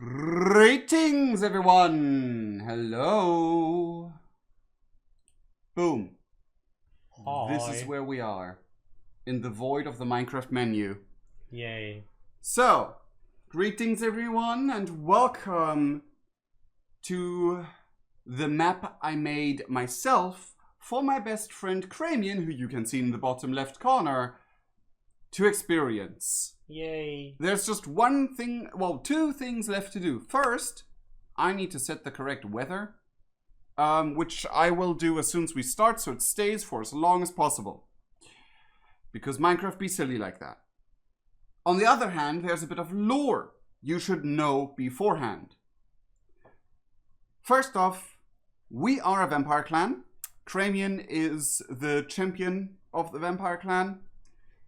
Greetings, everyone! Hello! Boom. Hi. This is where we are. In the void of the Minecraft menu. Yay. So, greetings, everyone, and welcome to the map I made myself for my best friend Cramian, who you can see in the bottom left corner, to experience. Yay. There's just one thing, well, two things left to do. First, I need to set the correct weather, which I will do as soon as we start, so it stays for as long as possible. Because Minecraft be silly like that. On the other hand, there's a bit of lore you should know beforehand. First off, we are a vampire clan. Cramian is the champion of the vampire clan.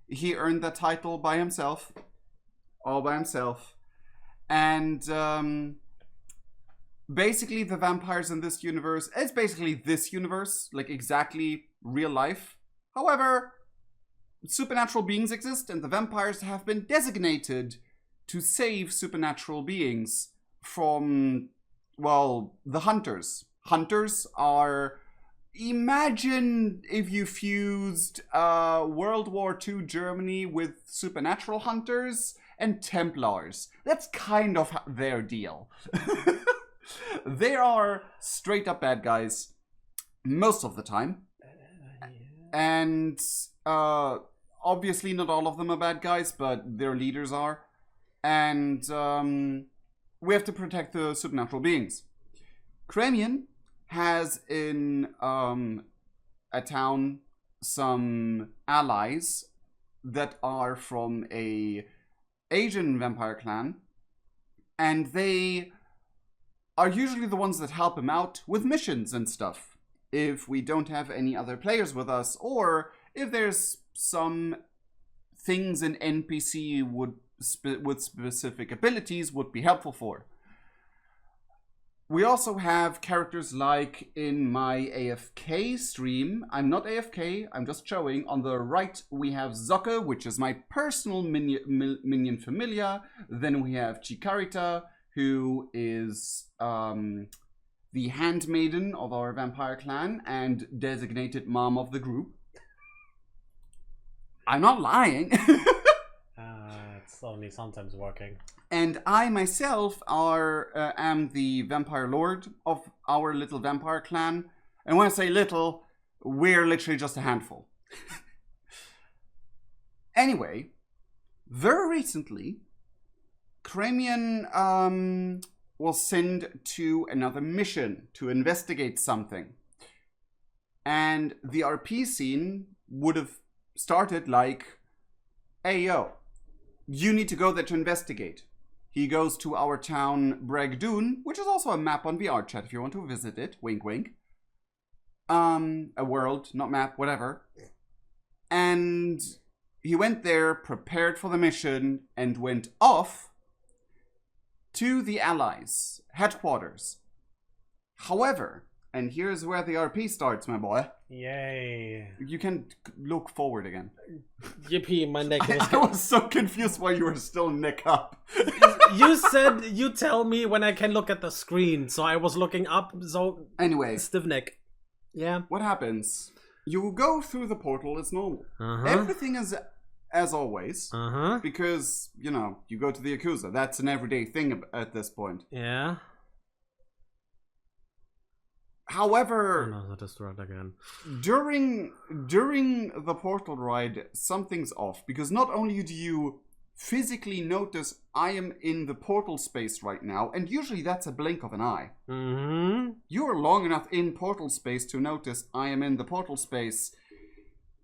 He earned that title by himself. All by himself. And basically the vampires in this universe, it's basically this universe, like exactly real life. However, supernatural beings exist and the vampires have been designated to save supernatural beings from, well, the hunters. Hunters are... Imagine if you fused World War II Germany with supernatural hunters and Templars. That's kind of their deal. They are straight up bad guys most of the time. And obviously not all of them are bad guys, but their leaders are. And we have to protect the supernatural beings. Cramian has in a town some allies that are from a Asian vampire clan, and they are usually the ones that help him out with missions and stuff if we don't have any other players with us, or if there's some things an NPC would with specific abilities would be helpful for. We also have characters like in my AFK stream. I'm not AFK, I'm just showing. On the right, we have Zocke, which is my personal minion familiar. Then we have Chikarita, who is the handmaiden of our vampire clan and designated mom of the group. I'm not lying. It's only sometimes working. And I myself am the vampire lord of our little vampire clan. And when I say little, we're literally just a handful. Anyway, very recently, Cramian was sent to another mission to investigate something. And the RP scene would have started like, hey yo, you need to go there to investigate. He goes to our town, Bragdun, which is also a map on VR chat if you want to visit it. Wink, wink. A world, not map, whatever. And he went there, prepared for the mission, and went off to the Allies' headquarters. However, and here's where the RP starts, my boy. Yay. You can look forward again. Yippee, my neck is... I was so confused why you were still neck up. You said you tell me when I can look at the screen, so I was looking up, so... Anyway. Stiff neck. Yeah. What happens? You go through the portal as normal. Everything is as always. Because, you know, you go to the Yakuza. That's an everyday thing at this point. Yeah. However, oh, no, that is right again. during the portal ride, something's off. Because not only do you physically notice I am in the portal space right now, and usually that's a blink of an eye. You are long enough in portal space to notice I am in the portal space.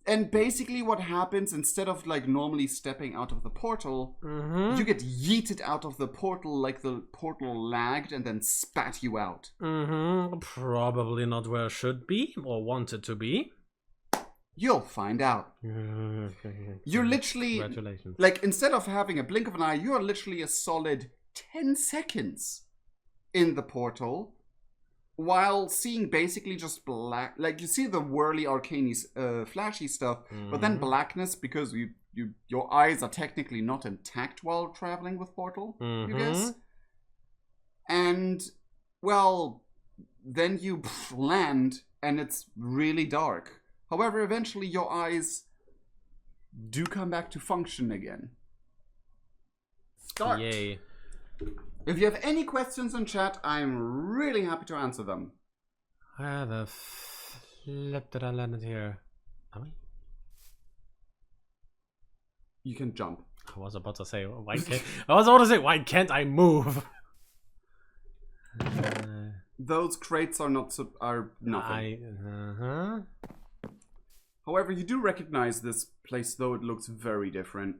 And basically what happens, instead of like normally stepping out of the portal, you get yeeted out of the portal like the portal lagged and then spat you out. Probably not where I should be or wanted to be. You'll find out. You're literally, Congratulations. like, instead of having a blink of an eye, you are literally a solid 10 seconds in the portal, while seeing basically just black, like, you see the whirly, arcane, flashy stuff, but then blackness, because your eyes are technically not intact while traveling with portal, you guess? And, well, then you land and it's really dark. However, eventually your eyes do come back to function again. Start. Yay. If you have any questions in chat, I'm really happy to answer them. Where the flip did I land it here? Am I? You can jump. I was about to say, why can't I move? Those crates are are nothing. However, you do recognize this place, though it looks very different.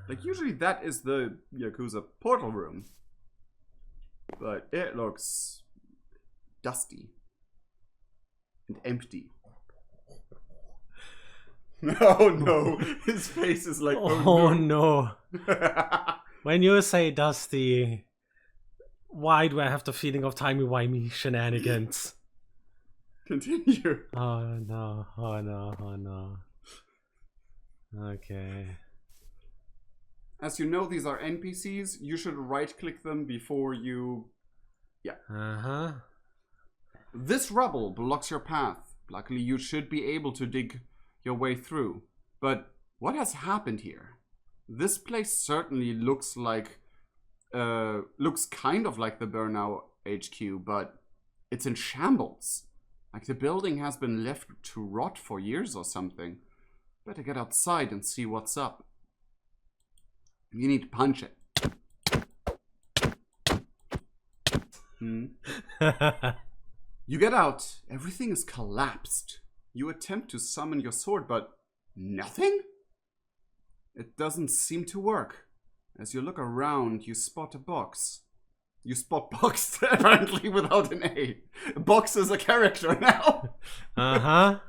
Like, usually that is the Yakuza portal room. But it looks dusty and empty. Oh no, his face is like, oh no. When you say dusty, why do I have the feeling of timey-wimey shenanigans? Continue. Oh no, oh no, oh no. Okay. As you know, these are NPCs. You should right-click them before you... Yeah. Uh-huh. This rubble blocks your path. Luckily, you should be able to dig your way through. But what has happened here? This place certainly looks like... looks kind of like the Burnout HQ, but it's in shambles. Like the building has been left to rot for years or something. Better get outside and see what's up. You need to punch it. You get out. Everything is collapsed. You attempt to summon your sword, but nothing? It doesn't seem to work. As you look around, you spot a box. You spot box, apparently without an A. Box is a character now. Uh-huh.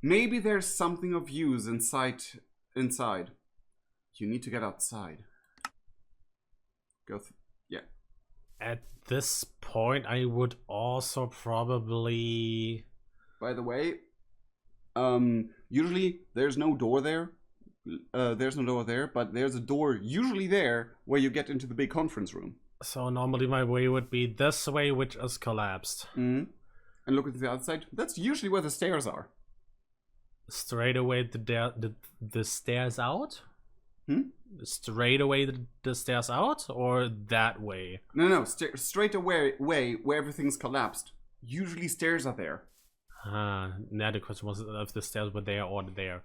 Maybe there's something of use inside. You need to get outside. Yeah. At this point, I would also probably... By the way, usually there's no door there. But there's a door usually there where you get into the big conference room. So normally my way would be this way, which is collapsed. And look at the outside. That's usually where the stairs are. Straight away the stairs out? Straight away the stairs out, or that way? No. Straight away where everything's collapsed. Usually stairs are there. Now the question was if the stairs were there or there.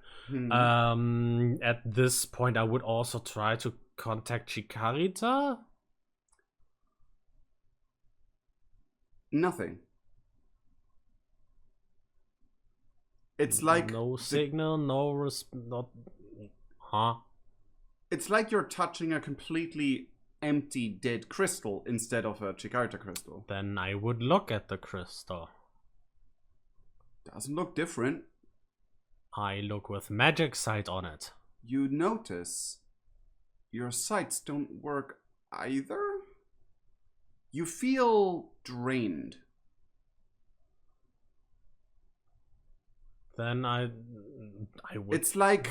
At this point, I would also try to contact Chikarita. Nothing. It's like no signal, not. Huh? It's like you're touching a completely empty, dead crystal instead of a Chikarita crystal. Then I would look at the crystal. Doesn't look different. I look with magic sight on it. You notice your sights don't work either? You feel drained. Then I would... It's like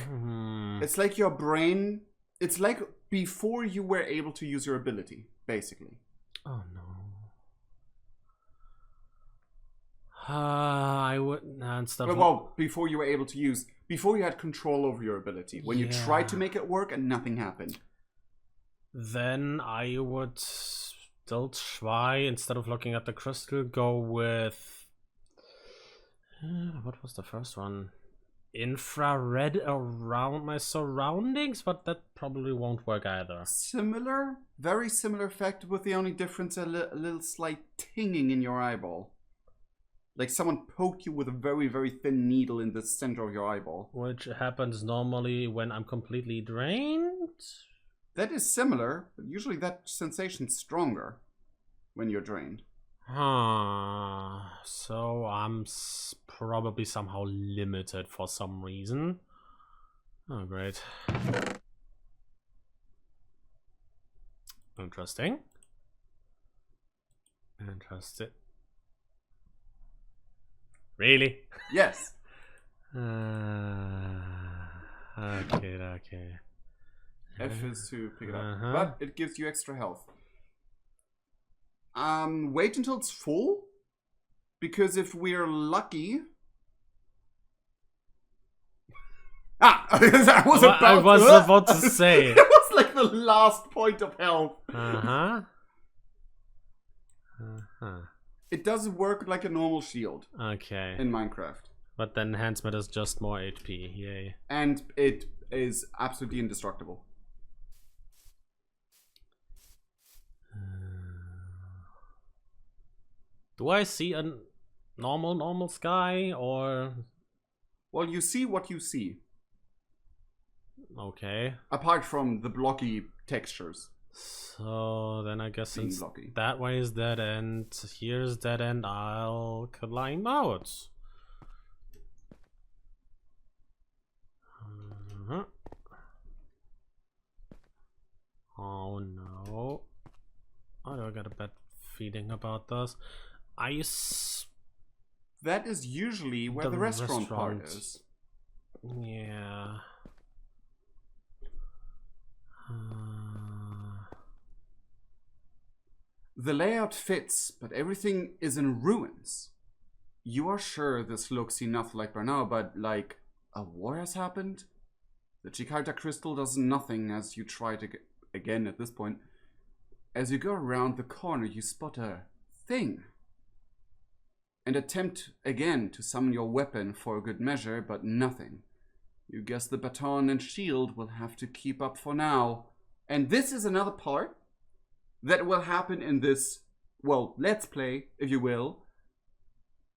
your brain... It's like before you were able to use your ability, basically. Oh no. I would... Well, before you were able to use... Before you had control over your ability. When you tried to make it work and nothing happened. Then I would still try, instead of looking at the crystal, go with... what was the first one? Infrared around my surroundings, but that probably won't work either. Similar, very similar effect, with the only difference a little slight tinging in your eyeball. Like someone poked you with a very, very thin needle in the center of your eyeball. Which happens normally when I'm completely drained? That is similar, but usually that sensation's stronger when you're drained. So I'm probably somehow limited for some reason. Oh, great. Interesting. Interesting. Really? Yes. Okay. F is to pick it up. But it gives you extra health. Wait until it's full. Because if we're lucky... I was about to say. It was like the last point of health. It doesn't work like a normal shield. Okay. In Minecraft. But then enhancement is just more HP. Yay. And it is absolutely indestructible. Do I see a normal sky or? Well, you see what you see. Okay. Apart from the blocky textures. So then I guess since blocky. That way is dead end, here's dead end, I'll climb out. Oh no. I got a bad feeling about this. That is usually where the restaurant part is. Yeah. The layout fits, but everything is in ruins. You are sure this looks enough like Bernard, but like a war has happened? The Chikarita crystal does nothing as you try to again at this point. As you go around the corner, you spot a thing. And attempt again to summon your weapon for a good measure, but nothing. You guess the baton and shield will have to keep up for now. And this is another part that will happen in this, well, let's play, if you will.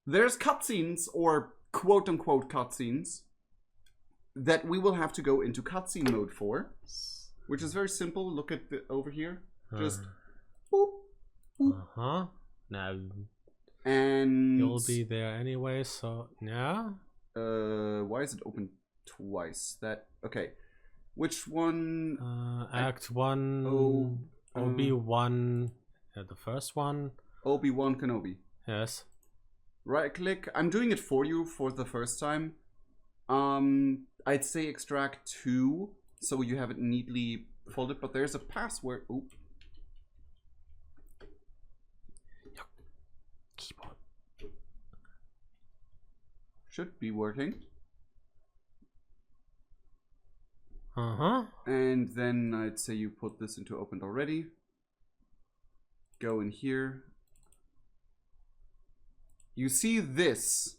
There's cutscenes, or quote-unquote cutscenes, that we will have to go into cutscene mode for. Which is very simple. Look at the over here. Just boop, boop. No. And you'll be there anyway, so yeah. Why is it open twice? That okay. Which one? Act 1 OB1, the first one. Obi-Wan Kenobi. Yes. Right click. I'm doing it for you for the first time. I'd say extract 2 so you have it neatly folded, but there's a password. Oop. Keyboard should be working. And then I'd say you put this into opened already. Go in here. You see this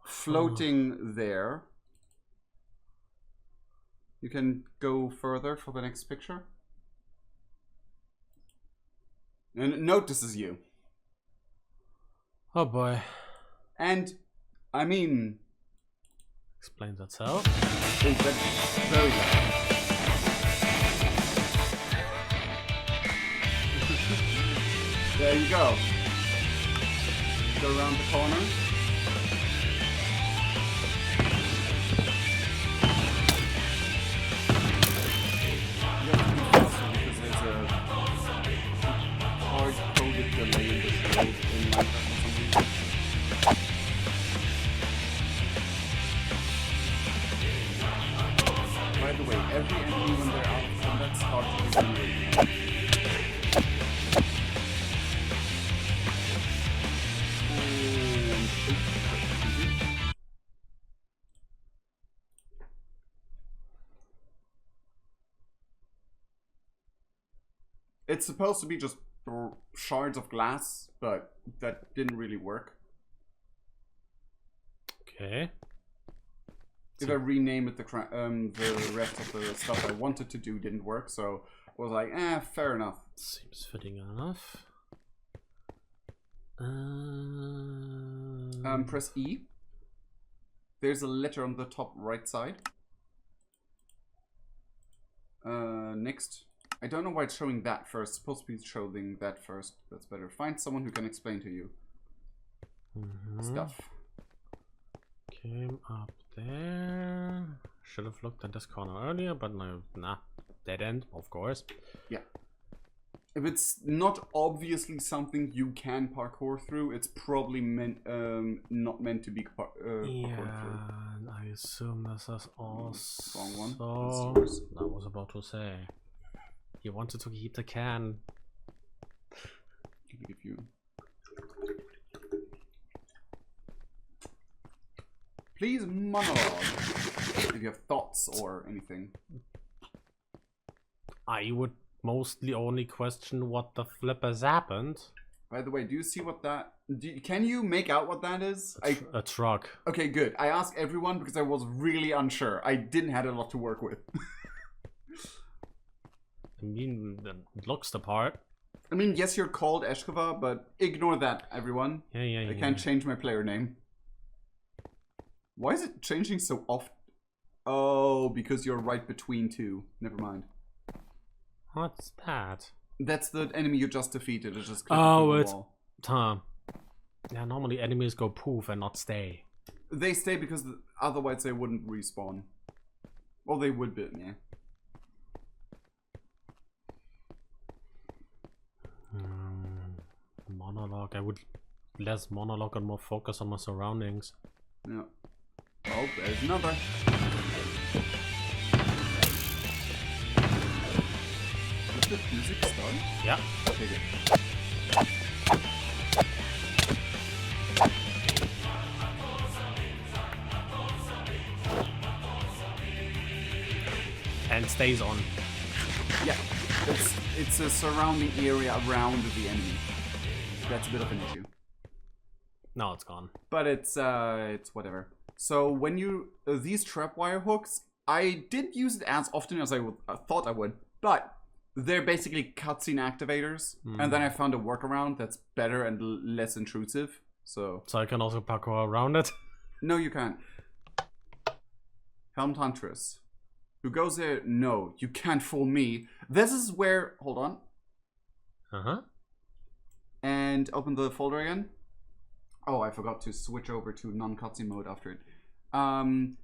floating there. You can go further for the next picture. And note this is you. Oh boy. And I mean, explains itself. Oh, that's very bad. There you go. Go around the corner. You have to be faster because there's a hard-coded delay in this load in Minecraft for some reason. By the way, every enemy when they're out of combat starts regenerating. It's supposed to be just shards of glass, but that didn't really work. Okay. If I rename it, the rest of the stuff I wanted to do didn't work, so I was like, fair enough. Seems fitting enough. Press E. There's a letter on the top right side. Next. I don't know why it's showing that first. It's supposed to be showing that first. That's better. Find someone who can explain to you stuff. Came up there. Should have looked at this corner earlier, but no, nah. Dead end, of course. Yeah. If it's not obviously something you can parkour through, it's probably not meant to be parkour through. I assume this is also... Wrong one. I was about to say. You wanted to keep the can. If you... Please monologue if you have thoughts or anything. I would mostly only question what the flip has happened. By the way, do you see what that... can you make out what that is? A truck. Okay, good. I asked everyone because I was really unsure. I didn't have a lot to work with. I mean, it looks the part. I mean, yes, you're called Eshkova, but ignore that, everyone. Yeah. I can't change my player name. Why is it changing so often? Oh, because you're right between two. Never mind. What's that? That's the enemy you just defeated. It's just it's Tom. Yeah, normally enemies go poof and not stay. They stay because otherwise they wouldn't respawn. Or they would be, yeah. Monologue. I would less monologue and more focus on my surroundings. Yeah. Oh, there's another. Did the music start? Yeah. Okay, good. And stays on. Yeah. It's a surrounding area around the enemy. That's a bit of an issue. No, it's gone. But it's whatever. So when you these trapwire hooks, I didn't use it as often as I thought I would, but they're basically cutscene activators, and then I found a workaround that's better and less intrusive. So I can also parkour around it. No, you can't. Helmed Huntress, who goes there? No, you can't fool me. This is where. Hold on. And open the folder again. Oh, I forgot to switch over to non-cutscene mode after it. Helmed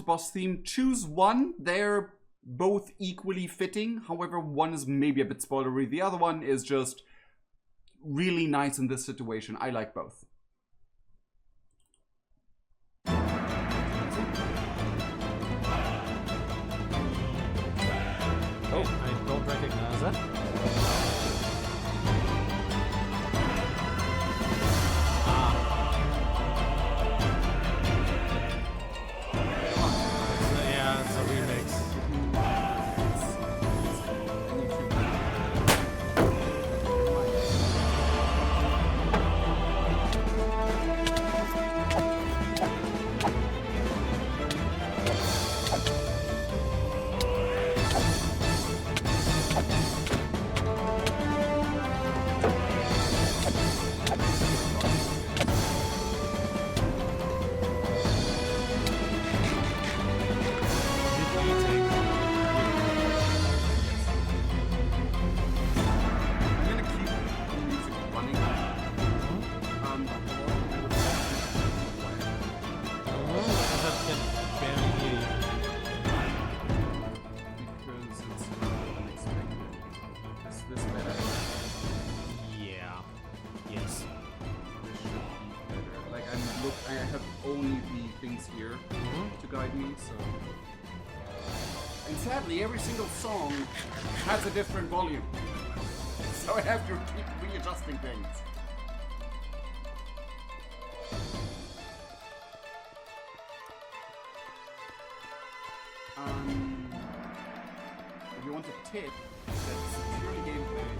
boss theme. Choose one. They're both equally fitting. However, one is maybe a bit spoilery. The other one is just really nice in this situation. I like both. Oh, I don't recognize it. Every single song has a different volume, so I have to keep readjusting things. If you want a tip, that's purely gameplay.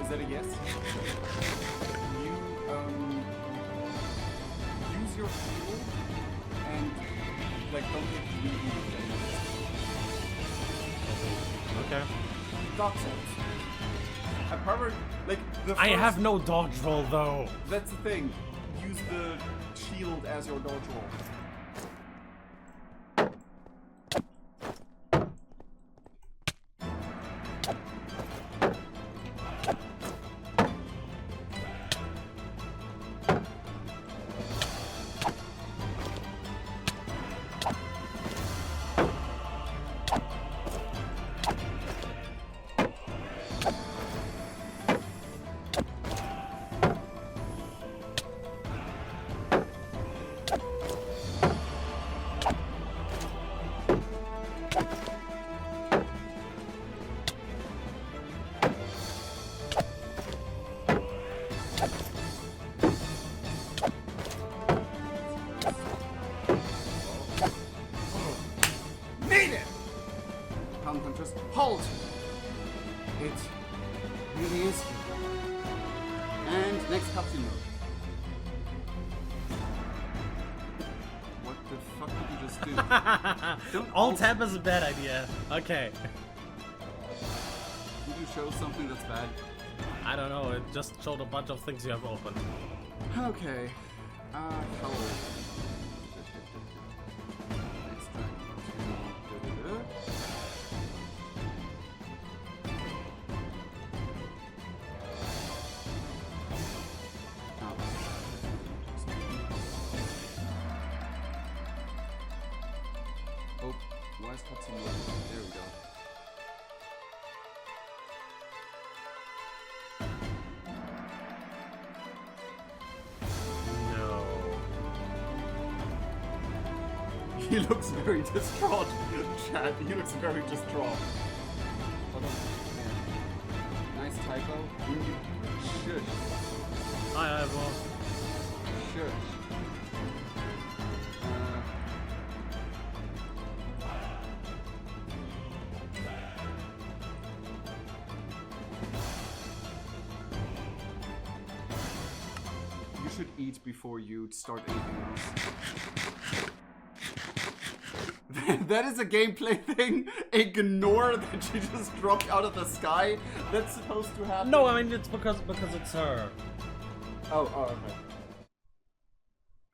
Is that a yes? You use your shield and like don't get really. Okay. Dodge rolls. I probably like the. I have no dodge roll though. That's the thing. Use the shield as your dodge roll. just halt! It really is you. And next cutscene mode. What the fuck did you just do? Don't Alt tab is a bad idea. Okay. Did you show something that's bad? I don't know, it just showed a bunch of things you have open. Okay. How old? Oh, why is cutscene loading? There we go. He looks very distraught, chat. He looks very distraught. Hold on. Nice typo. Shush. Hi, everyone. Shush. You should eat before you start anything else. That is a gameplay thing. Ignore that she just dropped out of the sky. That's supposed to happen. No, I mean it's because it's her. Oh, okay.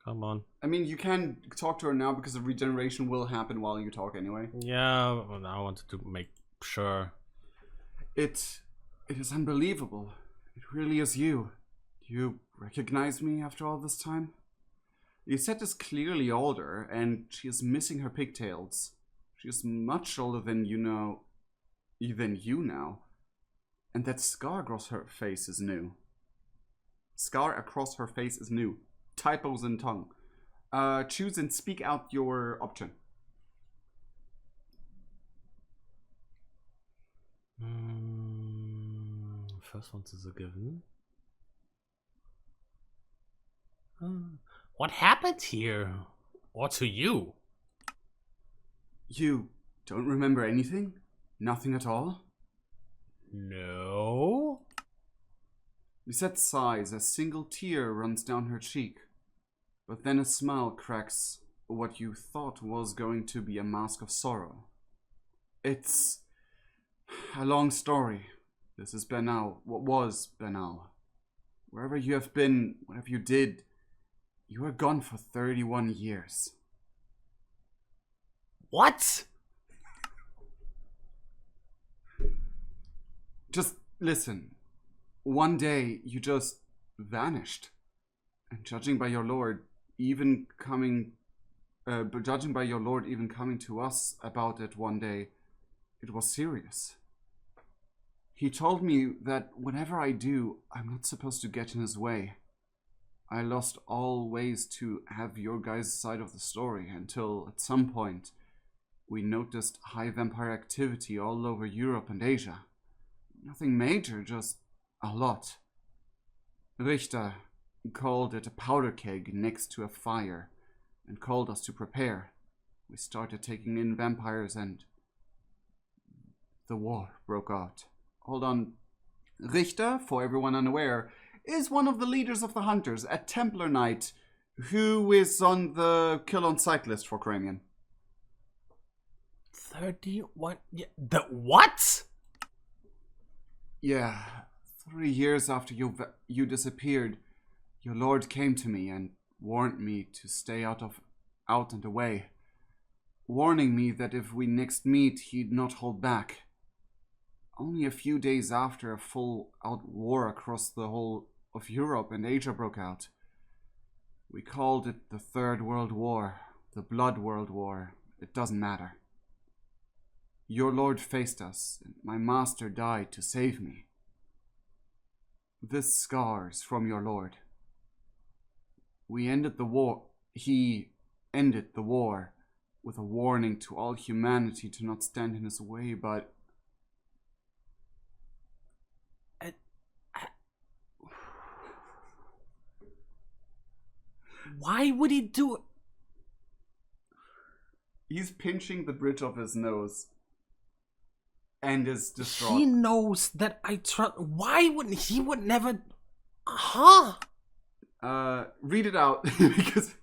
Come on. I mean, you can talk to her now because the regeneration will happen while you talk anyway. Yeah, well, I wanted to make sure. It is unbelievable. It really is you. Do you recognize me after all this time? Lisette is clearly older, and she is missing her pigtails. She is much older than you know, even you now. And that scar across her face is new. Scar across her face is new. Typos in tongue. Choose and speak out your option. First one is a given. What happened here? Or to you? You don't remember anything? Nothing at all? No. Lisette sighs, a single tear runs down her cheek. But then a smile cracks what you thought was going to be a mask of sorrow. It's a long story. This is Bernal. What was Bernal? Wherever you have been, whatever you did, you were gone for 31 years. What? Just listen. One day you just vanished. And judging by your lord even coming to us about it one day, it was serious. He told me that whenever I do, I'm not supposed to get in his way. I lost all ways to have your guys' side of the story until at some point we noticed high vampire activity all over Europe and Asia. Nothing major, just a lot. Richter called it a powder keg next to a fire and called us to prepare. We started taking in vampires and the war broke out. Hold on. Richter, for everyone unaware, is one of the leaders of the Hunters, a Templar Knight who is on the kill on sight list for Cranion. 31? Yeah, the what? Yeah, 3 years after you disappeared, your lord came to me and warned me to stay out and away, warning me that if we next meet, he'd not hold back. Only a few days after a full-out war across the whole of Europe and Asia broke out. We called it the Third World War, the Blood World War. It doesn't matter. Your lord faced us, and my master died to save me. This scar's from your lord. We ended the war. He ended the war with a warning to all humanity to not stand in his way, but why would he do it? He's pinching the bridge of his nose. and is distraught. He knows that I trust. Why wouldn't he? Would never. Huh? Read it out because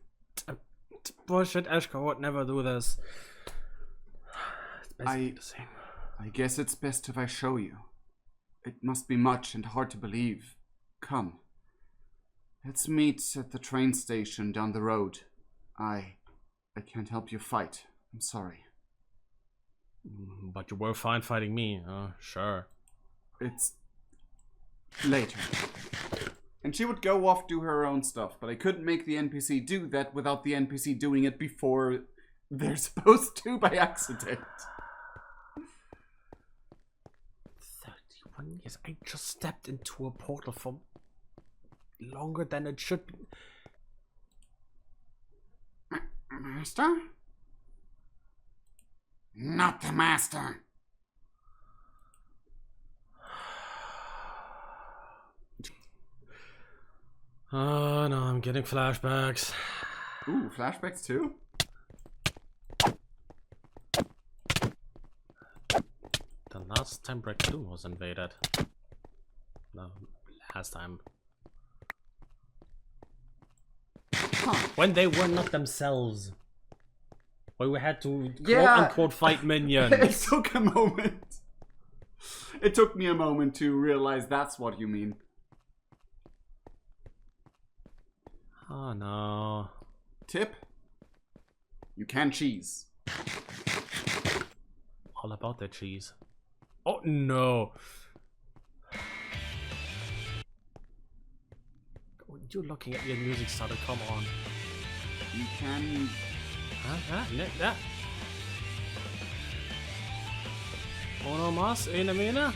Bullshit. Ashko would never do this. It's basically the same. I guess it's best if I show you. It must be much and hard to believe. Come. Let's meet at the train station down the road. I can't help you fight. I'm sorry. But you were fine fighting me. Sure. It's later. And she would go off do her own stuff, but I couldn't make the NPC do that without the NPC doing it before they're supposed to by accident. 31 years. I just stepped into a portal for longer than it should be. Master? Not the master. Oh no, I'm getting flashbacks. Ooh, flashbacks too? The last time Bragdun was invaded. No, last time. Huh. When they were not themselves. When we had to quote-unquote fight minions. It took a moment. It took me a moment to realize that's what you mean. Oh no. Tip? You can cheese. All about that cheese. Oh no. Oh, you're looking at your music starter, come on. You can... Huh? Uno más, una mina.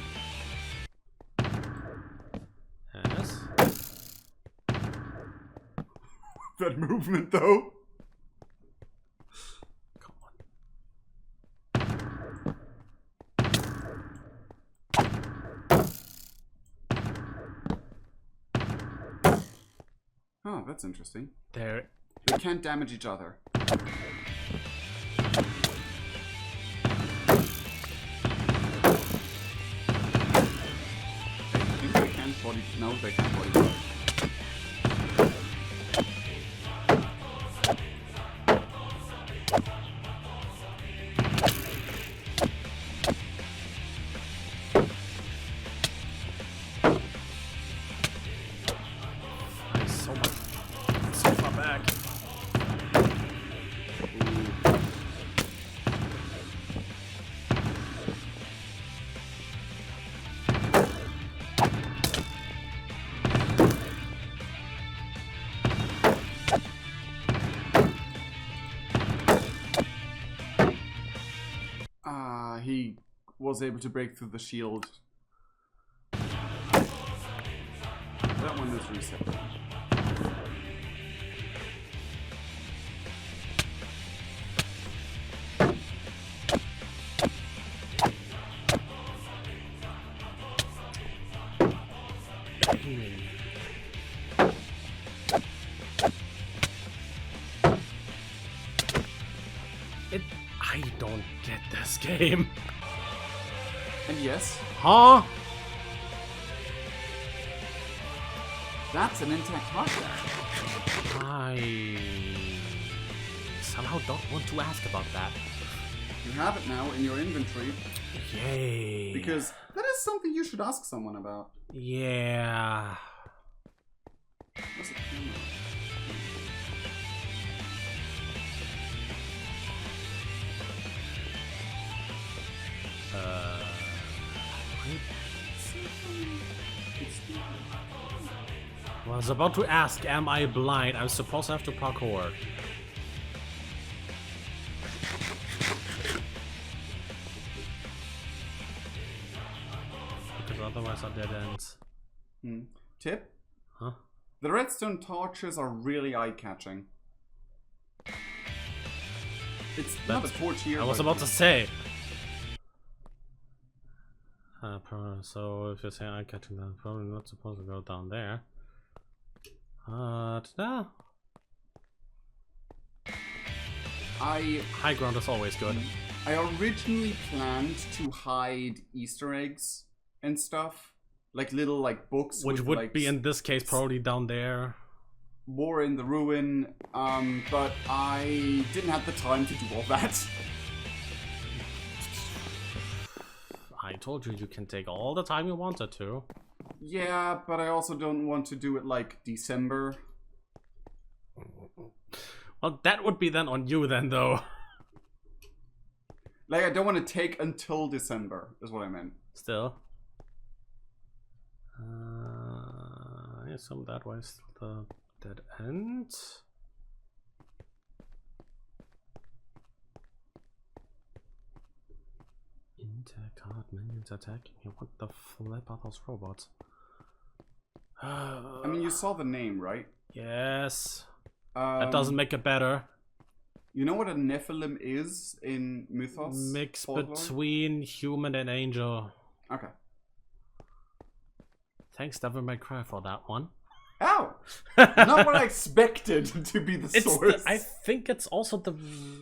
Yes. That movement though. Come on. Oh, that's interesting. There. They can't damage each other. No, they can't body. So far back. He was able to break through the shield. That one is reset. I don't get this game. And yes. Huh? That's an intact heart. I somehow don't want to ask about that. You have it now in your inventory. Yay. Because that is something you should ask someone about. Yeah. What's the camera? Well, I was about to ask, am I blind? I'm supposed to have to parkour. Because otherwise are dead ends. Tip? Huh? The redstone torches are really eye-catching. It's not a torch here. I was about to say. So if you're saying eye-catching, then probably not supposed to go down there. High ground is always good. I originally planned to hide Easter eggs and stuff, like little like books, which with, would like, be in this case probably down there. War in the Ruin, but I didn't have the time to do all that. I told you can take all the time you wanted to. Yeah, but I also don't want to do it like December. Well, that would be then on you then, though. Like, I don't want to take until December, is what I meant. Still. Yeah, so that was the dead end. Intact heart minions attacking you. What the flip are those robots? I mean, you saw the name, right? Yes. That doesn't make it better. You know what a Nephilim is in mythos? Mix folklore? between human and angel. Okay. Thanks, Devil May Cry, for that one. Ow! Not what I expected to be the source. I think it's also the...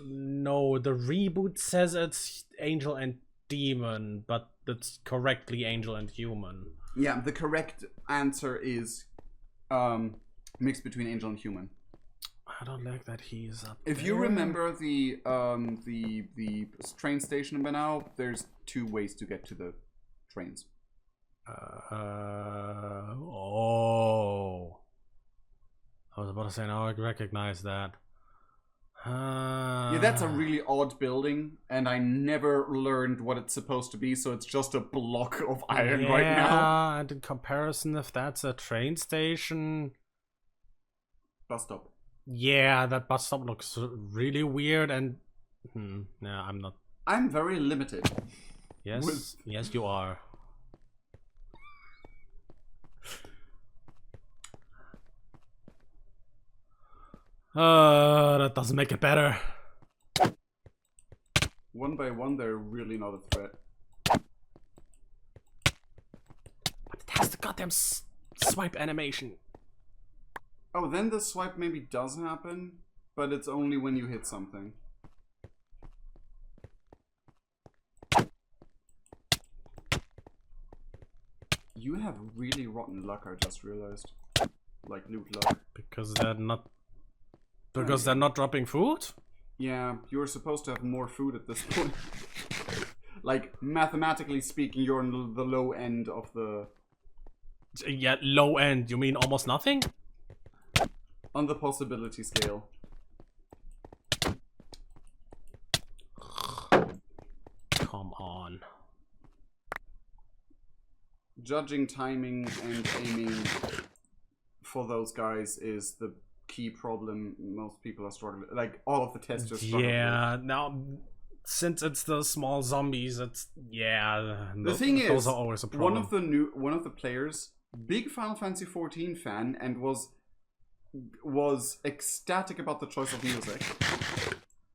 No, the reboot says it's angel and demon, but it's correctly angel and human. Yeah, the correct answer is mixed between angel and human. I don't like that he's up If there. you remember the train station by now, there's 2 ways to get to the trains. Oh. I was about to say, now I recognize that. Yeah, that's a really odd building, and I never learned what it's supposed to be, so it's just a block of iron right now. Yeah, and in comparison, if that's a train station... Bus stop. Yeah, that bus stop looks really weird, and... yeah, I'm not... I'm very limited. Yes, yes you are. That doesn't make it better. One by one, they're really not a threat. But it has the goddamn swipe animation. Oh, then the swipe maybe does happen, but it's only when you hit something. You have really rotten luck, I just realized. Like loot luck. Because they're not... Because they're not dropping food? Yeah, you're supposed to have more food at this point. Like, mathematically speaking, you're on the low end of the... Yeah, low end. You mean almost nothing? On the possibility scale. Come on. Judging timing and aiming for those guys is the key problem most people are struggling. Like, all of the testers struggle Yeah, with. now, since it's the small zombies, it's... Yeah, The thing is, those are always a problem. one of the players, big Final Fantasy XIV fan, and was ecstatic about the choice of music.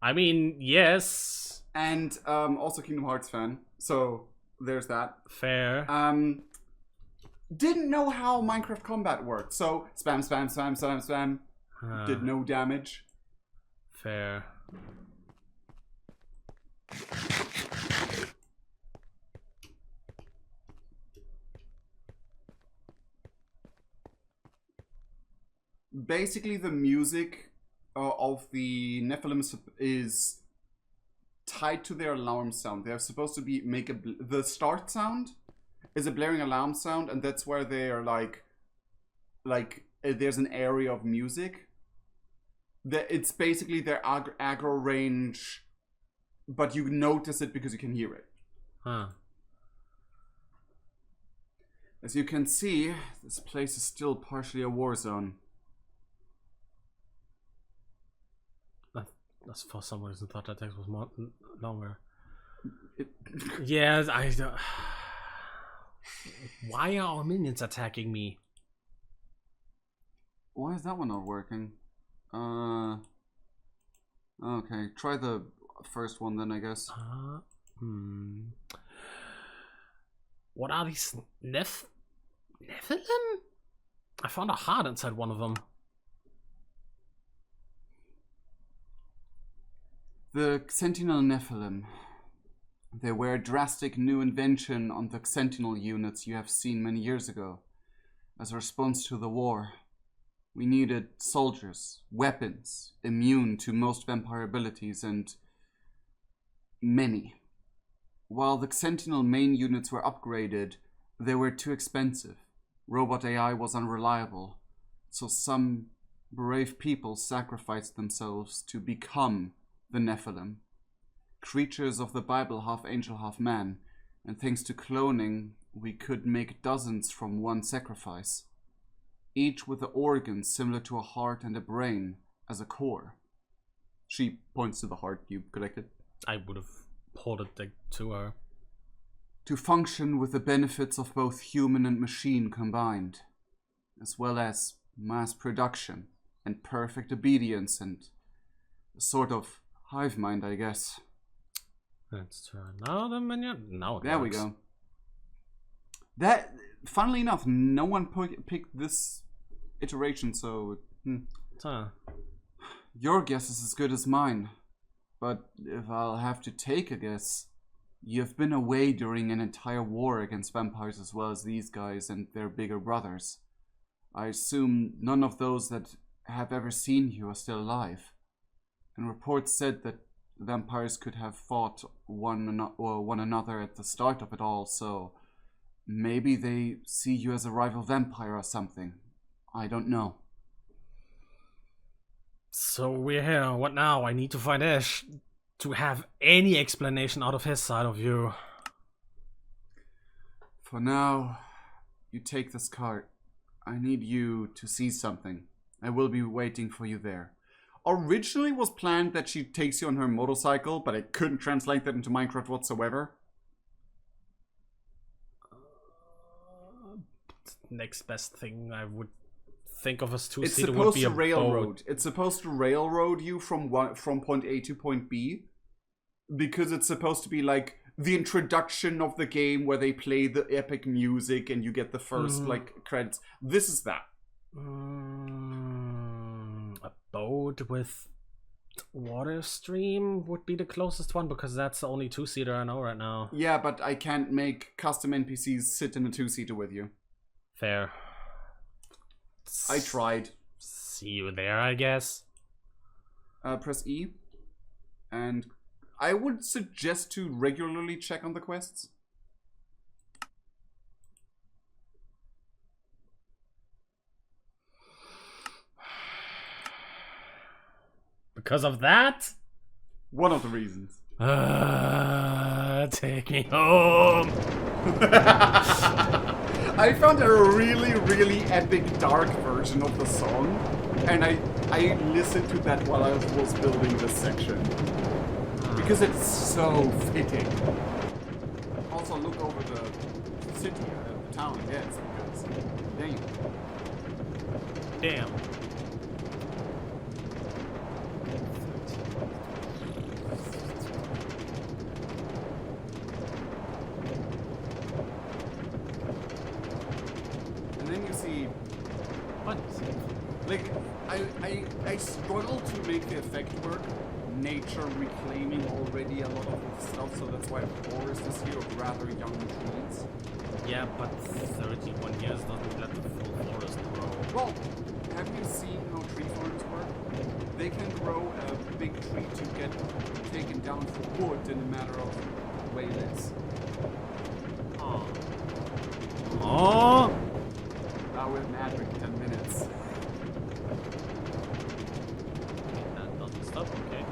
I mean, yes. And also Kingdom Hearts fan, so there's that. Fair. Didn't know how Minecraft combat worked, so spam, spam, spam, spam, spam. Did no damage. Fair. Basically, the music of the Nephilim is tied to their alarm sound. They're supposed to be the start sound is a blaring alarm sound, and that's where they're like there's an area of music. It's basically their aggro range, but you notice it because you can hear it. Huh. As you can see, this place is still partially a war zone. That's for some reason thought that text was more longer. Yes, I don't... Why are our minions attacking me? Why is that one not working? Okay, try the first one then, I guess. What are these Nephilim? I found a heart inside one of them. The Sentinel Nephilim. They were a drastic new invention on the Sentinel units you have seen many years ago. As a response to the war, we needed soldiers, weapons, immune to most vampire abilities, and many. While the Sentinel main units were upgraded, they were too expensive. Robot AI was unreliable, so some brave people sacrificed themselves to become the Nephilim. Creatures of the Bible, half angel, half man, and thanks to cloning, we could make dozens from one sacrifice, each with the organs similar to a heart and a brain as a core. She points to the heart you collected. I would have ported it to her. To function with the benefits of both human and machine combined, as well as mass production and perfect obedience and a sort of hive mind, I guess. Let's turn now the minion. Now it there works. We go. That, funnily enough, no one picked this iteration, so your guess is as good as mine. But if I'll have to take a guess, you've been away during an entire war against vampires as well as these guys and their bigger brothers. I assume none of those that have ever seen you are still alive. And reports said that vampires could have fought one another at the start of it all, so maybe they see you as a rival vampire or something. I don't know. So we're here. What now? I need to find Ash to have any explanation out of his side of you. For now, you take this cart. I need you to see something. I will be waiting for you there. Originally was planned that she takes you on her motorcycle, but I couldn't translate that into Minecraft whatsoever. Next best thing I would think of as It's two-seater would be a railroad. boat. It's supposed to railroad you from point A to point B, because it's supposed to be like the introduction of the game where they play the epic music and you get the first like credits. This is that. A boat with water stream would be the closest one, because that's the only two-seater I know right now. Yeah, but I can't make custom NPCs sit in a two-seater with you. Fair. I tried. See you there, I guess. Press E. And I would suggest to regularly check on the quests. Because of that? One of the reasons. Take me home. I found a really, really epic dark version of the song, and I listened to that while I was building this section. Because it's so fitting. Also look over the city, the town, yes, because Damn. And then you see, What? like, I struggle to make the effect work. Nature reclaiming already a lot of the stuff, so that's why the forest is here of rather young trees. Yeah, but 31 years doesn't let the full forest grow. Well, have you seen how tree farms work? They can grow a big tree to get taken down for wood in a matter of way less. Oh. Now we're an ad break 10 minutes. That doesn't stop, okay.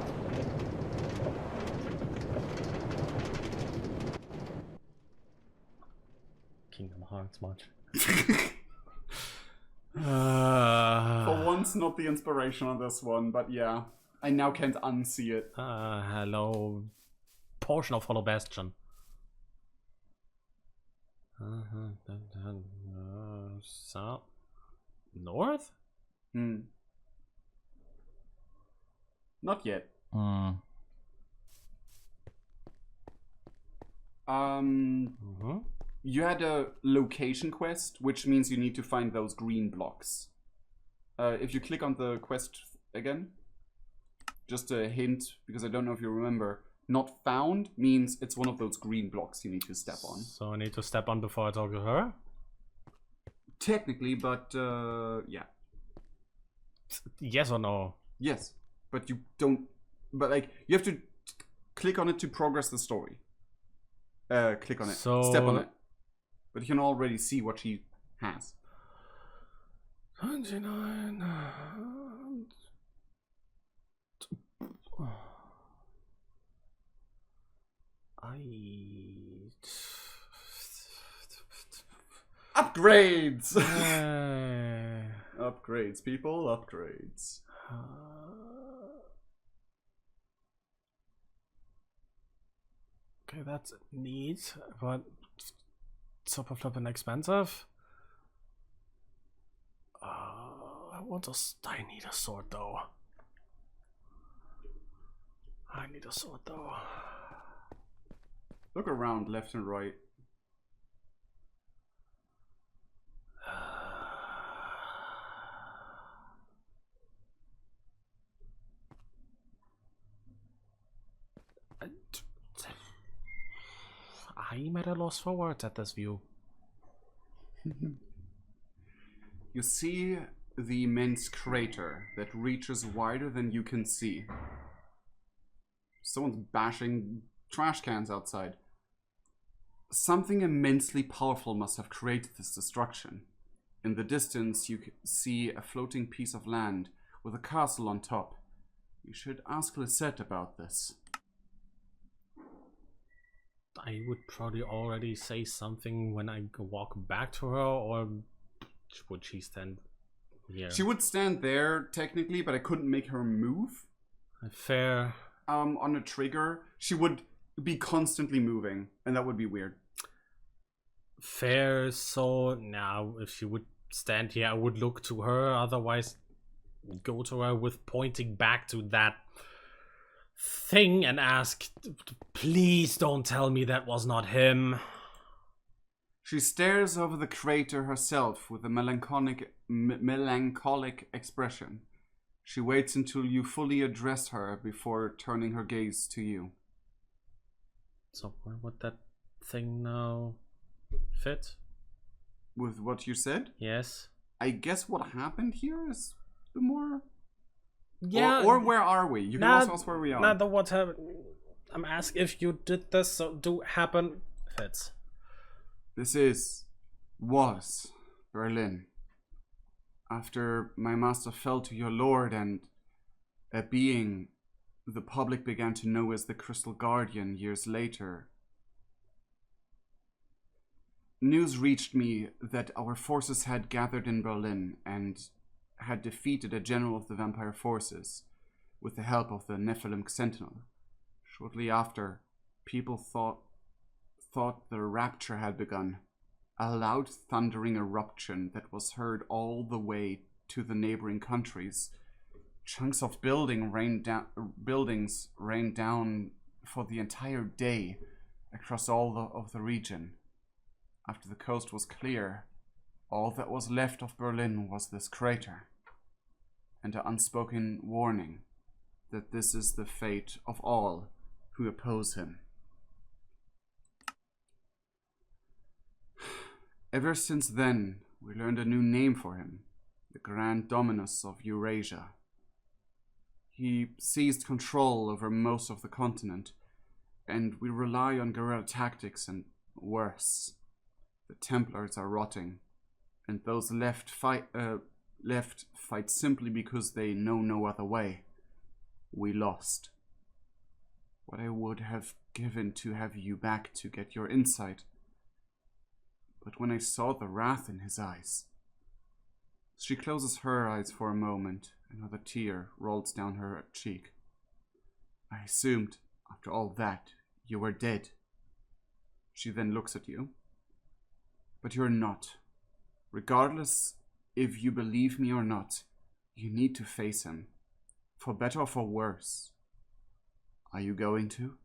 Kingdom Hearts much. For once, not the inspiration on this one, but yeah. I now can't unsee it. Hello. Portion of Hollow Bastion. South? North? Not yet. You had a location quest, which means you need to find those green blocks. If you click on the quest again, just a hint, because I don't know if you remember, Not found means it's one of those green blocks you need to step on. So I need to step on before I talk to her? Technically, but yeah. Yes or no? Yes, but you don't. But like, you have to click on it to progress the story. Click on it. So... Step on it. But you can already see what she has. 29. Upgrades! Upgrades, people, upgrades. Okay, that's neat, but super flippin' expensive. I need a sword though. Look around left and right. I'm at a loss for words at this view. You see the immense crater that reaches wider than you can see. Someone's bashing trash cans outside. Something immensely powerful must have created this destruction. In the distance, you see a floating piece of land with a castle on top. You should ask Lisette about this. I would probably already say something when I walk back to her, or would she stand here? She would stand there, technically, but I couldn't make her move. Fair. On a trigger, she would be constantly moving, and that would be weird. Fair, so now if she would stand here, I would look to her, otherwise go to her with pointing back to that thing and ask, please don't tell me that was not him. She stares over the crater herself with a melancholic expression. She waits until you fully address her before turning her gaze to you. So where would that thing now fit? With what you said? Yes. I guess what happened here is the more... Yeah. Or where are we? You can also ask where we are. Not the what happened. I'm asking if you did this, so do happen fits. This was Berlin. After my master fell to your lord and a being the public began to know as the Crystal Guardian years later, news reached me that our forces had gathered in Berlin and had defeated a general of the vampire forces with the help of the Nephilim Sentinel. Shortly after, people thought the rapture had begun. A loud thundering eruption that was heard all the way to the neighboring countries. Chunks of buildings rained down for the entire day across all of the region. After the coast was clear, all that was left of Berlin was this crater, and an unspoken warning that this is the fate of all who oppose him. Ever since then, we learned a new name for him, the Grand Dominus of Eurasia. He seized control over most of the continent, and we rely on guerrilla tactics and worse. The Templars are rotting, and those left fight simply because they know no other way. We lost. What I would have given to have you back to get your insight. But when I saw the wrath in his eyes... She closes her eyes for a moment. Another tear rolls down her cheek. I assumed, after all that, you were dead. She then looks at you. But you're not. Regardless if you believe me or not, you need to face him. For better or for worse. Are you going to?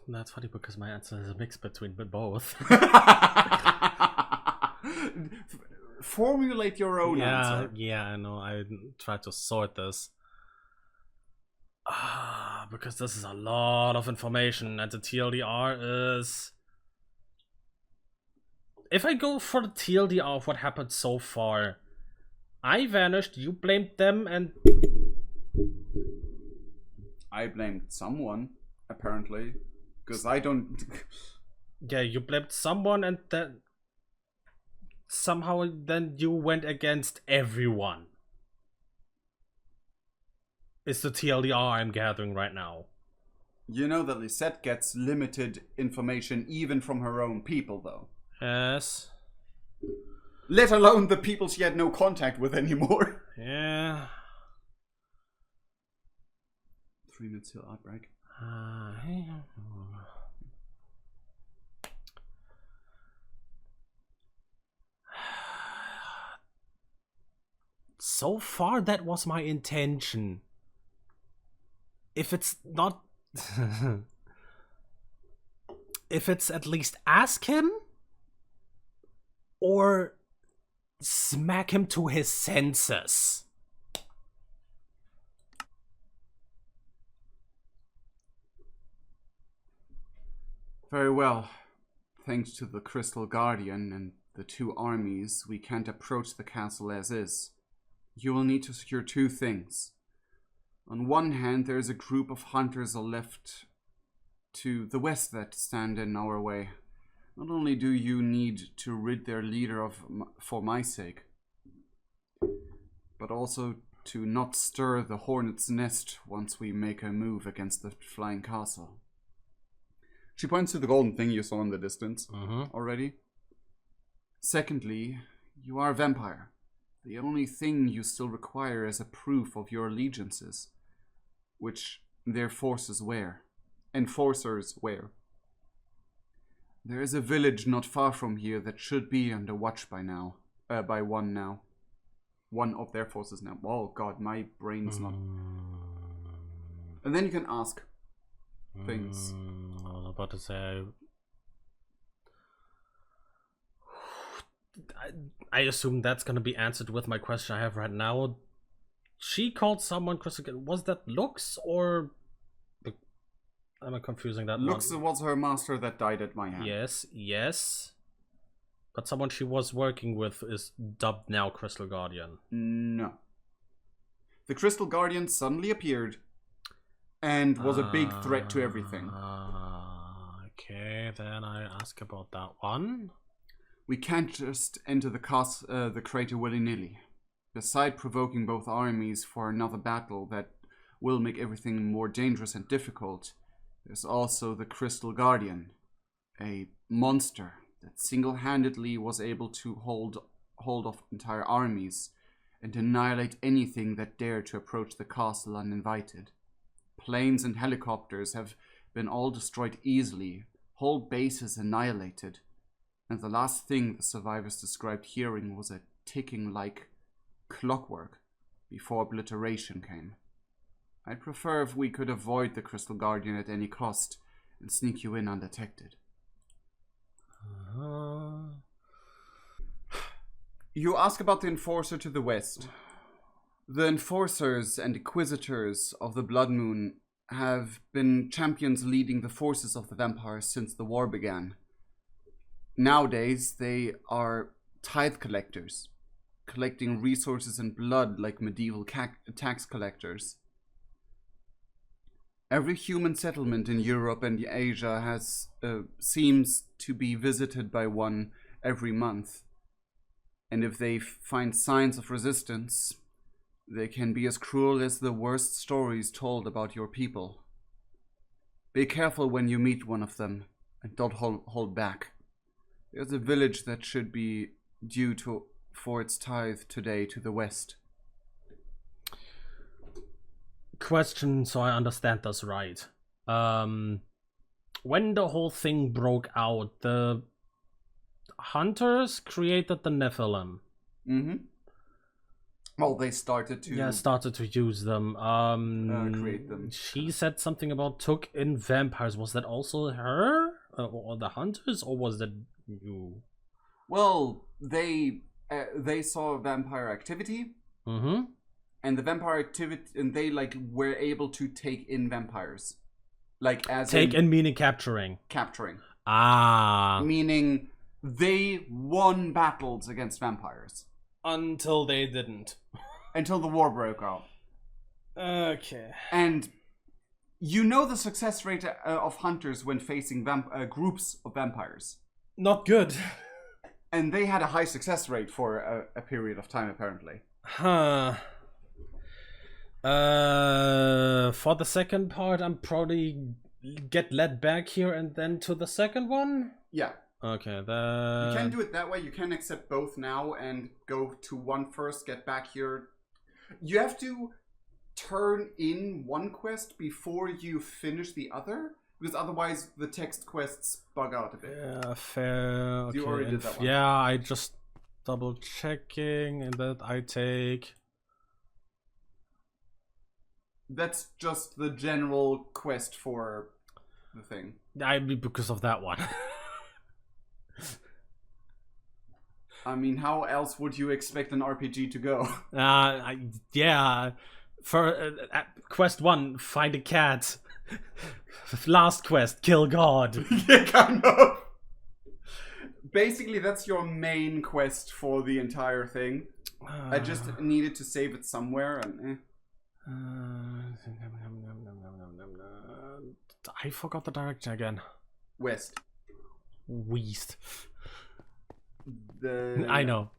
That's funny because my answer is a mix between both. Formulate your own answer. Yeah, I know. I tried to sort this. Because this is a lot of information, and the TLDR is... If I go for the TLDR of what happened so far, I vanished, you blamed them, and... I blamed someone, apparently. Because I don't... Yeah, you blamed someone, and then... Somehow then you went against everyone. It's the TLDR I'm gathering right now. You know that Lisette gets limited information even from her own people, though. Yes. Let alone the people she had no contact with anymore. Yeah. 3 minutes till outbreak. So far, that was my intention. If it's not... if it's at least ask him, or smack him to his senses. Very well. Thanks to the Crystal Guardian and the 2 armies, we can't approach the castle as is. You will need to secure 2 things. On one hand, there is a group of hunters left to the west that stand in our way. Not only do you need to rid their leader for my sake, but also to not stir the hornet's nest once we make a move against the flying castle. She points to the golden thing you saw in the distance already. Secondly, you are a vampire. The only thing you still require is a proof of your allegiances, which their enforcers wear. There is a village not far from here that should be under watch by now. By one now. One of their forces now. Oh god, my brain's not... And then you can ask things. I was about to say... I assume that's going to be answered with my question I have right now. She called someone Crystal. Was that Lux or... Am I confusing that? Lux was her master that died at my hand. Yes. But someone she was working with is dubbed now Crystal Guardian. No. The Crystal Guardian suddenly appeared and was a big threat to everything. Okay, then I ask about that one. We can't just enter the crater willy-nilly. Beside provoking both armies for another battle that will make everything more dangerous and difficult, there's also the Crystal Guardian, a monster that single-handedly was able to hold of entire armies and annihilate anything that dared to approach the castle uninvited. Planes and helicopters have been all destroyed easily, whole bases annihilated, and the last thing the survivors described hearing was a ticking like clockwork before obliteration came. I'd prefer if we could avoid the Crystal Guardian at any cost and sneak you in undetected. You ask about the Enforcer to the west. The Enforcers and Inquisitors of the Bloodmoon have been champions leading the forces of the vampires since the war began. Nowadays, they are tithe collectors, collecting resources and blood like medieval tax collectors. Every human settlement in Europe and Asia seems to be visited by one every month. And if they find signs of resistance, they can be as cruel as the worst stories told about your people. Be careful when you meet one of them, and don't hold back. There's a village that should be due for its tithe today to the west. Question, so I understand this right. When the whole thing broke out, the hunters created the Nephilim. Well, they started to use them. Create them. She said something about took in vampires. Was that also her? Or the hunters? Or was that you? Well, they saw vampire activity. and the vampire activity, and they like were able to take in vampires, like as Take in meaning capturing. capturing, Meaning they won battles against vampires until they didn't. until the war broke out. Okay. And you know the success rate of hunters when facing groups of vampires. Not good. And they had a high success rate for a period of time, apparently. Huh. For the second part, I'm probably get led back here and then to the second one? Yeah. Okay, You can do it that way. You can accept both now and go to one first, get back here. You have to turn in one quest before you finish the other, because otherwise the text quests bug out a bit. Yeah, fair. Okay. You already did that one. Yeah, I just double checking and that I take... That's just the general quest for the thing. I mean, because of that one. I mean, how else would you expect an RPG to go? Yeah. For quest 1, find a cat. Last quest, kill God. Yeah, kind of. Basically, that's your main quest for the entire thing. I just needed to save it somewhere, and I forgot the direction again. West. West. I know.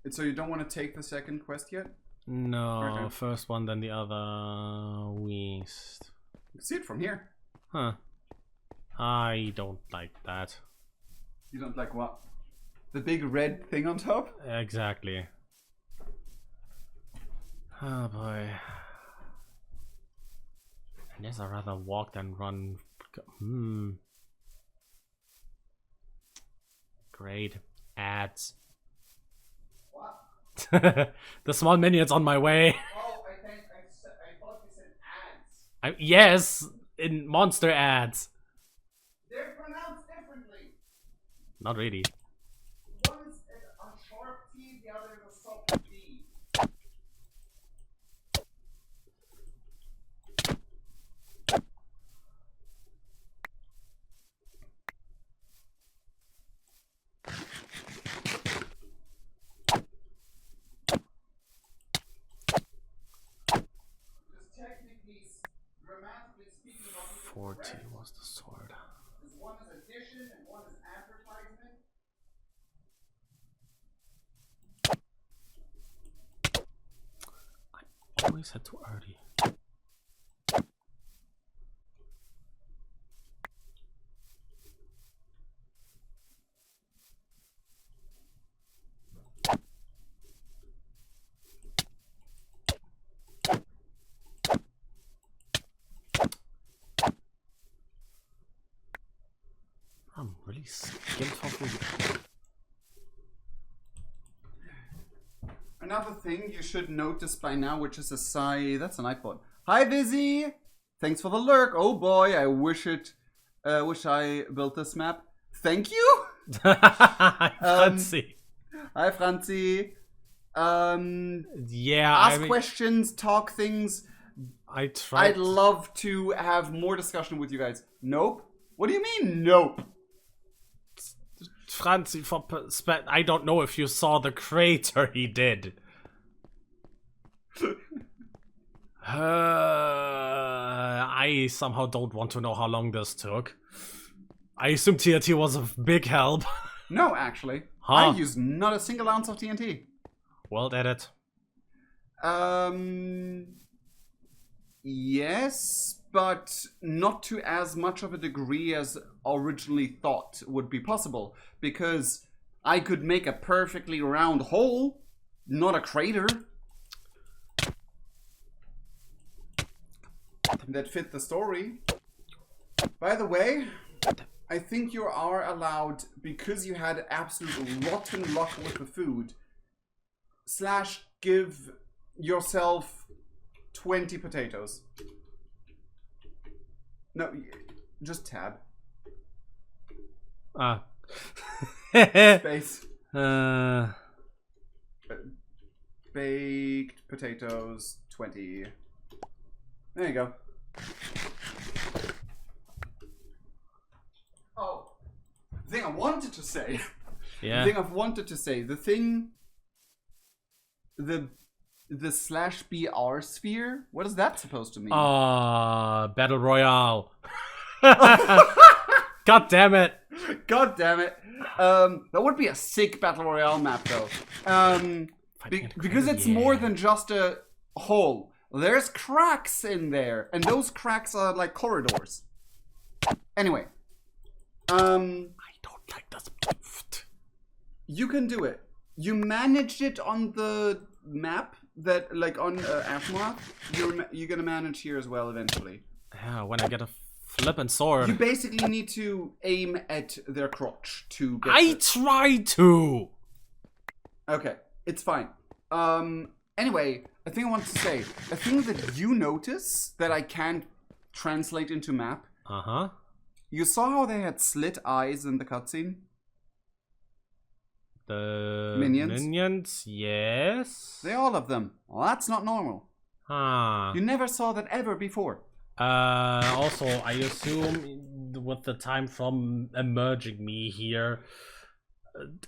So you don't want to take the second quest yet? No, Okay. first one, then the other. West. You can see it from here. Huh. I don't like that. You don't like what? The big red thing on top? Exactly. Oh boy. I guess I'd rather walk than run. Great. Ads. What? The small minions on my way. Oh, I thought you said ads. Yes, in monster ads. They're pronounced differently. Not really. One is a sharp T, the other is a soft D. Grammatically speaking, 40 was the sword. one is addition and one is advertisement. I always had too early. I'm really skilled for food. Another thing you should notice by now, which is a sigh. That's a nightbot. Hi, Vizzy. Thanks for the lurk. Oh boy, I wish I built this map. Thank you. Franzi. Hi, Franzi. Yeah, ask questions, talk things. I tried. I'd love to have more discussion with you guys. Nope. What do you mean, nope? Franzi, I don't know if you saw the crater he did. I somehow don't want to know how long this took. I assume TNT was a big help. No, actually. Huh? I used not a single ounce of TNT. Well, did it. Yes, but not to as much of a degree as originally thought would be possible, because I could make a perfectly round hole, not a crater, that fit the story. By the way, I think you are allowed, because you had absolute rotten luck with the food, / give yourself 20 potatoes. No, just tab. Ah. Space. baked potatoes 20. There you go. Oh, the thing I wanted to say. Yeah. The thing I've wanted to say. The thing. The /BR sphere. What is that supposed to mean? Battle Royale. God damn it. God damn it. That would be a sick Battle Royale map, though. Because it's more than just a hole. There's cracks in there, and those cracks are like corridors. Anyway. I don't like this. You can do it. You managed it on the map that, like, on Aftermath. You're gonna manage here as well eventually. Yeah, when I get a flippin' sword. You basically need to aim at their crotch to get I tried to! Okay, it's fine. Anyway, a thing I want to say. A thing that you notice that I can't translate into map. Uh-huh. You saw how they had slit eyes in the cutscene? The minions? Yes. They all of them. Well, that's not normal. Huh. You never saw that ever before. Also, I assume with the time from emerging me here,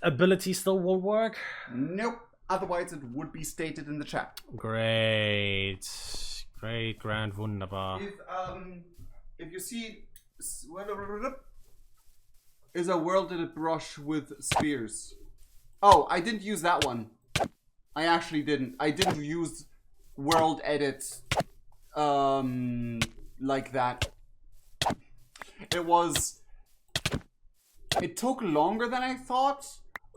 ability still won't work? Nope. Otherwise, it would be stated in the chat. Great. Great, grand, wunderbar. If you see... Is a world-edit brush with spears. Oh, I didn't use that one. I actually didn't. I didn't use world edit like that. It took longer than I thought,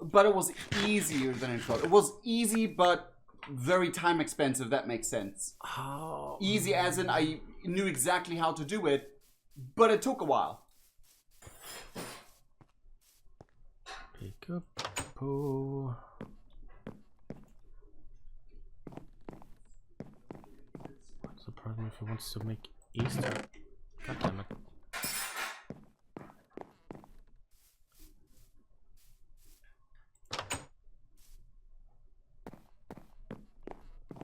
but it was easier than I thought. It was easy, but very time expensive. That makes sense. Oh. Easy as in I knew exactly how to do it, but it took a while. Pick up. Oh. Surprise me if he wants to make Easter. God damn it.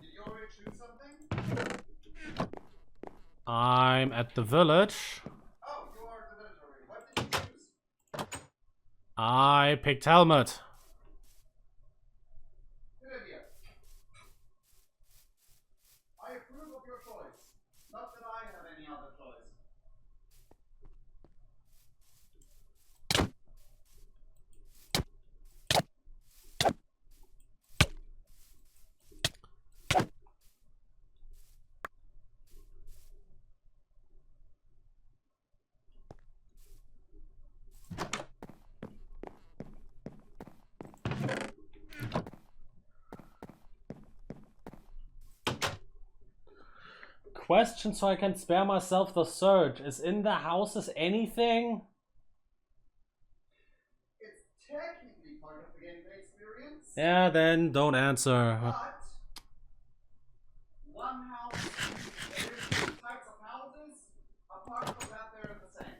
Did you already choose something? I'm at the village. Oh, you are at the village already. What did you choose? I picked helmet. I approve of your choice. Not that I have any other choice. Question so I can spare myself the search. Is in the houses anything? It's technically part of the gameplay experience. Yeah, then don't answer. But one house, there's two types of houses. Apart from that, they're the same.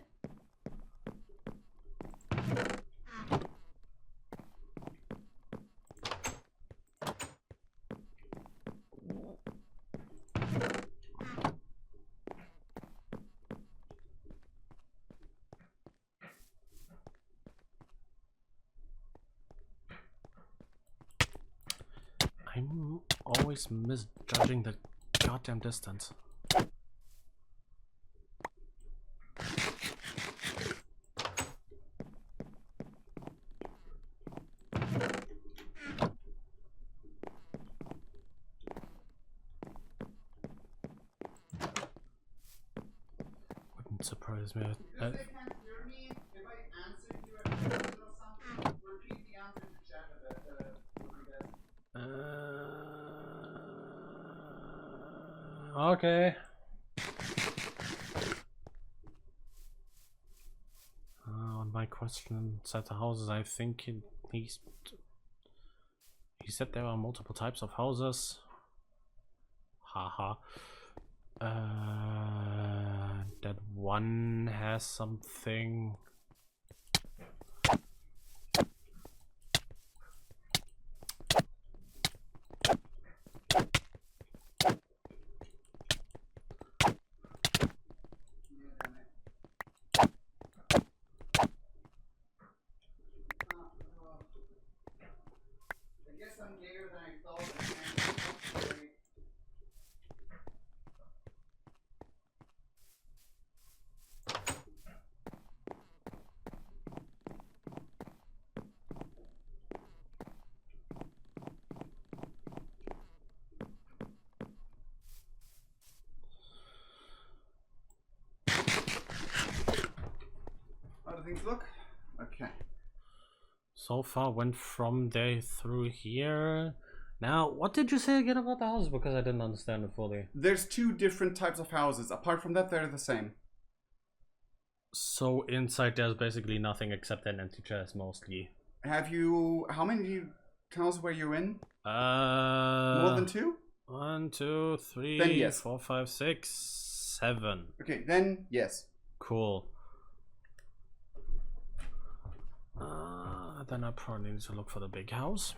I'm always misjudging the goddamn distance. Wouldn't surprise me. Because they can't hear me, if I answer you a question or something, repeat the answer to chat would be best. Okay. On my question inside the houses, I think he said there are multiple types of houses. Haha. That one has something. things look? Okay. So far went from there through here. Now, what did you say again about the house? Because I didn't understand it fully. There's 2 different types of houses. Apart from that, they're the same. So inside there's basically nothing except an empty chest mostly. Have you... How many houses were you in? More than 2? 1, 2, 3, Then yes. 4, 5, 6, 7. Okay, then yes. Cool. Then I probably need to look for the big house.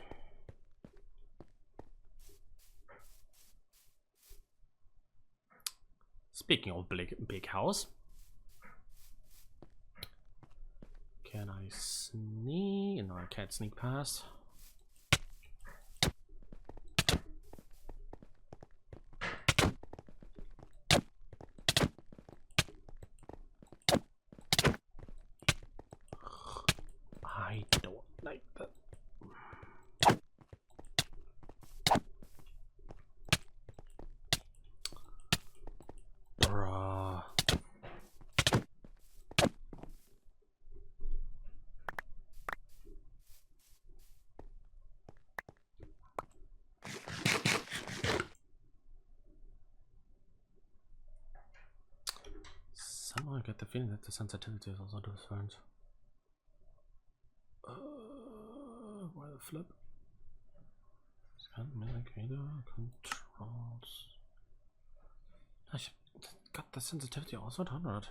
Speaking of big house, can I sneak? No, I can't sneak past. I don't like that. Bruh. Somehow I get the feeling that the sensitivity is also different. Why the flip? Scan navigator controls. I should got the sensitivity also at 100.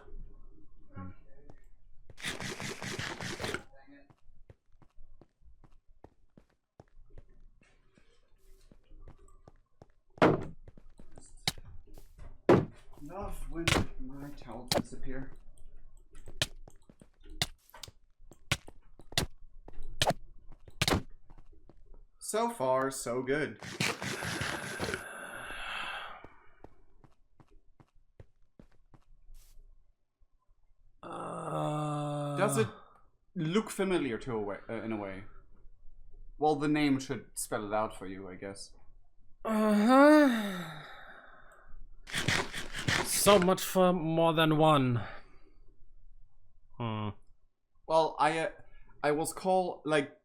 Love when my towels disappear. So far, so good. Does it look familiar to a way, in a way? Well, the name should spell it out for you, I guess. So much for more than one. Well, I was called, like,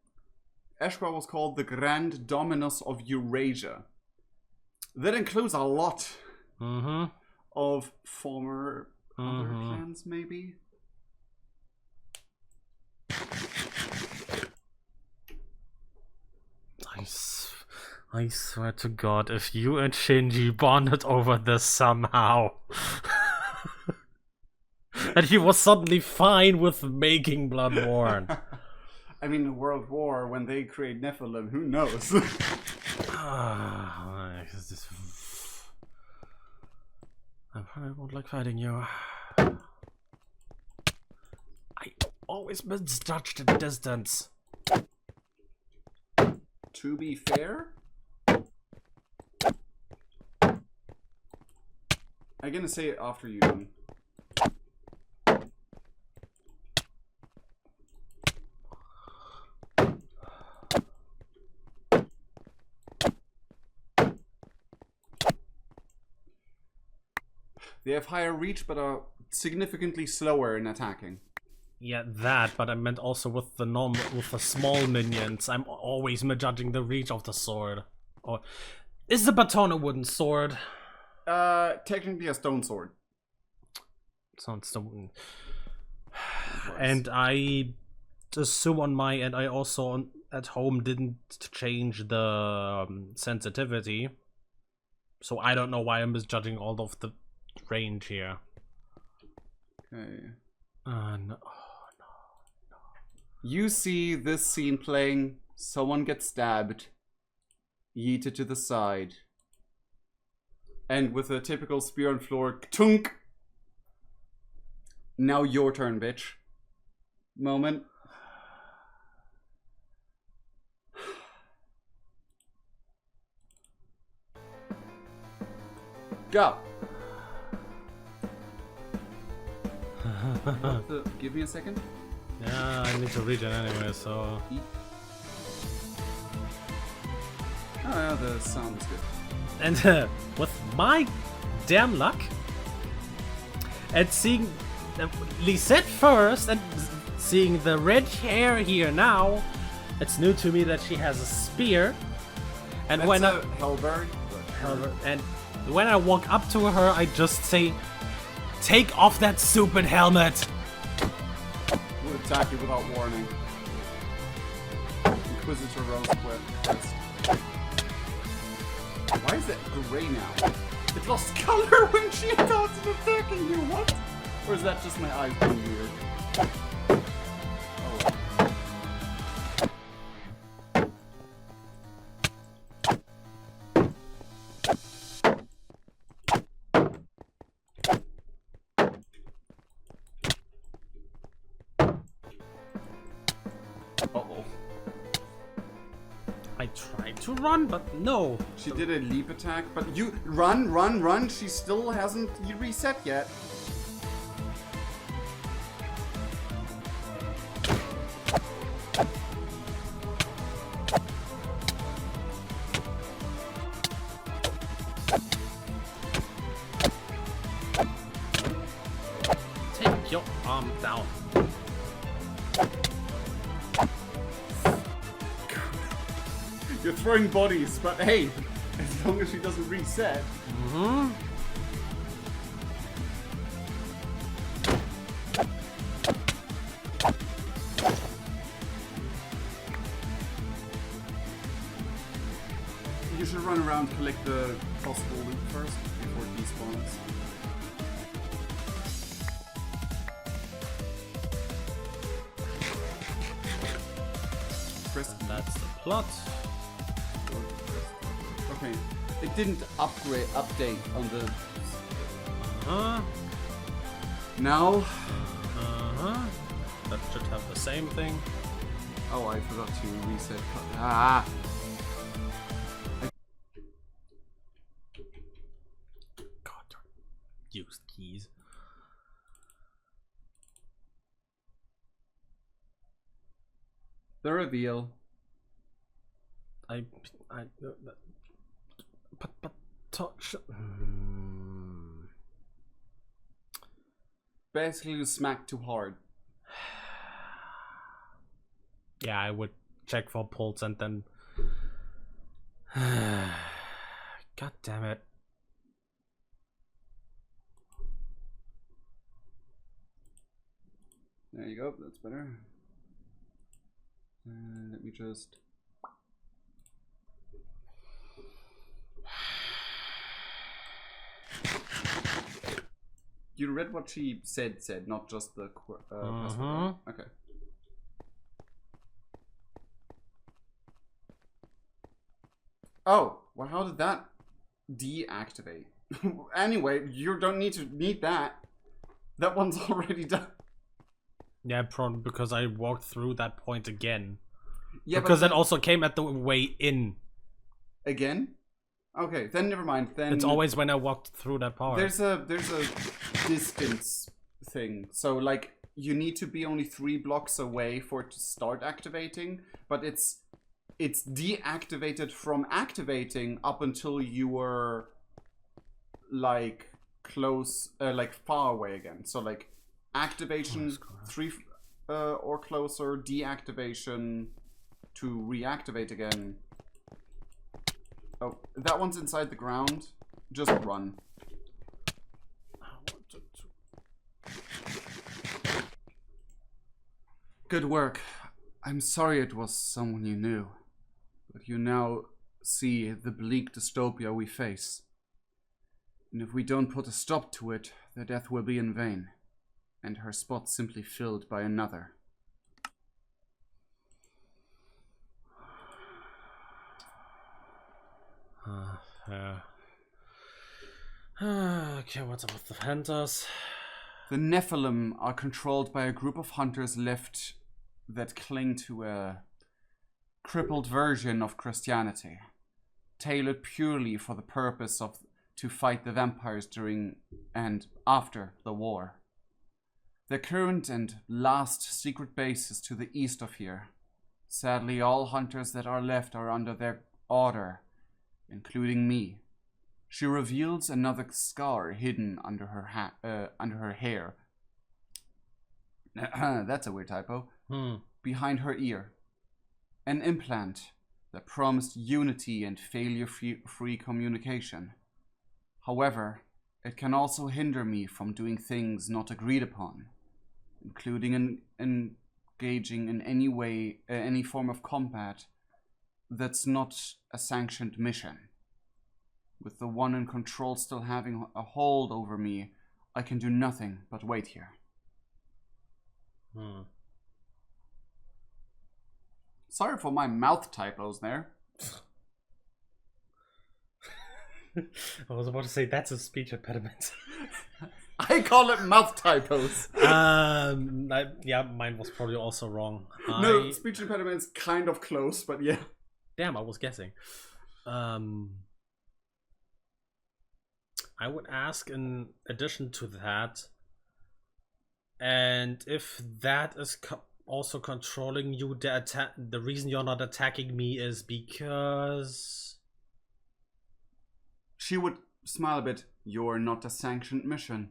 Eshkra was called the Grand Dominus of Eurasia. That includes a lot of former other clans, maybe? I swear to God, if you and Shinji bonded over this somehow, and he was suddenly fine with making Bloodmoon. I mean, World War, when they create Nephilim, who knows? I probably won't like fighting you. I always misjudged the distance. To be fair, I'm gonna say it after you. They have higher reach, but are significantly slower in attacking. Yeah, that, but I meant also with the small minions. I'm always misjudging the reach of the sword. Or is the baton a wooden sword? Technically a stone sword. Sounds stone. And I assume on my end, I also at home didn't change the sensitivity, so I don't know why I'm misjudging all of the range here. Okay. No. You see this scene playing, someone gets stabbed, yeeted to the side, and with a typical spear on floor, tunk! Now your turn, bitch. Moment. Go! Give me a second. Yeah, I need to regen anyway, so... Oh yeah, the sound is good. And with my damn luck, and seeing Lisette first and seeing the red hair here now, it's new to me that she has a spear. And That's when a halberd. and when I walk up to her, I just say, "Take off that stupid helmet." We'll attack you without warning. Inquisitor Rose first. Why is it grey now? It lost color when she started attacking you, what? Or is that just my eyes being weird? Oh. Uh-oh. I tried to run, but no. She did a leap attack, but you run. She still hasn't reset yet. Take your arm down. You're throwing bodies, but hey, as long as she doesn't reset. Mm-hmm. You should run around, collect the possible loot first before it despawns. That's the plot. Okay, it didn't update on the. Uh-huh. Now. Uh-huh. That should have the same thing. Oh, I forgot to reset. Ah. God, used keys. The reveal. Basically, you smack too hard. Yeah, I would check for pulse and then. God damn it. There you go, that's better. Let me just. You read what she said, not just the password. Okay. Oh, well, how did that deactivate? Anyway, you don't need that. That one's already done. Yeah, probably because I walked through that point again. Yeah, because that also came at the way in. Again? Okay, then never mind. Then it's always when I walked through that part. There's a distance thing. So like you need to be only 3 blocks away for it to start activating, but it's deactivated from activating up until you were like close, like far away again. So like activation 3 or closer, deactivation to reactivate again. Oh, that one's inside the ground. Just run. Good work. I'm sorry it was someone you knew, but you now see the bleak dystopia we face. And if we don't put a stop to it, their death will be in vain, and her spot simply filled by another. Okay, what's up with the hunters? The Nephilim are controlled by a group of hunters left that cling to a crippled version of Christianity, tailored purely for the purpose of to fight the vampires during and after the war. Their current and last secret base is to the east of here. Sadly, all hunters that are left are under their order, including me. She reveals another scar hidden under her hair. That's a weird typo. Hmm. Behind her ear. An implant that promised unity and failure-free communication. However, it can also hinder me from doing things not agreed upon, including engaging in any way, any form of combat that's not a sanctioned mission. With the one in control still having a hold over me, I can do nothing but wait here. Sorry for my mouth typos there. I was about to say that's a speech impediment. I call it mouth typos. Yeah, mine was probably also wrong. No, speech impediment is kind of close, but yeah. Damn, I was guessing. I would ask in addition to that, and if that is also controlling you, the reason you're not attacking me is because... She would smile a bit. You're not a sanctioned mission.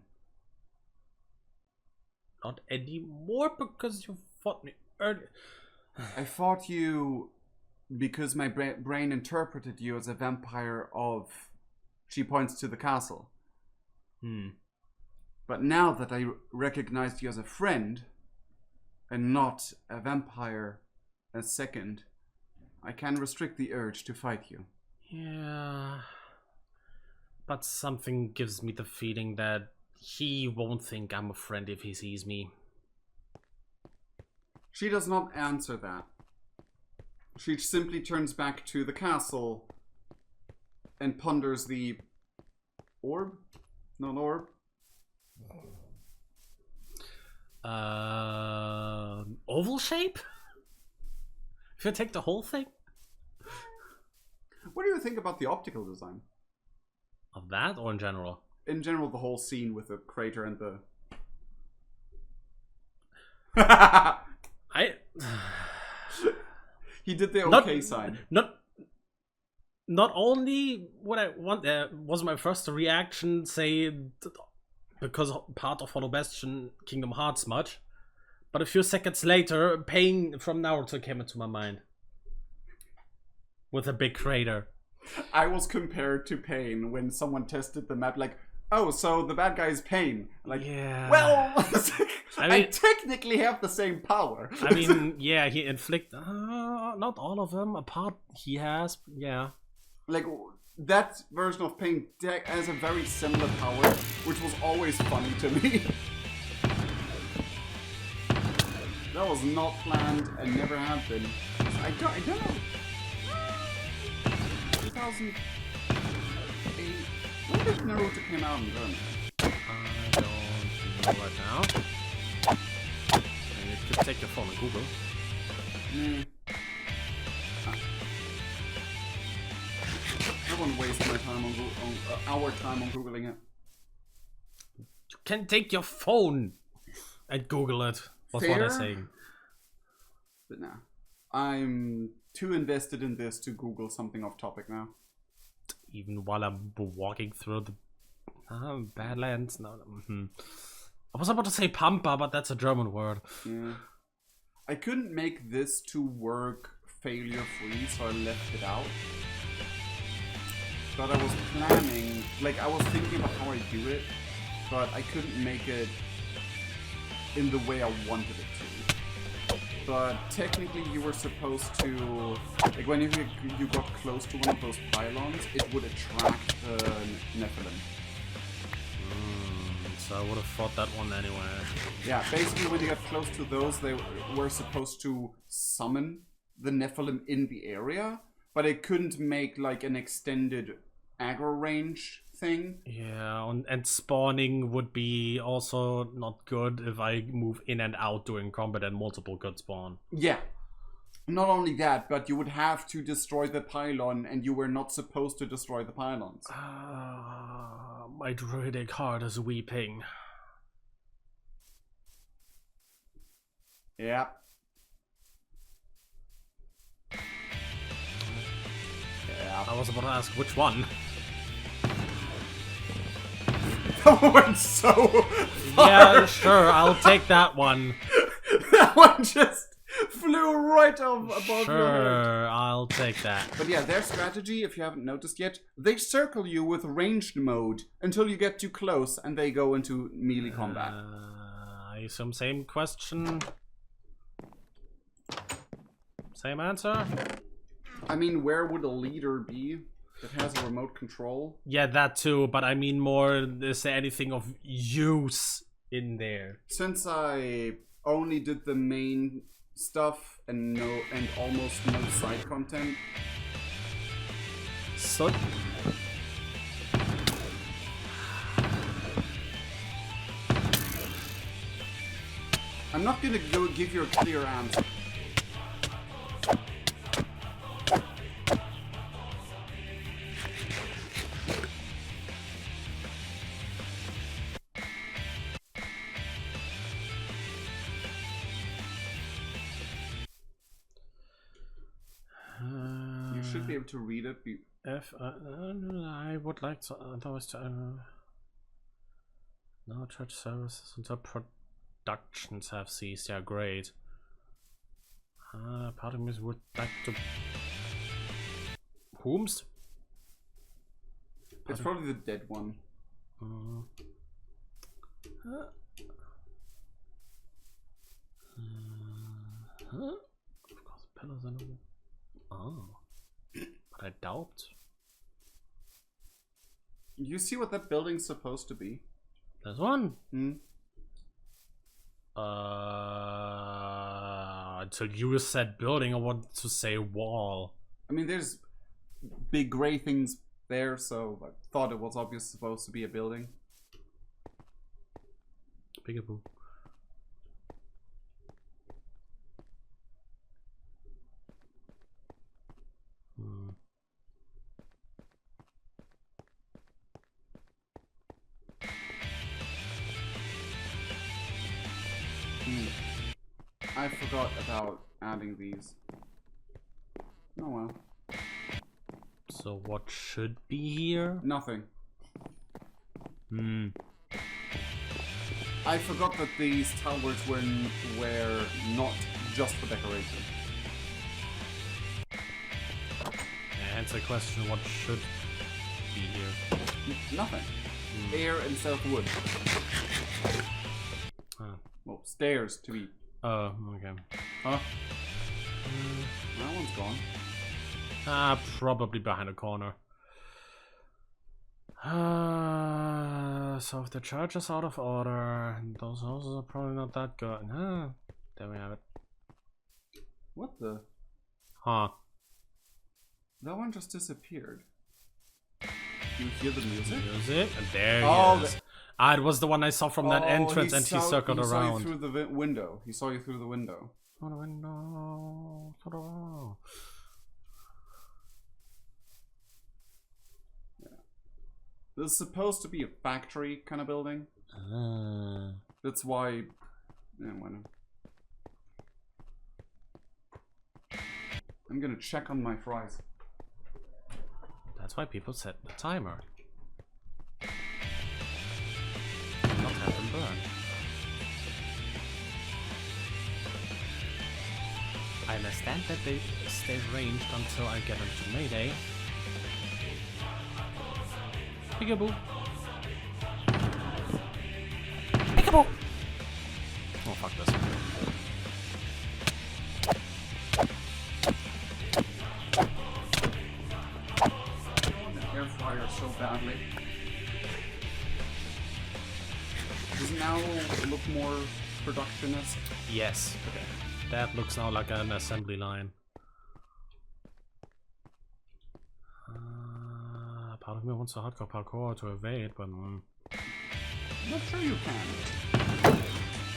Not anymore because you fought me earlier. I fought you because my brain interpreted you as a vampire of... She points to the castle. But now that I recognized you as a friend and not a vampire a second, I can restrict the urge to fight you. Yeah. But something gives me the feeling that he won't think I'm a friend if he sees me. She does not answer that. She simply turns back to the castle and ponders the orb? Not orb. Oval shape? If you take the whole thing? What do you think about the optical design? Of that or in general? In general, the whole scene with the crater and the... He did the okay sign. Not only what I want was my first reaction, say, because part of Hollow Bastion Kingdom Hearts much, but a few seconds later, Pain from Naruto came into my mind. With a big crater. I was compared to Pain when someone tested the map, like, oh, so the bad guy is Pain. Like, yeah. Well, I technically have the same power. I mean, yeah, he inflict not all of them. A part he has, yeah. Like, that version of Pain has a very similar power, which was always funny to me. That was not planned and never have been. I don't know. 2008. When did Naruto came out in Germany? I don't know right now. You could take your phone and Google. I won't waste my time on our time on Googling it. You can take your phone and Google it. What's what I'm saying. But nah. I'm too invested in this to Google something off topic now. Even while I'm walking through the Badlands. No. I was about to say Pampa, but that's a German word. Yeah. I couldn't make this to work failure free, so I left it out. But I was planning, like I was thinking about how I do it, but I couldn't make it in the way I wanted it to. But technically you were supposed to, like when you got close to one of those pylons, it would attract the Nephilim. So I would have fought that one anyway. Yeah, basically when you got close to those, they were supposed to summon the Nephilim in the area, but it couldn't make like an extended aggro range thing. Yeah, and spawning would be also not good if I move in and out during combat and multiple could spawn. Yeah. Not only that, but you would have to destroy the pylon and you were not supposed to destroy the pylons. My druidic heart is weeping. Yeah. I was about to ask which one. That one went so far. Yeah, sure, I'll take that one. That one just flew right above your head. Sure, I'll take that. But yeah, their strategy, if you haven't noticed yet, they circle you with ranged mode until you get too close and they go into melee combat. I assume same question. Same answer? I mean, where would a leader be that has a remote control? Yeah, that too, but I mean more, is there anything of use in there? Since I only did the main stuff and almost no side content. So I'm not gonna give you a clear answer. You should be able to read it. I would like to otherwise to no church services until productions have ceased. Yeah, great. Part of me would like to. Whomst? It's probably the dead one. Of course, pillars and all. Oh, but I doubt. You see what that building's supposed to be? There's one. Until you said building, I wanted to say wall. I mean, there's big gray things there, so I thought it was obviously supposed to be a building. Peekaboo. I forgot about adding these. Oh well. So what should be here? Nothing. I forgot that these towers were not just for decoration. Answer question, what should be here? Nothing. Air instead of wood. Well, stairs to be. Oh, okay. Huh? That one's gone. Probably behind a corner. So if the church is out of order, those houses are probably not that good. There we have it. What the? Huh. That one just disappeared. You hear the music? Music? And there he is. It was the one I saw from that entrance, and he circled around. He saw you through the window. He saw you through the window. Through the window. Through the window. Yeah. This is supposed to be a factory kind of building. That's why. Yeah, why not? I'm gonna check on my fries. That's why people set the timer. Not have them burn. I understand that they stay ranged until I get into Mayday. Peekaboo! Peekaboo! Oh, fuck this. The air fryer so badly. Does it now look more productionist? Yes. Okay. That looks now like an assembly line. Part of me wants a hardcore parkour to evade, but I'm not sure you can.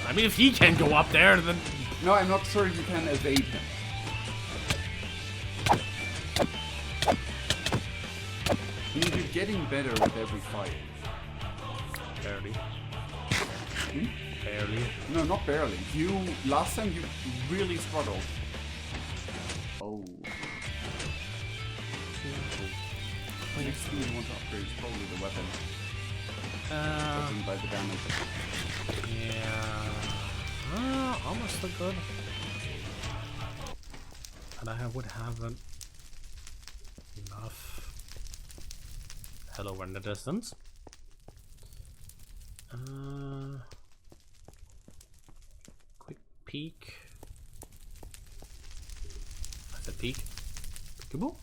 I mean, if he can go up there, then No, I'm not sure you can evade him. I mean, you're getting better with every fight. barely. Barely. No, not barely. Last time you really struggled. Oh. Next thing you want to upgrade is probably the weapon. judging by the damage. Yeah. Almost look good. And I would have enough. Hello in the distance. Quick peek. I said peek. Peekaboo.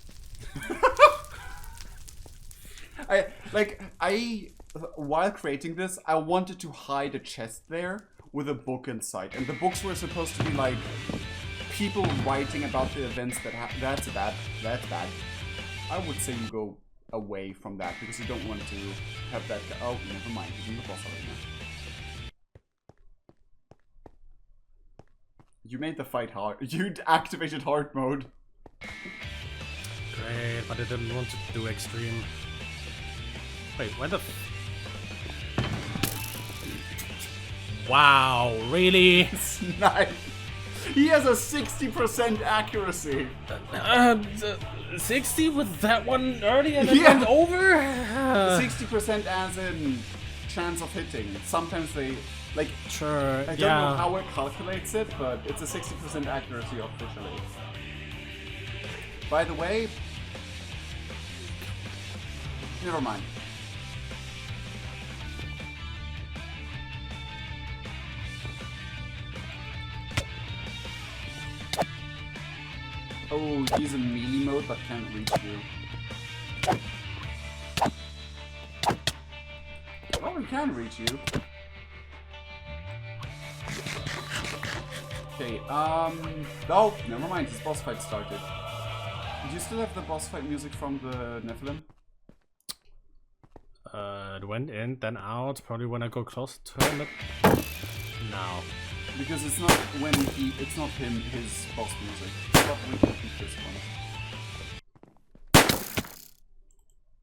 While creating this, I wanted to hide a chest there with a book inside, and the books were supposed to be like people writing about the events that that's bad. I would say you go away from that because you don't want to have that. Oh, never mind. He's in the boss arena. You made the fight hard. You activated hard mode. Great, but I didn't want to do extreme. Wait, where the? Wow, really? Nice. He has a 60% accuracy. 60 with that one early and then went over? 60% as in chance of hitting. Sometimes they, like, sure, I don't know how it calculates it, but it's a 60% accuracy officially. By the way, never mind. Oh, he's in melee mode but can't reach you. Oh, he can reach you. Okay, oh, never mind, his boss fight started. Do you still have the boss fight music from the Nephilim? It went in, then out, probably when I go close to him. Now. Because it's not when it's not his boss music. But we can keep this one.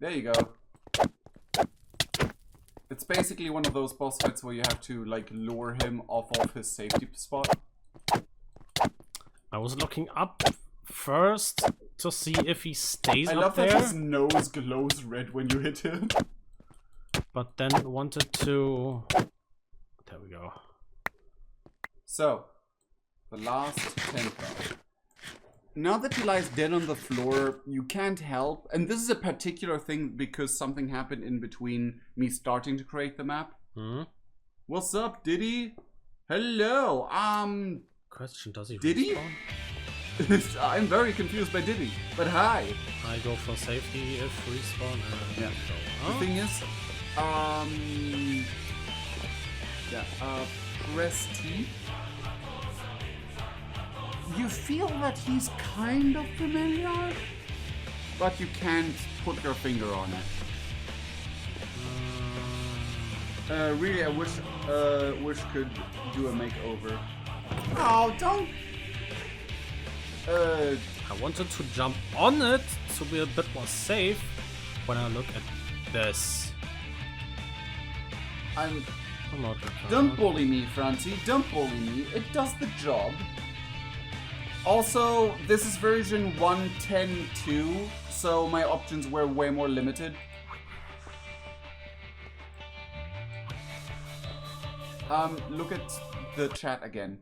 There you go. It's basically one of those boss fights where you have to like lure him off of his safety spot. I was looking up first to see if he stays I up love there. that his nose glows red when you hit him. But then wanted to... There we go. So, the last 10 card. Now that he lies dead on the floor, you can't help. And this is a particular thing because something happened in between me starting to create the map. What's up, Diddy? Hello, Question, does he Diddy? respawn? I'm very confused by Diddy, but hi. I go for safety if respawn. Yeah. Go. The thing is, press T. You feel that he's kind of familiar, but you can't put your finger on it. Really, I wish could do a makeover. Oh, don't. I wanted to jump on it to be a bit more safe when I look at this. Don't bully me, Francie. Don't bully me. It does the job. Also, this is version 1.10.2, so my options were way more limited. Look at the chat again.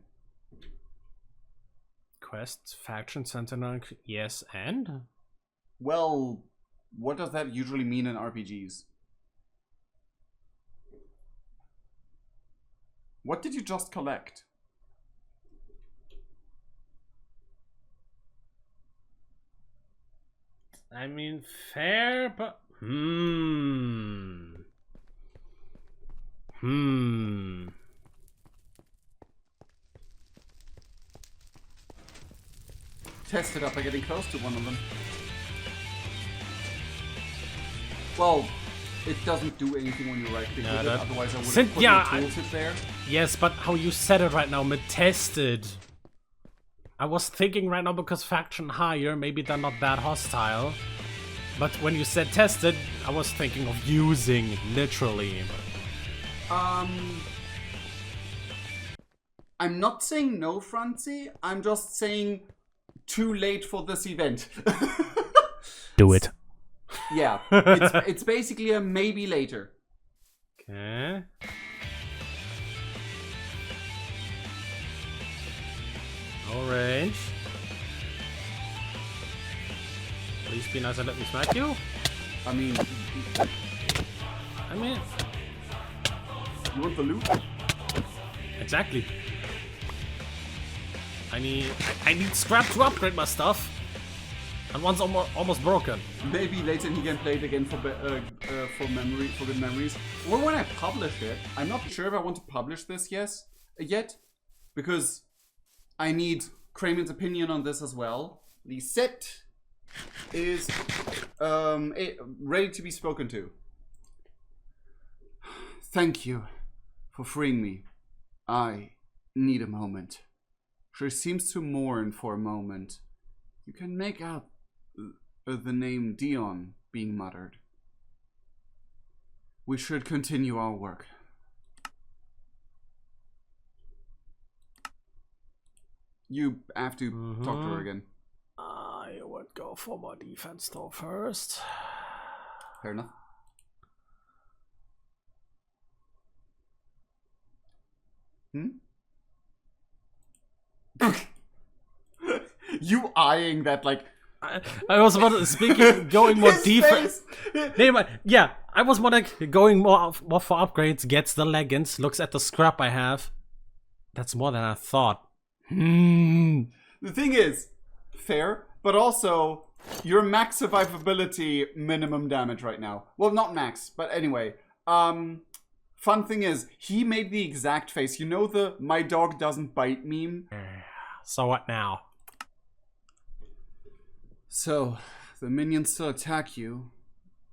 Quest, faction, sentinel, yes, and? Well, what does that usually mean in RPGs? What did you just collect? I mean, fair, but... Test it up by getting close to one of them. Well, it doesn't do anything when you right click with it, otherwise I would have put the tooltip there. Yes, but how you said it right now, tested. I was thinking right now because faction higher, maybe they're not that hostile. But when you said tested, I was thinking of using, literally. I'm not saying no, Francie. I'm just saying too late for this event. Do it. Yeah, it's basically a maybe later. Okay. No range. Please be nice and let me smack you. I mean, you want the loot? Exactly. I need scrap to upgrade my stuff. And one's almost broken. Maybe later he can play it again for good memories. Or when I publish it. I'm not sure if I want to publish this yet, because I need Cramen's opinion on this as well. The set is ready to be spoken to. Thank you for freeing me. I need a moment. She seems to mourn for a moment. You can make out the name Dion being muttered. We should continue our work. You have to talk to her again. I would go for my defense though first. Fair enough. You eyeing that like... I was about to speaking, going more defense. Yeah, I was more like going more for upgrades. Gets the leggings, looks at the scrap I have. That's more than I thought. The thing is, fair, but also your max survivability, minimum damage right now. Well, not max, but anyway. Fun thing is, he made the exact face. You know the "my dog doesn't bite" meme? So what now? So, the minions still attack you,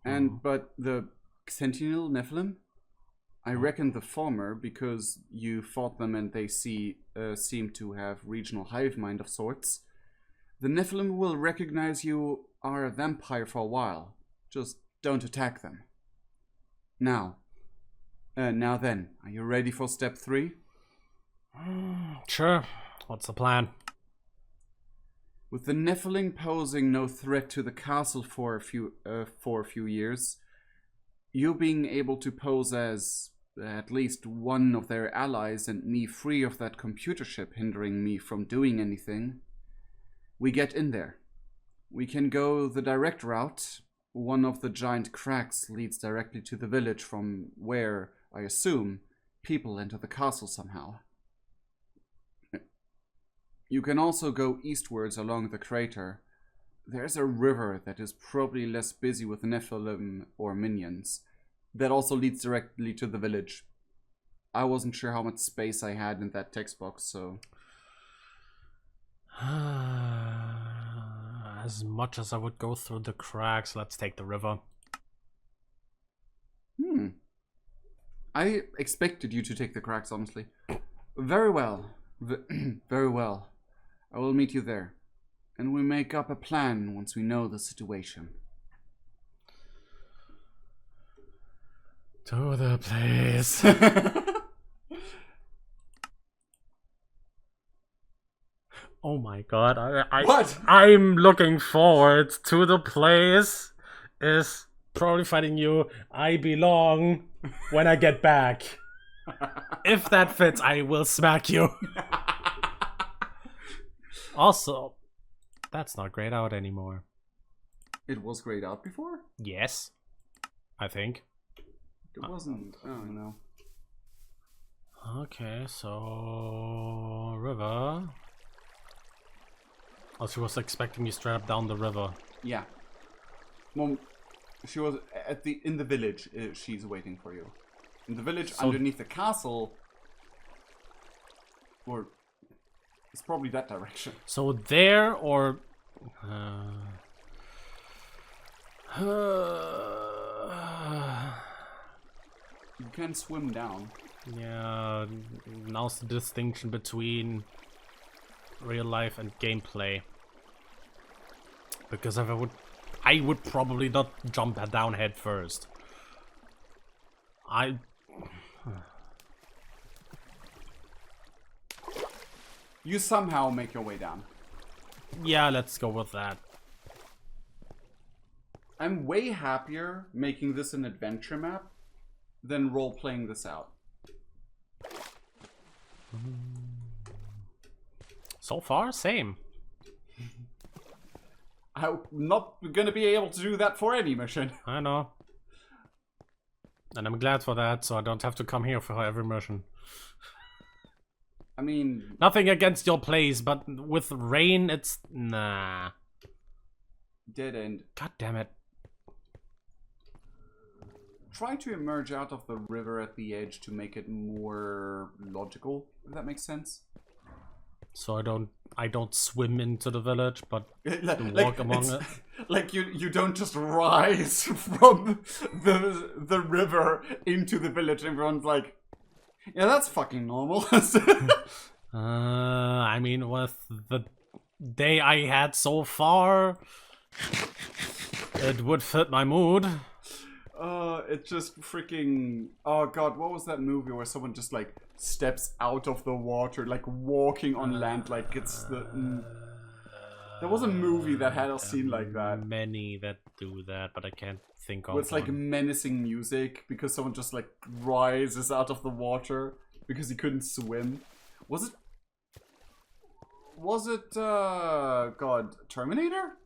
but the Sentinel Nephilim? I reckon the former, because you fought them and they seem to have regional hive mind of sorts. The Nephilim will recognize you are a vampire for a while. Just don't attack them. Now then, are you ready for step 3? Sure. What's the plan? With the Nephilim posing no threat to the castle for a few years, you being able to pose as at least one of their allies and me free of that computer chip hindering me from doing anything, we get in there. We can go the direct route. One of the giant cracks leads directly to the village from where, I assume, people enter the castle somehow. You can also go eastwards along the crater. There's a river that is probably less busy with Nephilim or minions. That also leads directly to the village. I wasn't sure how much space I had in that text box, so... As much as I would go through the cracks, let's take the river. I expected you to take the cracks, honestly. Very well. Very well. I will meet you there. And we make up a plan once we know the situation. To the place. Oh my god, What? I'm looking forward to the place. Is probably fighting you. I belong when I get back. If that fits, I will smack you. Also, that's not grayed out anymore. It was grayed out before? Yes, I think. It wasn't. I don't know. Okay, so river. Oh, she was expecting me straight up down the river. Yeah. Well, she was in the village. She's waiting for you. In the village, so underneath the castle, or it's probably that direction. So there, or you can swim down. Yeah, now's the distinction between real life and gameplay. Because if I would probably not jump down head first. You somehow make your way down. Yeah, let's go with that. I'm way happier making this an adventure map than role-playing this out. So far, same. I'm not gonna be able to do that for any mission. I know. And I'm glad for that, so I don't have to come here for every mission. I mean... Nothing against your place, but with rain, it's... Nah. Dead end. God damn it. Try to emerge out of the river at the edge to make it more logical, if that makes sense. So I don't swim into the village, but like, walk among it. Like you don't just rise from the river into the village. Everyone's like, yeah, that's fucking normal. I mean, with the day I had so far, it would fit my mood. It's just freaking... Oh god, what was that movie where someone just like steps out of the water, like walking on land, like it's the... There was a movie that had a scene like that. Many that do that, but I can't think of It's like menacing music because someone just like rises out of the water because he couldn't swim. Was it god, Terminator?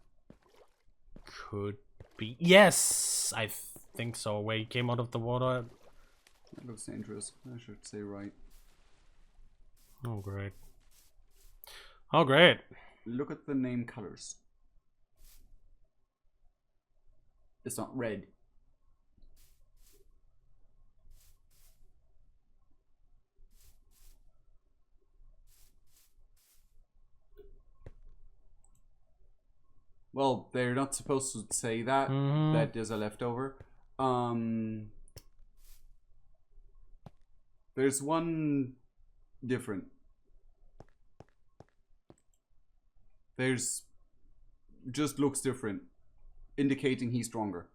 Could be. Yes, I think so. Where he came out of the water. That looks dangerous. I should say right. Oh great. Oh great. Look at the name colors. It's not red. Well, they're not supposed to say that. That there's a leftover. There's one different. There's just looks different, indicating he's stronger.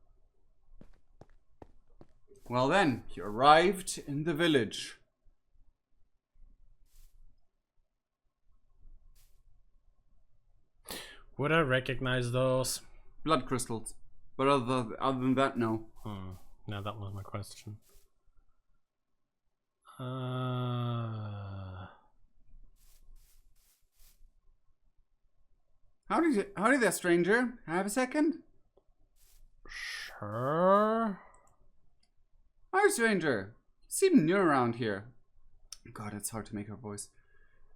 Well then, you arrived in the village. Would I recognize those? Blood crystals. But other than that, no. No, that was my question. Howdy there, stranger. Have a second? Sure. Hi, stranger. You seem new around here. God, it's hard to make her voice.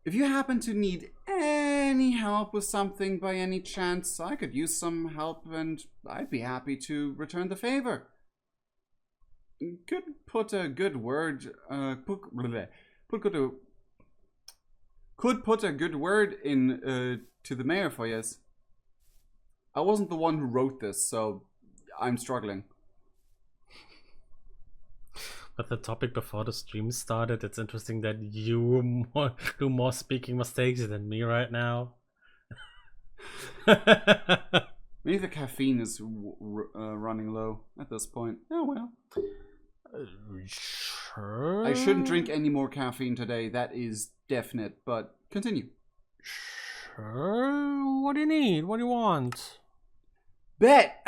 If you happen to need any help with something by any chance, I could use some help and I'd be happy to return the favor. Could put a good word, could put a good word in to the mayor for yes. I wasn't the one who wrote this, so I'm struggling. But the topic before the stream started, it's interesting that you do more speaking mistakes than me right now. Maybe the caffeine is running low at this point. Oh well. Sure. I shouldn't drink any more caffeine today, that is definite, but continue. Sure. What do you need? What do you want? Bet!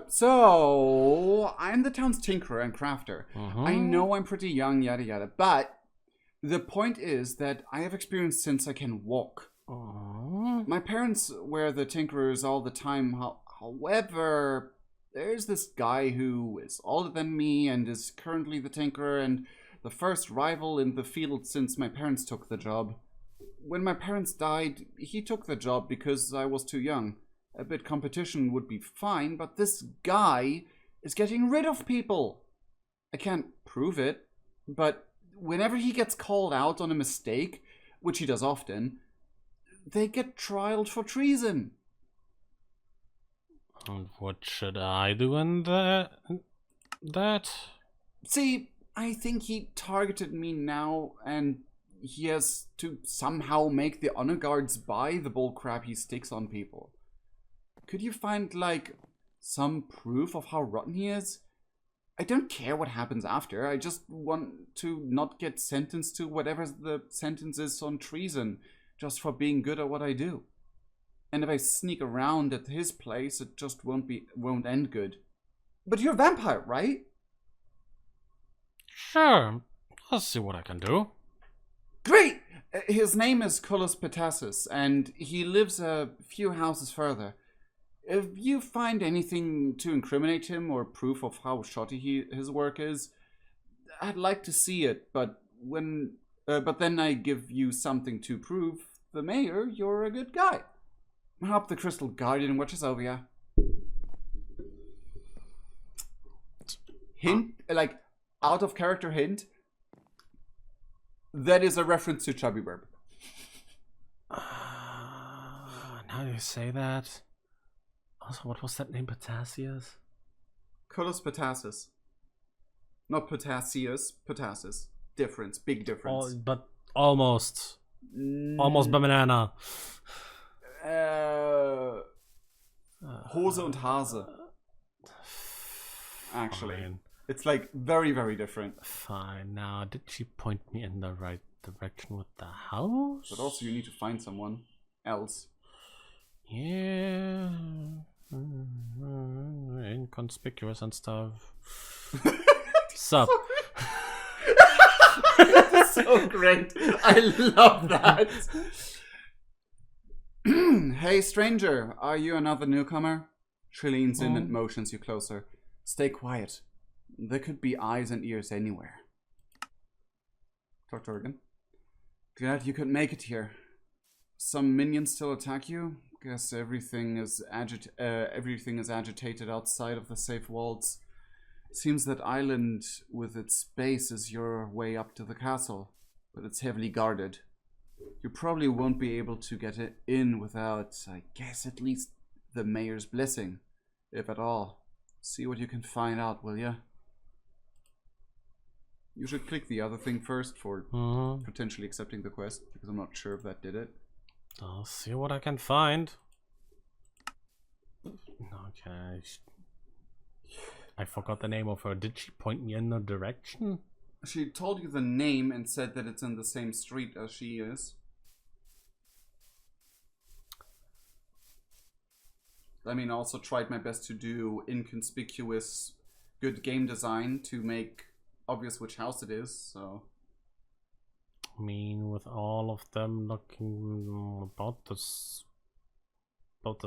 So, I'm the town's tinkerer and crafter. I know I'm pretty young, yada yada, but the point is that I have experience since I can walk. My parents were the tinkerers all the time, however, there's this guy who is older than me and is currently the tinkerer and the first rival in the field since my parents took the job. When my parents died, he took the job because I was too young. A bit competition would be fine, but this guy is getting rid of people. I can't prove it, but whenever he gets called out on a mistake, which he does often, they get trialed for treason. And what should I do in that? See, I think he targeted me now, and he has to somehow make the honor guards buy the bullcrap he sticks on people. Could you find, like, some proof of how rotten he is? I don't care what happens after. I just want to not get sentenced to whatever the sentence is on treason, just for being good at what I do. And if I sneak around at his place, it just won't end good. But you're a vampire, right? Sure, I'll see what I can do. Great! His name is Culus Petassus, and he lives a few houses further. If you find anything to incriminate him or proof of how shoddy his work is, I'd like to see it, but then I give you something to prove the mayor you're a good guy. I hope the Crystal Guardian watches over you. Hint, like, out of character hint, that is a reference to Chubby Burp. Now you say that. Also, what was that name? Potassius? Culus Petassus. Not Potassius, Petassus. Difference, big difference. But almost. Almost banana. Hose und Hase. Actually. Fine. It's like very, very different. Fine. Now, did she point me in the right direction with the house? But also you need to find someone else. Yeah. Inconspicuous and stuff. Sup? That's so great. I love that. Hey, stranger. Are you another newcomer? She leans in and motions you closer. Stay quiet. There could be eyes and ears anywhere. Talk to her again. Glad you could make it here. Some minions still attack you? Guess everything is agitated outside of the safe walls. Seems that island with its base is your way up to the castle, but it's heavily guarded. You probably won't be able to get it in without, I guess, at least the mayor's blessing, if at all. See what you can find out, will ya? You should click the other thing first for potentially accepting the quest, because I'm not sure if that did it. I'll see what I can find. Okay. I forgot the name of her. Did she point me in the direction? She told you the name and said that it's in the same street as she is. I mean, I also tried my best to do inconspicuous good game design to make obvious which house it is, so... I mean, with all of them looking about the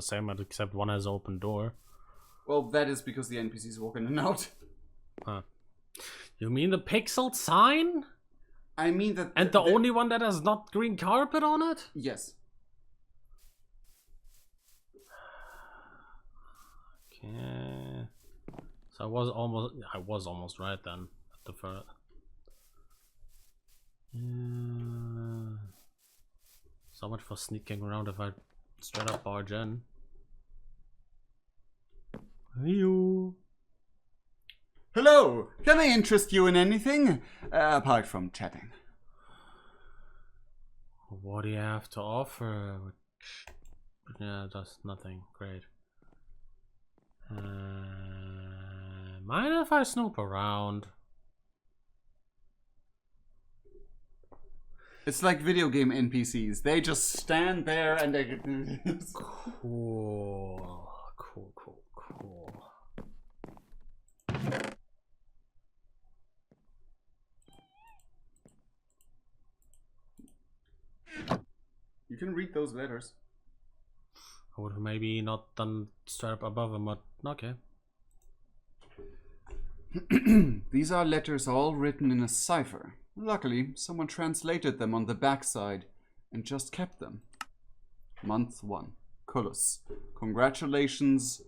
same, except one has open door. Well, that is because the NPCs walk in and out. Huh. You mean the pixel sign? I mean that... And the only one that has not green carpet on it? Yes. Okay. So I was almost right then at the first. So much for sneaking around if I straight up barge in. You. Hello! Can I interest you in anything? Apart from chatting. What do you have to offer? Yeah, that's nothing. Great. Mind if I snoop around? It's like video game NPCs. They just stand there and they... Cool. You can read those letters. I would have maybe not done straight up above them, but okay. These are letters all written in a cipher. Luckily, someone translated them on the backside and just kept them. Month 1. Culus. Congratulations.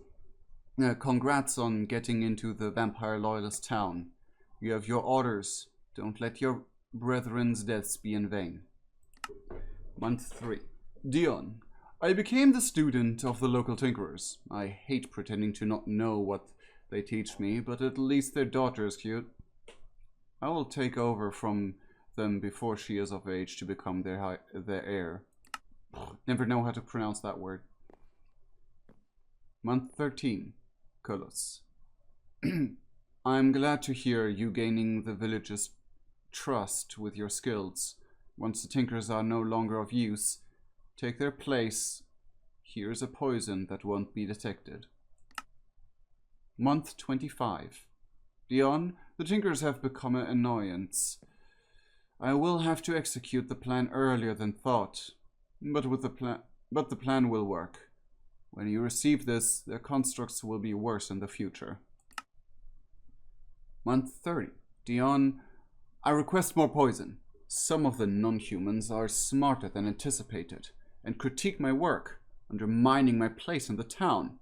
Congrats on getting into the vampire loyalist town. You have your orders. Don't let your brethren's deaths be in vain. Month 3. Dion. I became the student of the local tinkerers. I hate pretending to not know what they teach me, but at least their daughter is cute. I will take over from them before she is of age to become their heir. Never know how to pronounce that word. Month 13. Culus. I'm glad to hear you gaining the village's trust with your skills. Once the tinkers are no longer of use, take their place. Here's a poison that won't be detected. Month 25. Dion, the Tinkers have become an annoyance. I will have to execute the plan earlier than thought, but the plan will work. When you receive this, their constructs will be worse in the future. Month 30. Dion, I request more poison. Some of the non-humans are smarter than anticipated and critique my work, undermining my place in the town.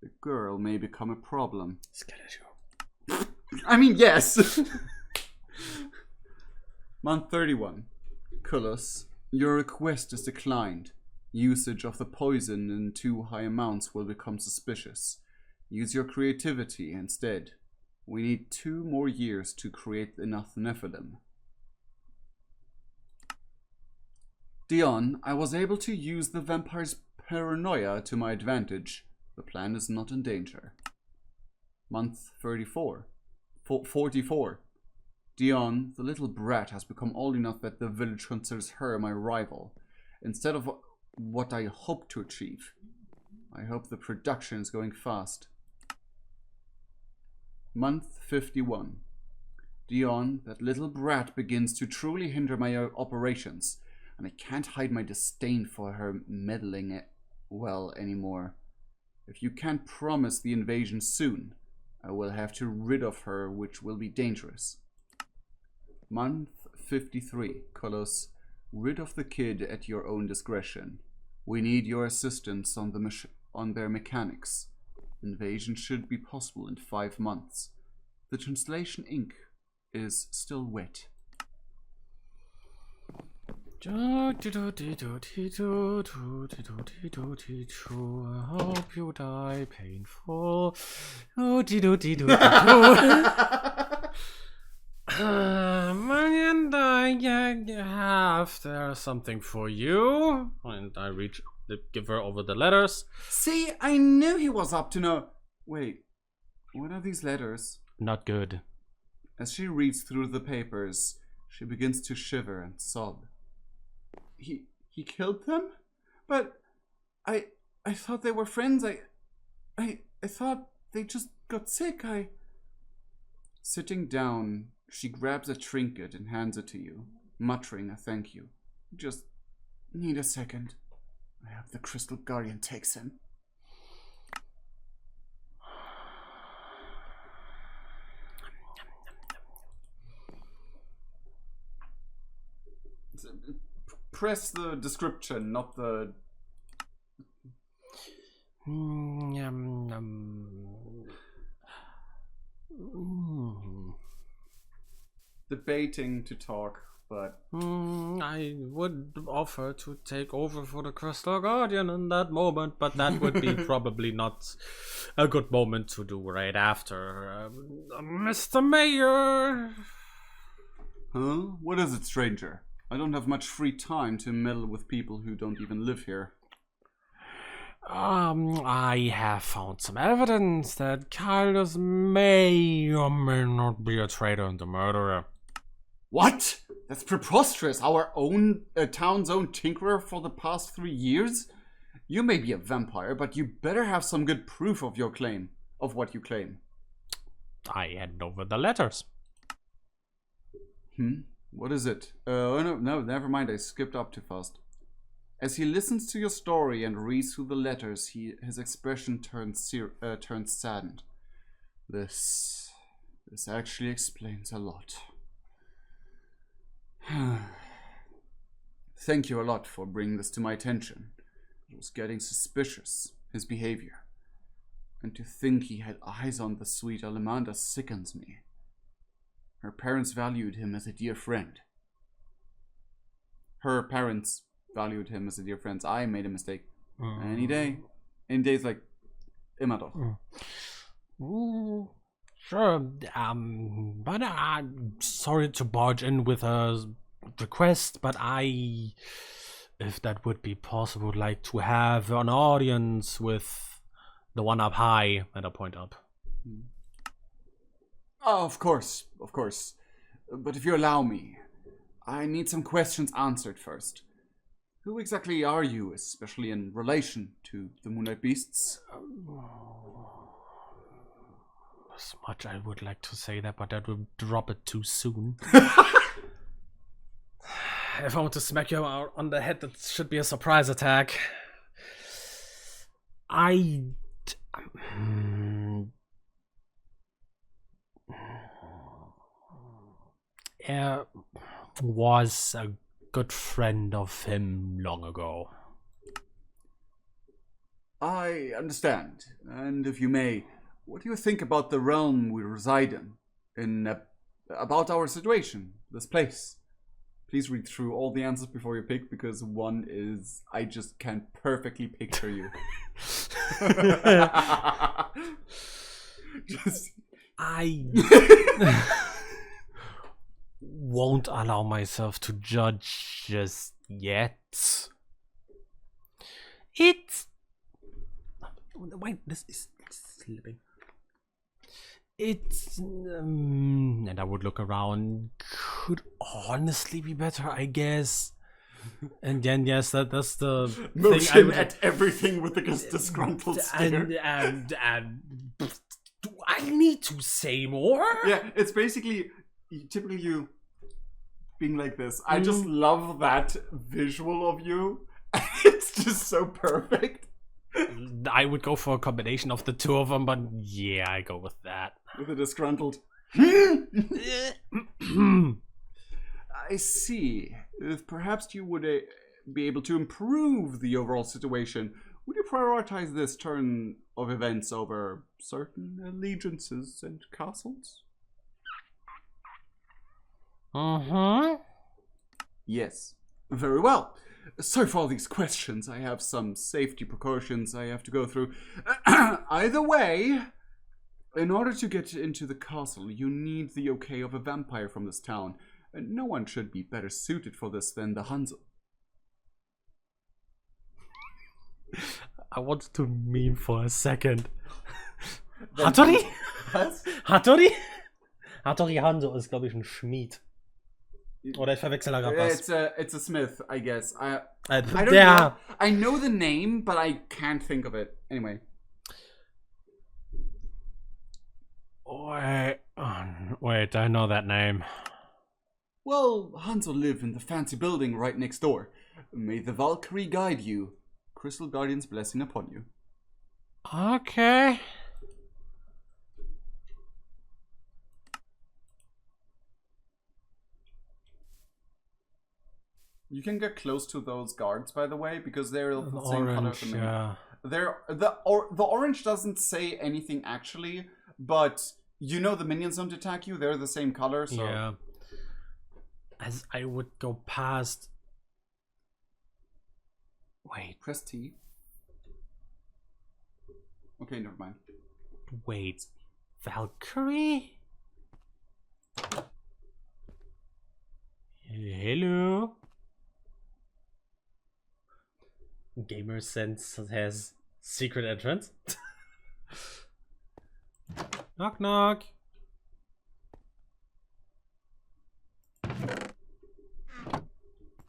The girl may become a problem. I mean, yes! Month 31. Kulus, your request is declined. Usage of the poison in too high amounts will become suspicious. Use your creativity instead. We need 2 more years to create enough Nephilim. Dion, I was able to use the vampire's paranoia to my advantage. The plan is not in danger. Month 44. 44. Dion, the little brat has become old enough that the village considers her my rival. Instead of what I hope to achieve. I hope the production is going fast. Month 51. Dion, that little brat begins to truly hinder my operations, and I can't hide my disdain for her meddling well anymore. If you can't promise the invasion soon, I will have to rid of her, which will be dangerous. Month 53. Kolos, rid of the kid at your own discretion. We need your assistance on their mechanics. Invasion should be possible in 5 months. The translation ink is still wet. I hope you die painful. And I have there's something for you. And I give her over the letters. See, I knew he was up to no. Wait, what are these letters? Not good. As she reads through the papers, she begins to shiver and sob. He killed them? But I thought they were friends. I thought they just got sick. Sitting down, she grabs a trinket and hands it to you, muttering a thank you. Just need a second. I hope the Crystal Guardian takes him. Press the description, not the... Debating to talk, but... I would offer to take over for the Crystal Guardian in that moment, but that would be probably not a good moment to do right after. Mr. Mayor! Huh? What is it, stranger? I don't have much free time to meddle with people who don't even live here. I have found some evidence that Kylus may or may not be a traitor and a murderer. What? That's preposterous. Our own town's own tinkerer for the past 3 years? You may be a vampire, but you better have some good proof of your claim, of what you claim. I hand over the letters. What is it? Oh no, never mind. I skipped up too fast. As he listens to your story and reads through the letters, his expression turns saddened. This actually explains a lot. Thank you a lot for bringing this to my attention. It was getting suspicious, his behavior. And to think he had eyes on the sweet Alamanda sickens me. Her parents valued him as a dear friend. Her parents valued him as a dear friend. I made a mistake. Any day. In days like immer doch. Sure, but I'm sorry to barge in with a request, but if that would be possible, would like to have an audience with the one up high, and I point up. Oh, of course. But if you allow me, I need some questions answered first. Who exactly are you, especially in relation to the Moonlight Beasts? as much I would like to say that, but that would drop it too soon. If I want to smack you on the head, that should be a surprise attack. Was a good friend of him long ago. I understand. And if you may, what do you think about the realm we reside in about our situation, this place? Please read through all the answers before you pick, because one is, I just can't perfectly picture you. I won't allow myself to judge just yet. Wait, this is slipping. And I would look around. Could honestly be better, I guess. And then yes, that's the motion at everything with the disgruntled stare. And do I need to say more? Yeah, it's basically typically you being like this. I just love that visual of you. It's just so perfect. I would go for a combination of the two of them, but yeah, I go with that. With a disgruntled. I see. If perhaps you would be able to improve the overall situation, would you prioritize this turn of events over certain allegiances and castles? Yes. Very well. Sorry for all these questions. I have some safety precautions I have to go through. Either way, in order to get into the castle, you need the okay of a vampire from this town. And no one should be better suited for this than the Hansel. I wanted to meme for a second. Hattori? Was? Hattori? Hattori Hanzo ist, glaube ich, ein Schmied. Oder ich verwechsel da gerade was. It's a smith, I guess. I don't yeah. know. I know the name, but I can't think of it. Anyway. Wait, I know that name. Well, Hansel live in the fancy building right next door. May the Valkyrie guide you. Crystal Guardian's blessing upon you. Okay. You can get close to those guards, by the way, because they're the same color as the minion. Yeah. The orange doesn't say anything actually, but you know the minions don't attack you. They're the same color, so Yeah. As I would go past. Wait. Press T. Okay, never mind. Wait. Valkyrie? Hello? Gamer Sense has secret entrance. Knock knock.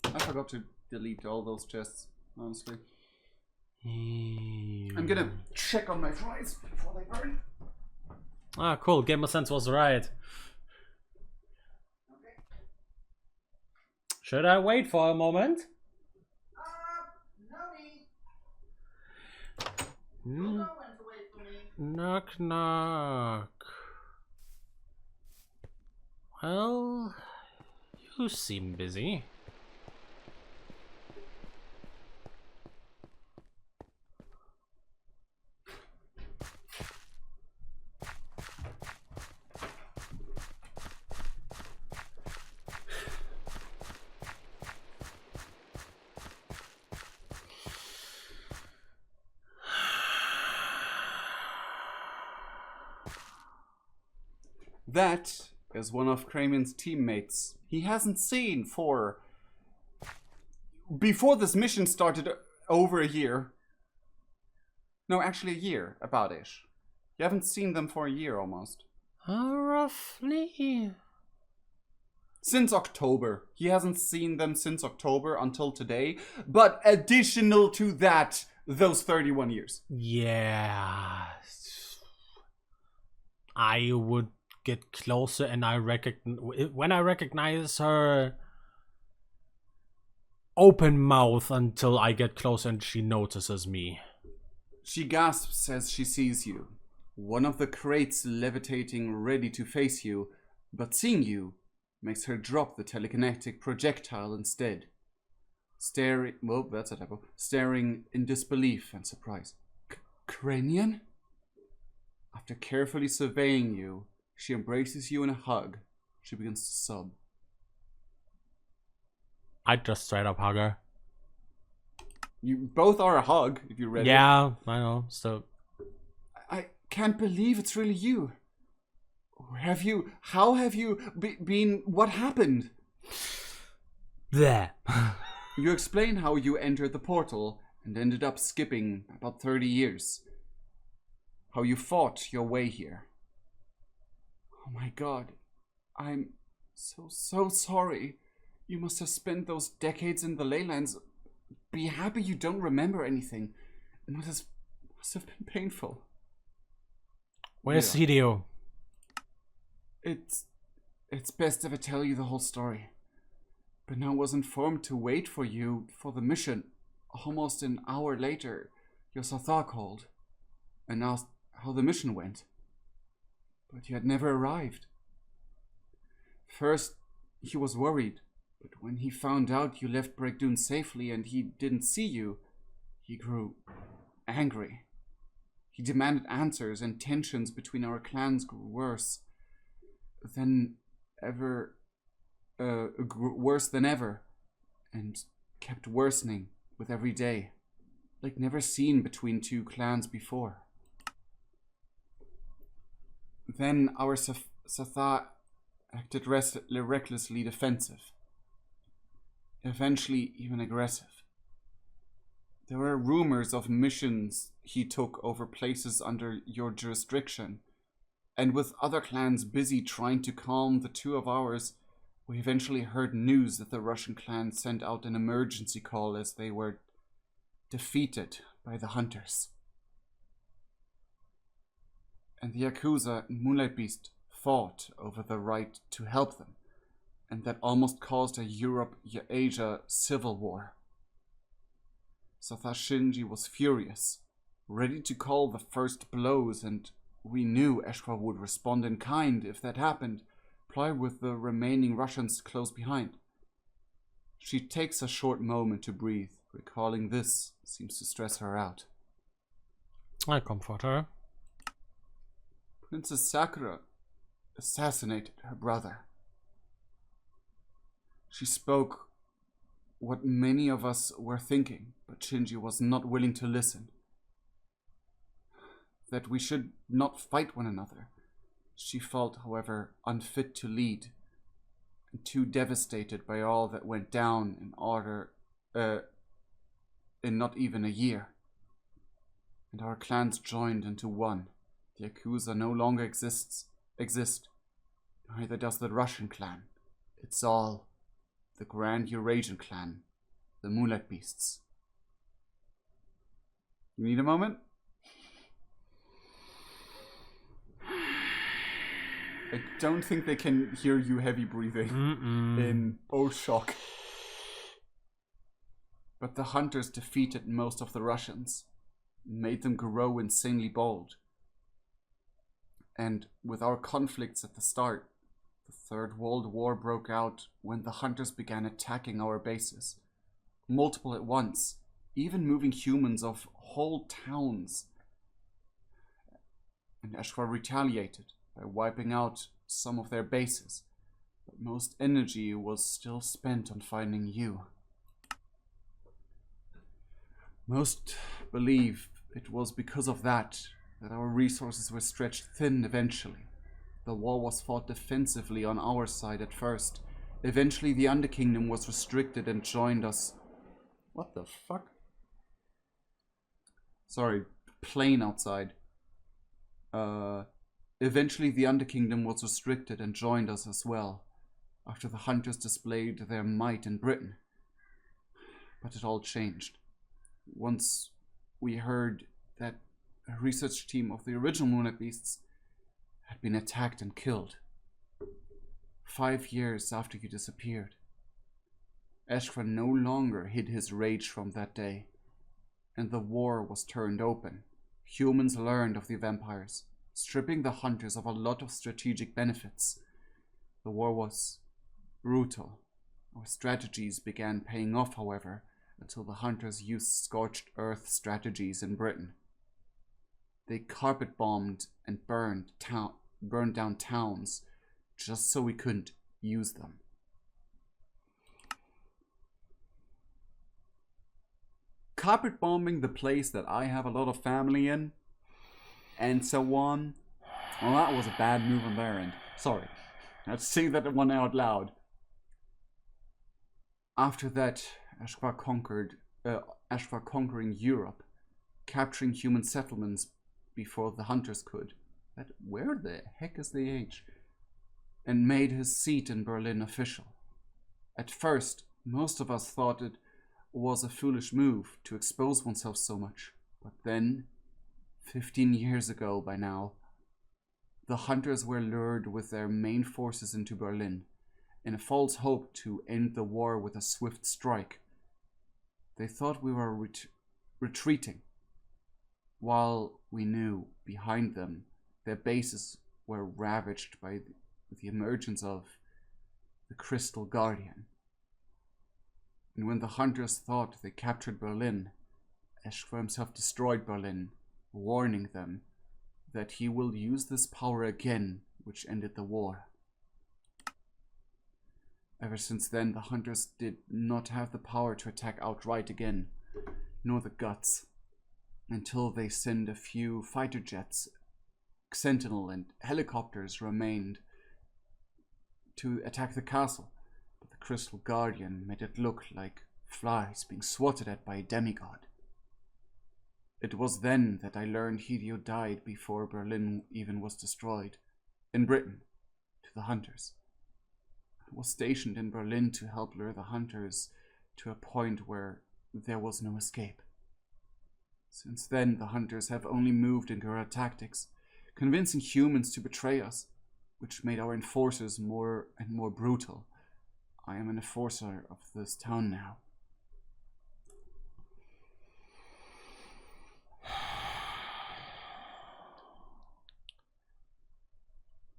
I forgot to delete all those chests, honestly. I'm gonna check on my fries before they burn. Ah, cool. Gamer Sense was right. Okay. Should I wait for a moment? No need. No one to wait for me. Knock knock. Well, you seem busy. That is one of Kramen's teammates. He hasn't seen for... Before this mission started, over a year. No, actually a year, about-ish. You haven't seen them for a year almost. Roughly. Since October. He hasn't seen them since October until today. But additional to that, those 31 years. Yeah. I would get closer, and when I recognize her open mouth until I get closer and she notices me. She gasps as she sees you. One of the crates levitating ready to face you, but seeing you makes her drop the telekinetic projectile instead. Staring in disbelief and surprise. Cranian? After carefully surveying you, she embraces you in a hug. She begins to sob. I just straight up hug her. You both are a hug, if you're ready. Yeah, I know. So I can't believe it's really you. How have you been, what happened? there. You explain how you entered the portal and ended up skipping about 30 years. How you fought your way here. Oh my god. I'm so sorry. You must have spent those decades in the Leylands. Be happy you don't remember anything. It must have been painful. Where's Hideo? It's best if I tell you the whole story. But now was informed to wait for you for the mission. Almost an hour later, your Satha called and asked how the mission went. But you had never arrived. First, he was worried, but when he found out you left Bragdun safely and he didn't see you, he grew angry. He demanded answers, and tensions between our clans grew worse than ever, and kept worsening with every day, like never seen between two clans before. Then our Satha acted recklessly defensive, eventually even aggressive. There were rumors of missions he took over places under your jurisdiction, and with other clans busy trying to calm the two of ours, we eventually heard news that the Russian clan sent out an emergency call as they were defeated by the hunters. And the Yakuza and Moonlight Beast fought over the right to help them, and that almost caused a Europe-Asia civil war. Satha Shinji was furious, ready to call the first blows, and we knew Eshwa would respond in kind if that happened, ply with the remaining Russians close behind. She takes a short moment to breathe. Recalling this seems to stress her out. I comfort her. Princess Sakura assassinated her brother. She spoke what many of us were thinking, but Shinji was not willing to listen. That we should not fight one another. She felt, however, unfit to lead, and too devastated by all that went down in not even a year. And our clans joined into one. The Yakuza no longer exist, neither does the Russian clan. It's all the Grand Eurasian clan, the Moonlight Beasts. You need a moment? I don't think they can hear you heavy breathing in shock. But the hunters defeated most of the Russians, made them grow insanely bold. And with our conflicts at the start, the Third World War broke out when the hunters began attacking our bases. Multiple at once, even moving humans of whole towns. And Eshwa retaliated by wiping out some of their bases, but most energy was still spent on finding you. Most believe it was because of that our resources were stretched thin eventually. The war was fought defensively on our side at first. Eventually the Underkingdom was restricted and joined us. What the fuck? Sorry, plane outside. Eventually the Underkingdom was restricted and joined us as well, after the hunters displayed their might in Britain. But it all changed. Once we heard that a research team of the original Moonlight Beasts had been attacked and killed. 5 years after you disappeared. Eshkva no longer hid his rage from that day, and the war was turned open. Humans learned of the vampires, stripping the hunters of a lot of strategic benefits. The war was brutal. Our strategies began paying off, however, until the hunters used scorched earth strategies in Britain. They carpet bombed and burned down towns just so we couldn't use them. Carpet bombing the place that I have a lot of family in, and so on. Well, that was a bad move on their end. Sorry. Let's say that one out loud. After that, Eshkva conquering Europe, capturing human settlements before the hunters could. Where the heck is the H? And made his seat in Berlin official. At first, most of us thought it was a foolish move to expose oneself so much. But then, 15 years ago by now, the hunters were lured with their main forces into Berlin in a false hope to end the war with a swift strike. They thought we were retreating, while we knew behind them their bases were ravaged by the emergence of the Crystal Guardian. And when the hunters thought they captured Berlin, Eshkva himself destroyed Berlin, warning them that he will use this power again, which ended the war. Ever since then, the hunters did not have the power to attack outright again, nor the guts, until they sent a few fighter jets, sentinel and helicopters remained to attack the castle, but the Crystal Guardian made it look like flies being swatted at by a demigod. It was then that I learned Hideo died before Berlin even was destroyed, in Britain, to the hunters. I was stationed in Berlin to help lure the hunters to a point where there was no escape. Since then, the hunters have only moved in guerrilla tactics, convincing humans to betray us, which made our enforcers more and more brutal. I am an enforcer of this town now.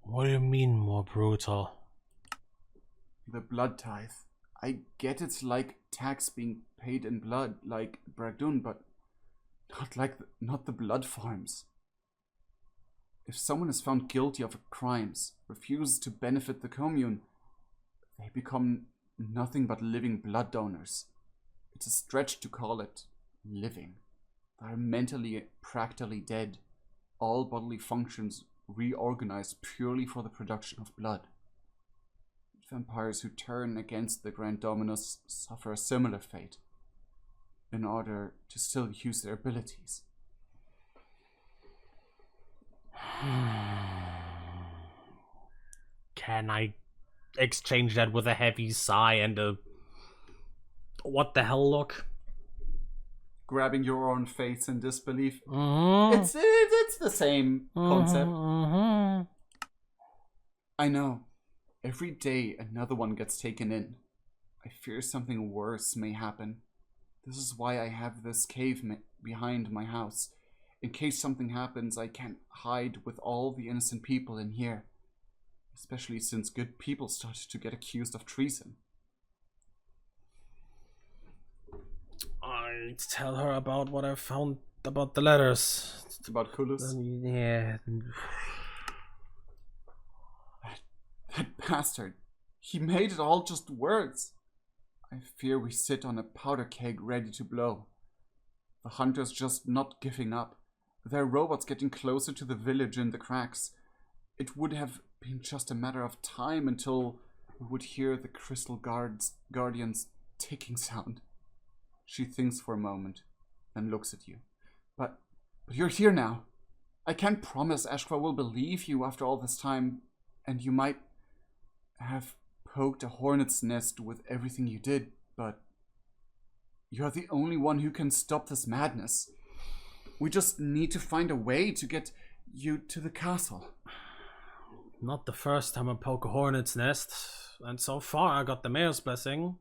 What do you mean more brutal? The blood tithe. I get it's like tax being paid in blood, like Bragdun, but not the blood farms. If someone is found guilty of crimes, refuses to benefit the commune, they become nothing but living blood donors. It's a stretch to call it living. They are mentally, practically dead. All bodily functions reorganized purely for the production of blood. Vampires who turn against the Grand Dominus suffer a similar fate, in order to still use their abilities. Can I exchange that with a heavy sigh and a what the hell look? Grabbing your own face in disbelief. Mm-hmm. It's the same concept. Mm-hmm. I know. Every day another one gets taken in. I fear something worse may happen. This is why I have this cave behind my house. In case something happens, I can't hide with all the innocent people in here. Especially since good people started to get accused of treason. I tell her about what I found about the letters. It's about Kulus. Yeah. That bastard. He made it all just words. I fear we sit on a powder keg ready to blow. The hunters just not giving up. Their robots getting closer to the village in the cracks. It would have been just a matter of time until we would hear the Crystal Guardian's ticking sound. She thinks for a moment, then looks at you. But you're here now. I can't promise Eshkva will believe you after all this time, and you might have poked a hornet's nest with everything you did, but you're the only one who can stop this madness. We just need to find a way to get you to the castle. Not the first time I poke a hornet's nest, and so far I got the mayor's blessing.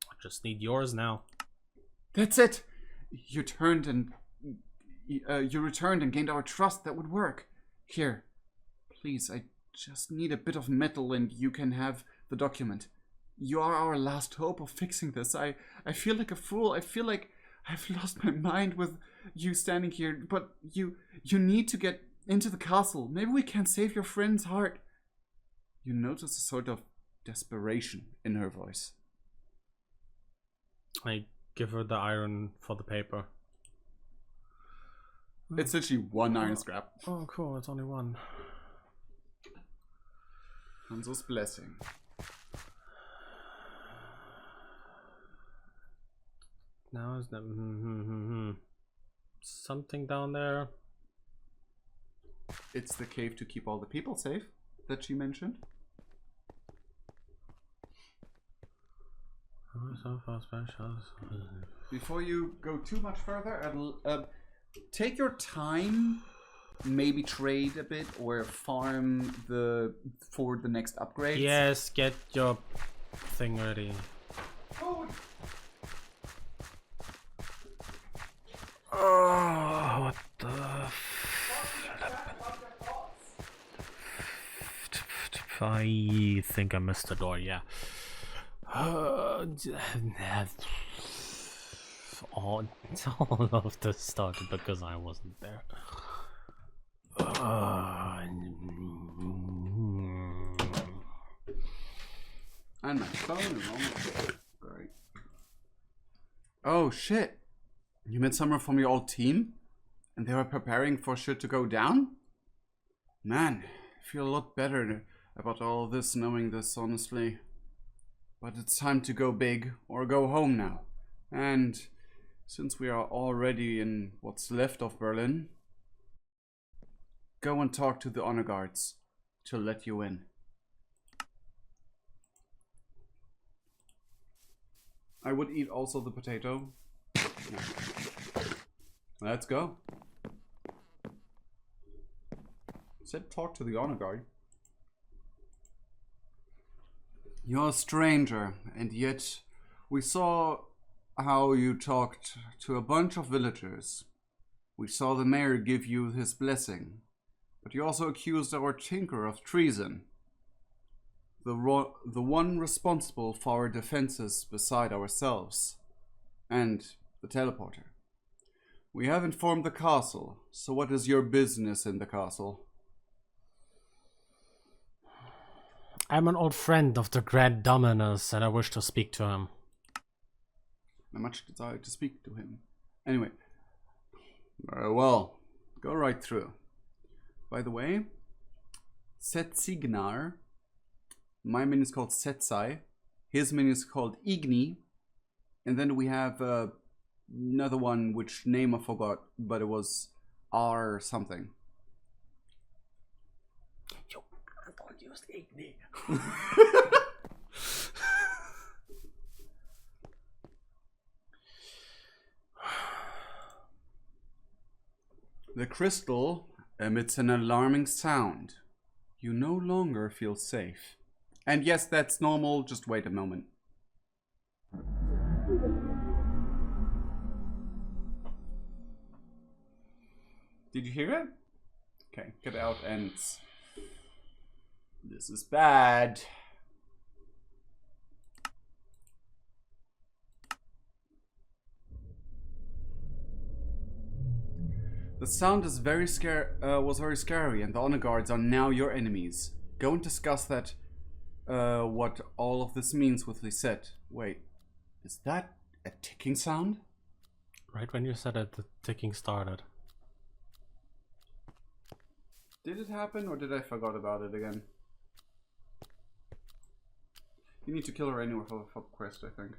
I just need yours now. That's it! You returned and gained our trust. That would work. Here, please, I just need a bit of metal and you can have the document. You are our last hope of fixing this. I feel like a fool. I feel like I've lost my mind with you standing here, but you need to get into the castle. Maybe we can save your friend's heart. You notice a sort of desperation in her voice. I give her the iron for the paper. It's literally one iron scrap. Oh, cool. It's only one. Hanzo's blessing. Now is the something down there. It's the cave to keep all the people safe that she mentioned. Before you go too much further, I'll take your time, maybe trade a bit or farm for the next upgrades. Yes, get your thing ready. Oh, what the I think I missed the door, yeah. All of this started because I wasn't there. And my phone is almost great. Oh shit! You met someone from your old team? And they were preparing for shit to go down? Man, I feel a lot better about all this, knowing this, honestly. But it's time to go big or go home now. And since we are already in what's left of Berlin, go and talk to the honor guards to let you in. I would eat also the potato. Yeah. Let's go. Said talk to the honor guard. You're a stranger, and yet we saw how you talked to a bunch of villagers. We saw the mayor give you his blessing, but you also accused our tinker of treason. The one responsible for our defenses beside ourselves, and the teleporter. We have informed the castle, so what is your business in the castle? I'm an old friend of the Grand Dominus, and I wish to speak to him. I much desire to speak to him. Anyway, very well, go right through. By the way, Setsignar, my minion is called Setsai, his minion is called Igni, and then we have another one which name I forgot, but it was R something. You don't use Igni. The crystal emits an alarming sound. You no longer feel safe. And yes, that's normal, just wait a moment. Did you hear it? Okay, get out and... This is bad. The sound is was very scary, and the honor guards are now your enemies. Go and discuss that, what all of this means with Lisette. Wait, is that a ticking sound? Right when you said it, the ticking started. Did it happen, or did I forgot about it again? You need to kill her anyway for the quest, I think.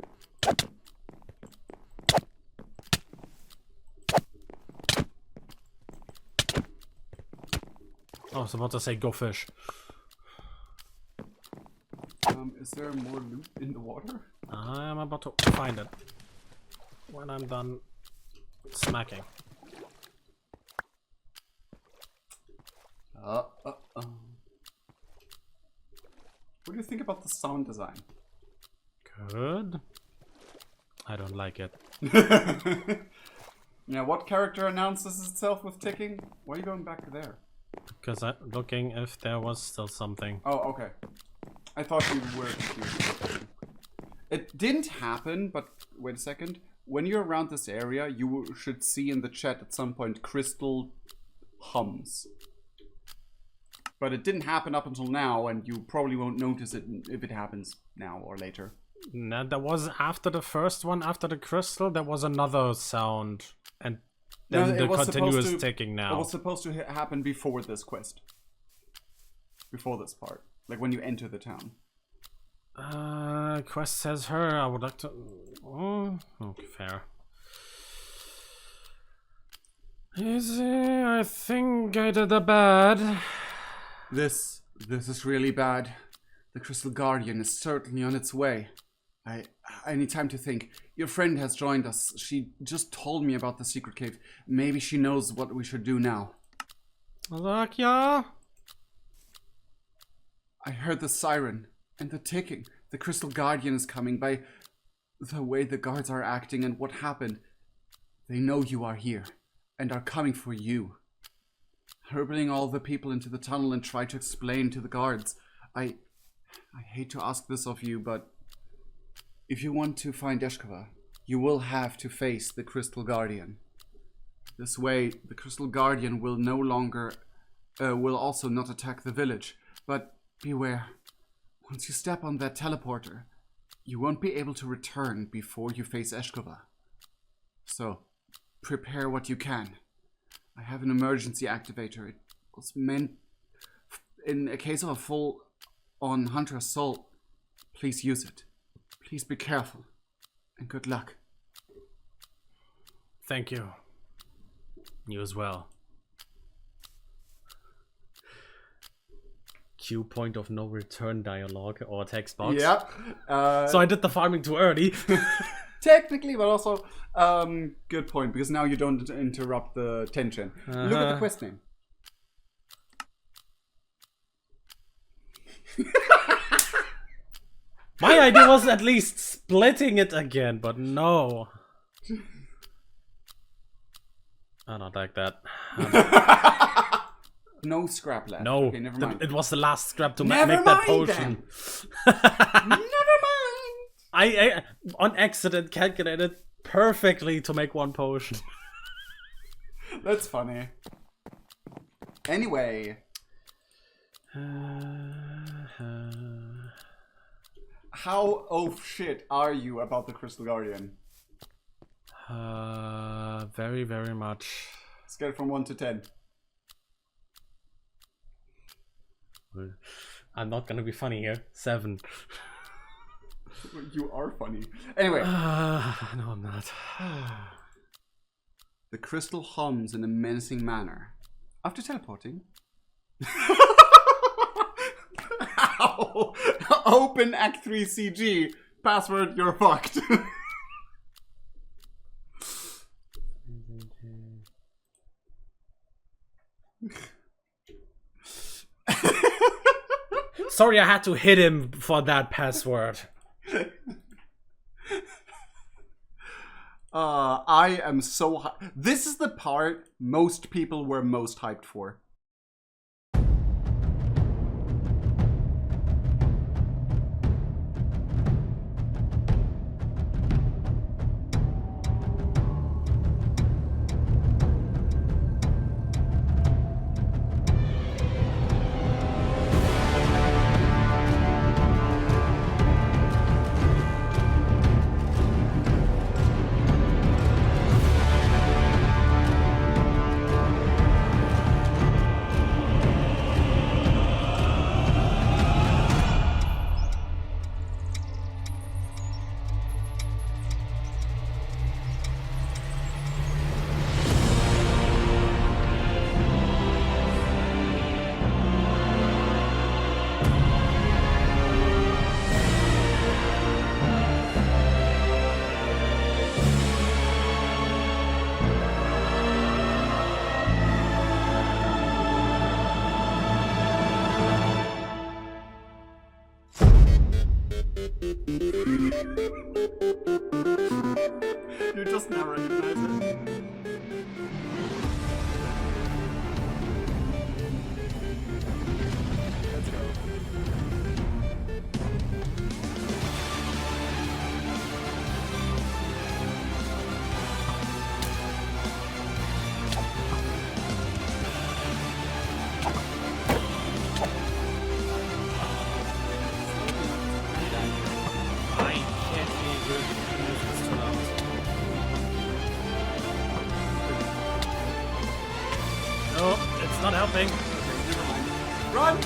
I was about to say go fish. Is there more loot in the water? I'm about to find it when I'm done smacking. What do you think about the sound design? Good. I don't like it. Yeah, what character announces itself with ticking? Why are you going back there? Because I'm looking if there was still something. Oh, okay. I thought you were confused. It didn't happen, but wait a second. When you're around this area, you should see in the chat at some point crystal hums. But it didn't happen up until now, and you probably won't notice it if it happens now or later. No, there was after the first one, after the crystal, there was another sound. And then the continuous ticking now. It was supposed to happen before this quest. Before this part. Like when you enter the town. Quest says her. I would like to... Oh, okay, fair. Easy, I think I did the bad. This is really bad. The Crystal Guardian is certainly on its way. I need time to think. Your friend has joined us. She just told me about the secret cave. Maybe she knows what we should do now. Zakya? I heard the siren and the ticking. The Crystal Guardian is coming. By the way the guards are acting and what happened, they know you are here and are coming for you. Hurling all the people into the tunnel and try to explain to the guards. I hate to ask this of you, but if you want to find Eshkova, you will have to face the Crystal Guardian. This way, the Crystal Guardian will no longer, will also not attack the village. But beware, once you step on that teleporter, you won't be able to return before you face Eshkova. So, prepare what you can. I have an emergency activator. It was meant in a case of a full-on hunter assault. Please use it. Please be careful, and good luck. Thank you. You as well. Cue point of no return dialogue or text box. Yep. So I did the farming too early. Technically, but also, good point, because now you don't interrupt the tension. Look at the quest name. My idea was at least splitting it again, but no. I don't like that. No scrap left. No, okay, never mind. It was the last scrap to make that potion. Never mind. I on accident calculated perfectly to make one potion. That's funny. Anyway. How oh shit are you about the Crystal Guardian? Very, very much. Scale from 1 to 10. I'm not gonna be funny here. 7. You are funny. Anyway. No, I'm not. The crystal hums in a menacing manner. After teleporting. Ow. Open Act 3 CG. Password, you're fucked. Sorry, I had to hit him for that password. I am so this is the part most people were most hyped for. must now recognize it. Let's go. I can't be good. It's too loud. No, it's not helping. Okay, never mind. Run!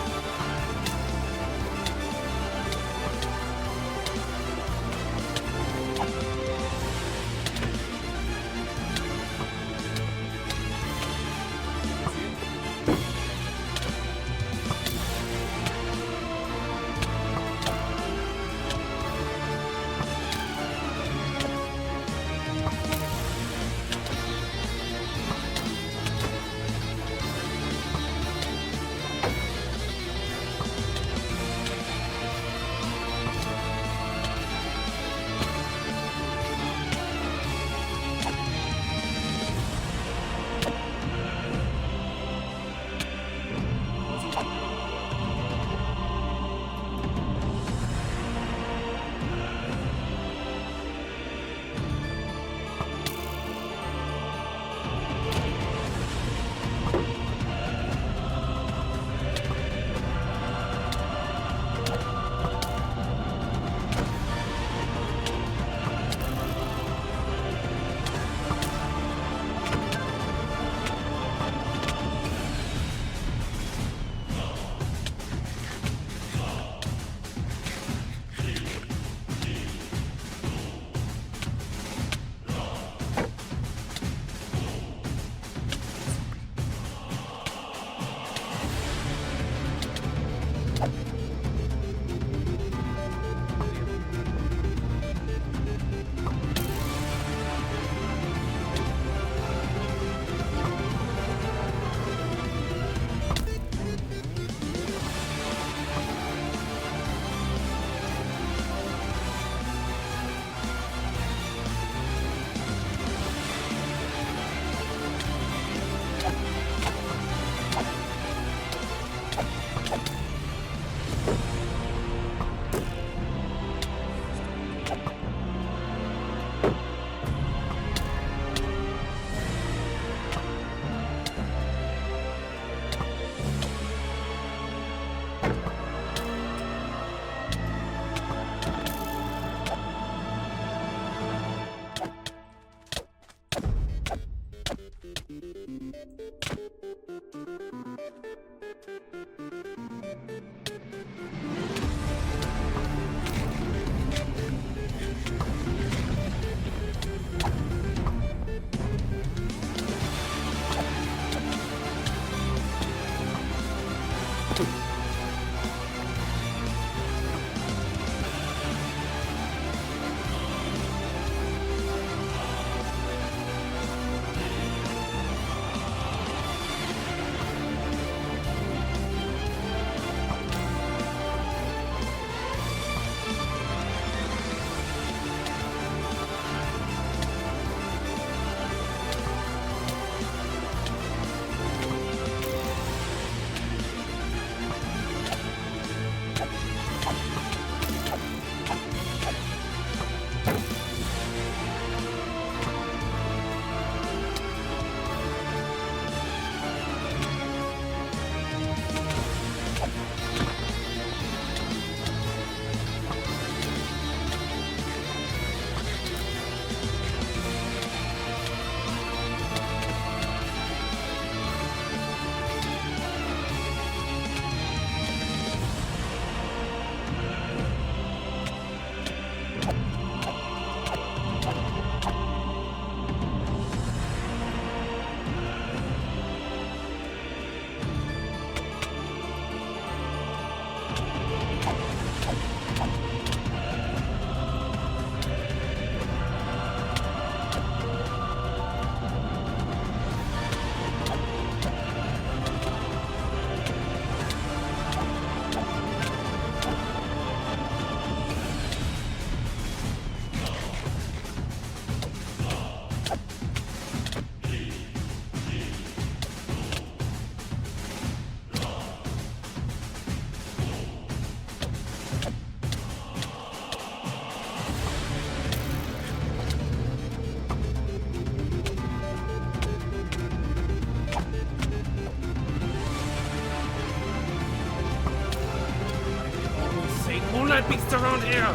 beast around here!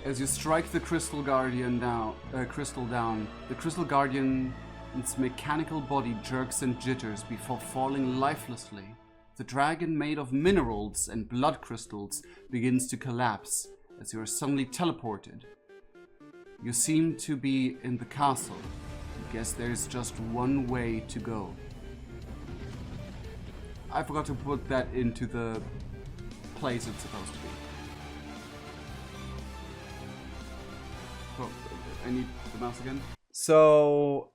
As you strike the crystal guardian down, the crystal guardian's mechanical body jerks and jitters before falling lifelessly. The dragon, made of minerals and blood crystals, begins to collapse as you are suddenly teleported. You seem to be in the castle. I guess there's just one way to go. I forgot to put that into the place it's supposed to be. Oh, I need the mouse again. So,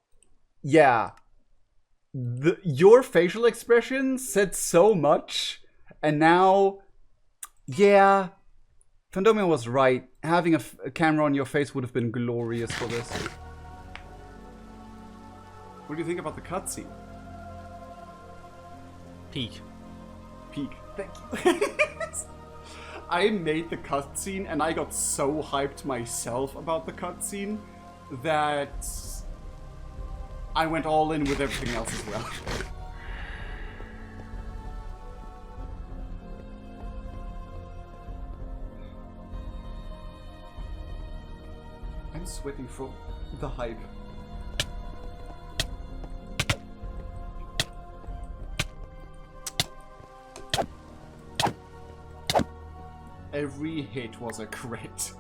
yeah. Your facial expression said so much, and now, yeah, Fandomia was right. Having a camera on your face would have been glorious for this. What do you think about the cutscene? Peak. Peak. Thank you. I made the cutscene and I got so hyped myself about the cutscene that I went all in with everything else as well. I'm sweating from the hype. Every hit was a crit.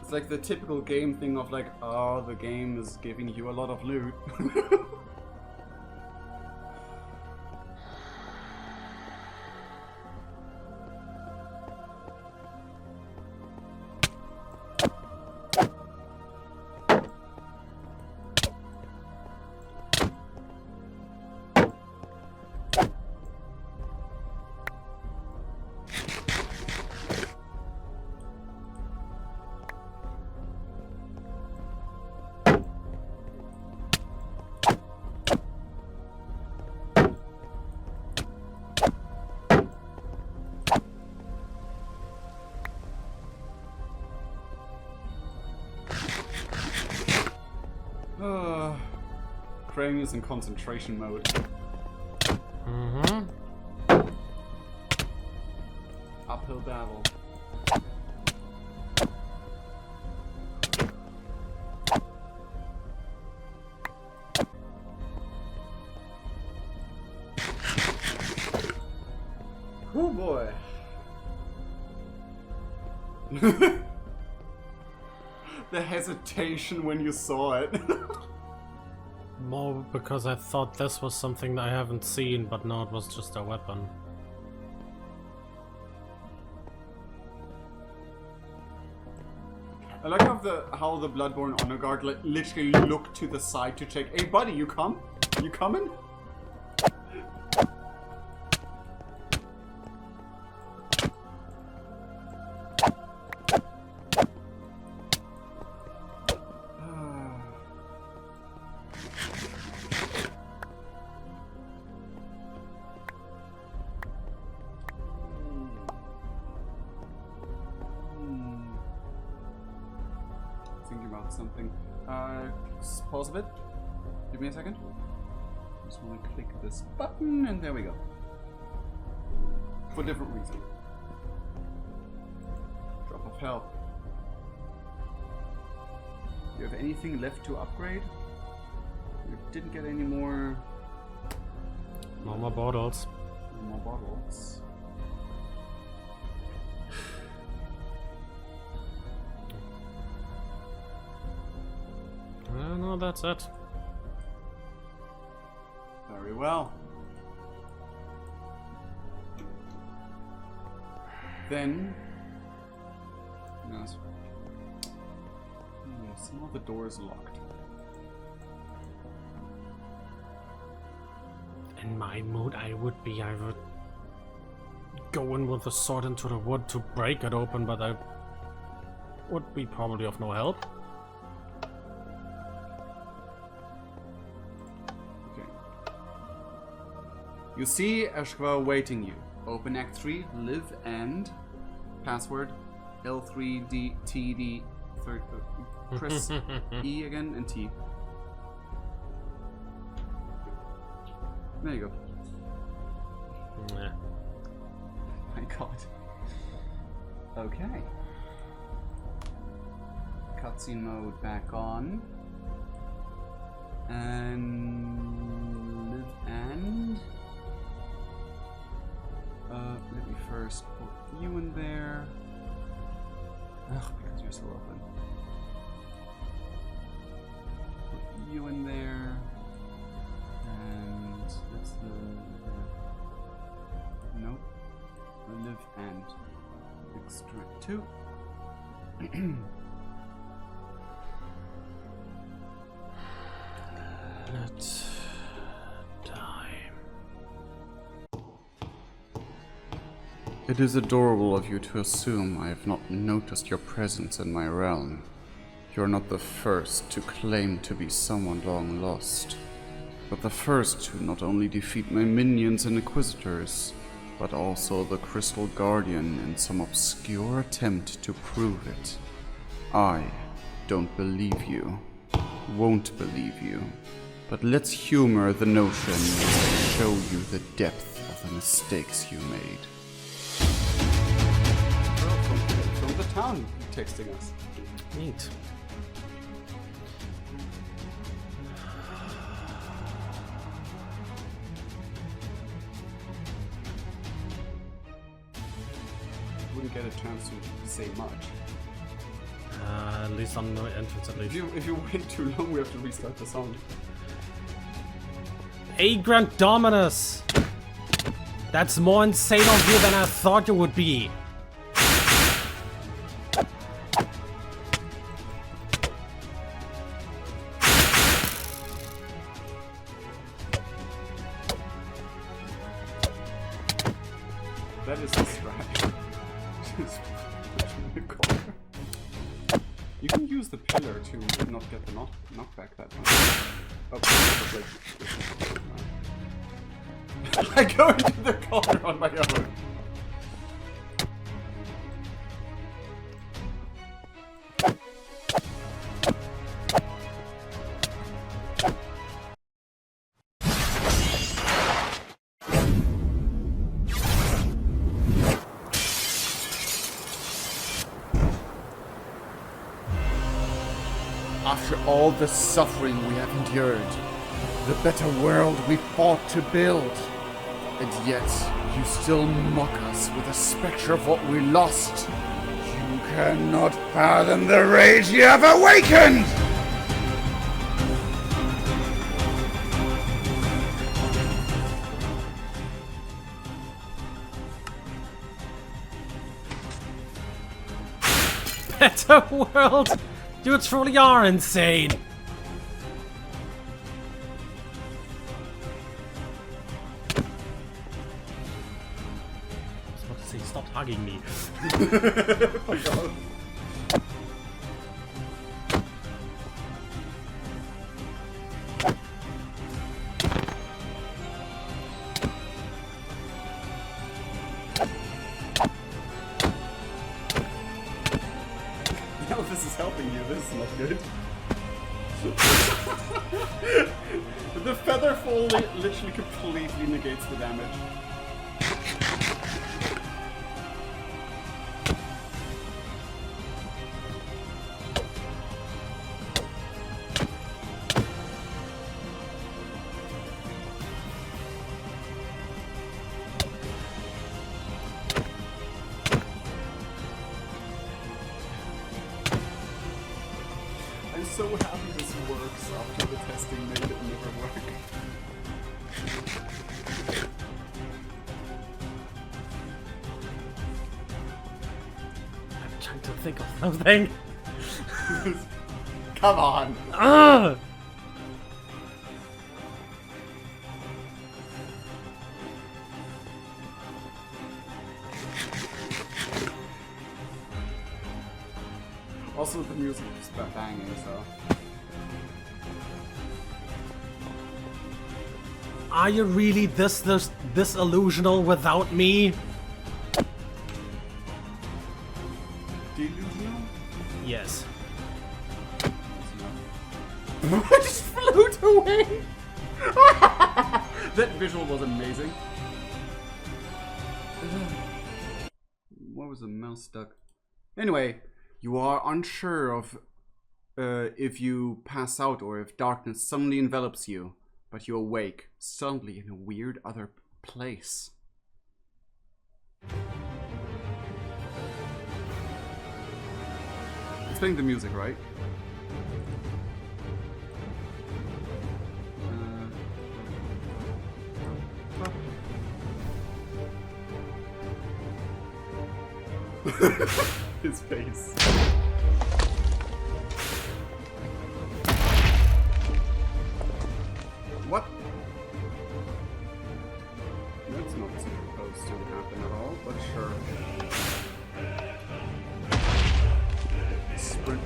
It's like the typical game thing of like, oh, the game is giving you a lot of loot. Crane is in concentration mode. Mm-hmm. Uphill battle. Oh boy. The hesitation when you saw it. More because I thought this was something I haven't seen, but no, it was just a weapon. I like how the Bloodborne honor guard like literally looked to the side to check. Hey buddy, you come? You coming? Something. Pause a bit. Give me a second. Just want to click this button, and there we go. For different reason. Drop of help. Do you have anything left to upgrade? You didn't get any more. No more bottles. No more bottles. No, that's it. Very well. Then, yes. Some of the doors locked. In my mood, I would go in with the sword into the wood to break it open, but I would be probably of no help. You see Eshkva waiting you. Open Act 3, live and password L3DTD third press E again and T. There you go. Yeah. My god. Okay. Cutscene mode back on. And live and let me first put you in there. Ugh, because you're still open. Put you in there. And that's the nope. Live and extract 2. Let's die. It is adorable of you to assume I have not noticed your presence in my realm. You are not the first to claim to be someone long lost. but the first to not only defeat my minions and inquisitors, but also the Crystal Guardian in some obscure attempt to prove it. I don't believe you, won't believe you, but let's humor the notion and show you the depth of the mistakes you made. From the town texting us. Neat. Wouldn't get a chance to say much. At least on the entrance, at least. If you wait too long, we have to restart the song. A Grand Dominus! That's more insane of you than I thought you would be. That is a strat. Just pushing the corner. You can use the pillar to not get the knockback that much. Oh, I go into the corner on my own. After all the suffering we have endured, the better world we fought to build, and yet you still mock us with the spectre of what we lost. You cannot fathom the rage you have awakened! Better world! You truly are insane! I was about to say, stop hugging me. Oh God. Now this is helping you, this is not good. The feather fall literally completely negates the damage. I'm so happy this works after the testing made it never work. I'm trying to think of something. Come on! Ugh! Also, the music is banging, so. Are you really this illusional without me? Delusional? Yes. I just float away! That visual was amazing. What was the mouse stuck? Anyway, you are unsure of if you pass out or if darkness suddenly envelops you, but you awake suddenly in a weird other place. It's playing the music, right? His face. What? That's not supposed to happen at all, but sure. Sprint.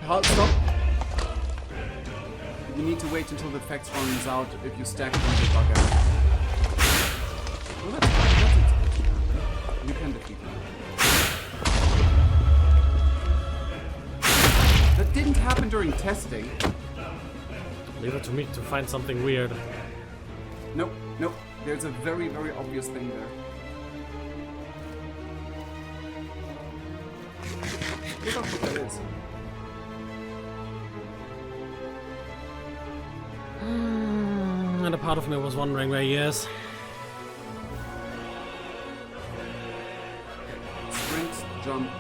Halt, stop. You need to wait until the effects runs out. If you stack them, they bug out. Well, that's it. You can defeat them. That didn't happen during testing. Leave it to me to find something weird. Nope, nope. There's a very, very obvious thing there. Look up what that is. And a part of me was wondering where he is. Sprint, jump.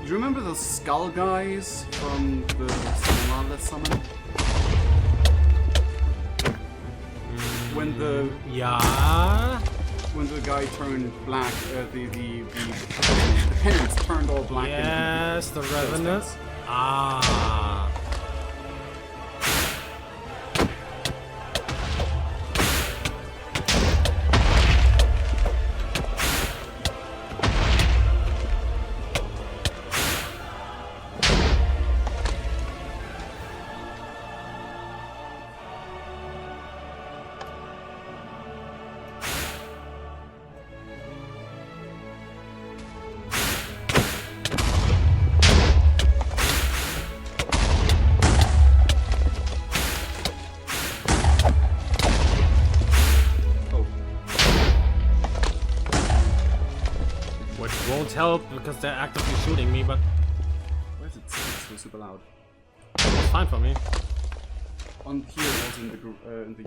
Do you remember those skull guys from the Let's Summon? When the guy turned black, the penance turned all black. Yes, the Revenant. Ah. Won't help because they're actively shooting me, but why is it so super loud? it's fine for me. On here was in the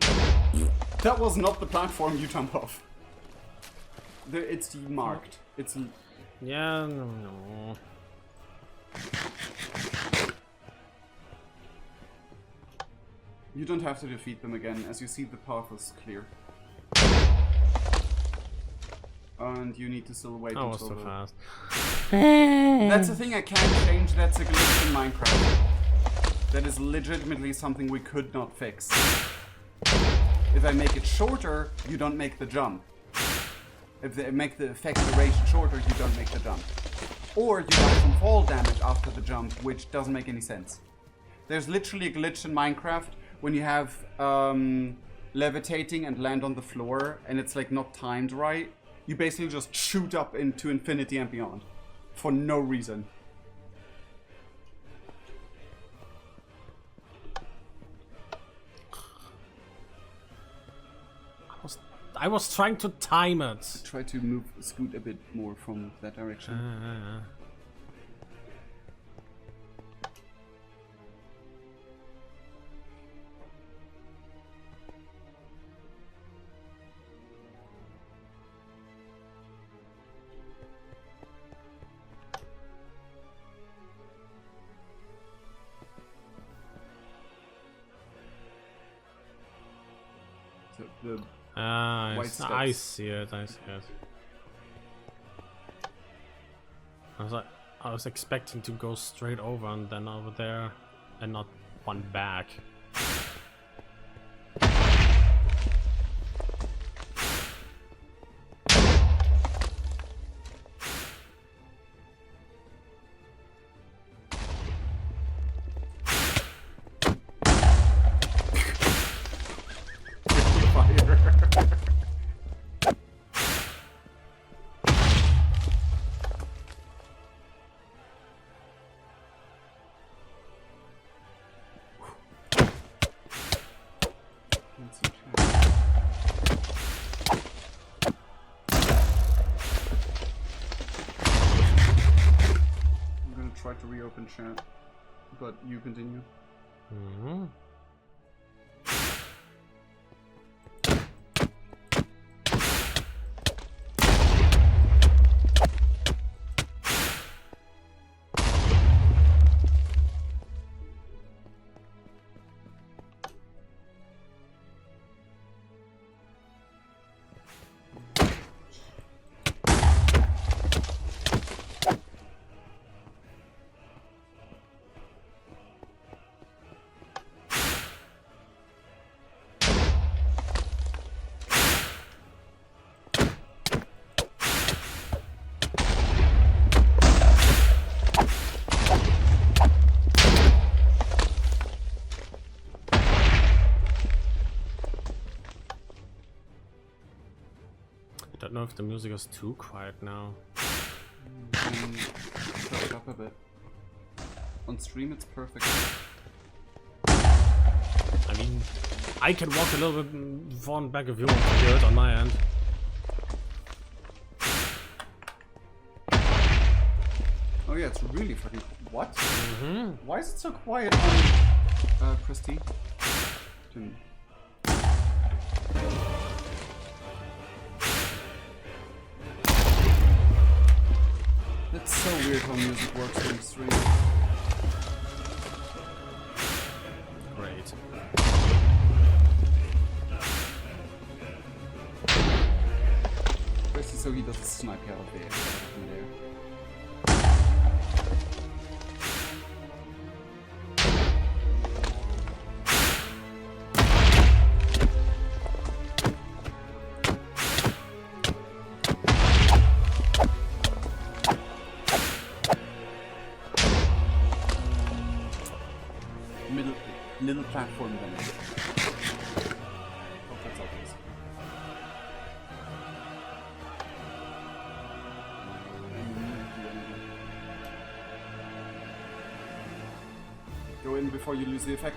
that was not the platform you jump off. It's marked. It's yeah, no. You don't have to defeat them again. As you see, the path is clear. And you need to still wait until so fast. That's the thing I can't change. That's a glitch in Minecraft. That is legitimately something we could not fix. If I make it shorter, you don't make the jump. If they make the effect duration shorter, you don't make the jump. Or you die from fall damage after the jump, which doesn't make any sense. There's literally a glitch in Minecraft when you have levitating and land on the floor and it's like not timed right. You basically just shoot up into infinity and beyond. For no reason. I was trying to time it. Try to scoot a bit more from that direction. I see it. I was expecting to go straight over and then over there and not one back. Try to reopen chat, but you continue. Mm-hmm. don't know if the music is too quiet now. Shut it up a bit. On stream it's perfect. I mean, I can walk a little bit forward and back if you want to hear it on my end. Oh yeah, it's really fucking... What? Mm-hmm. Why is it so quiet on... Prestige? It's so weird how music works on stream. Great. Basically, so he doesn't snipe you out there. From there. Little platform then. Oh, that's obvious. Go in before you lose the effect.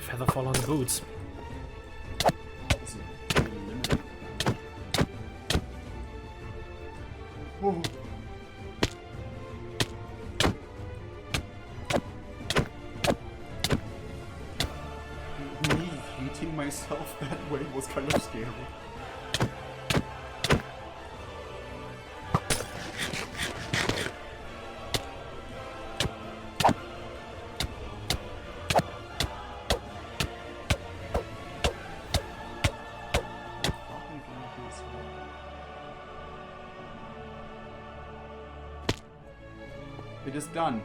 Feather fall on the boots. This is really limited. Whoa. Myself that way was kind of scary. It is done.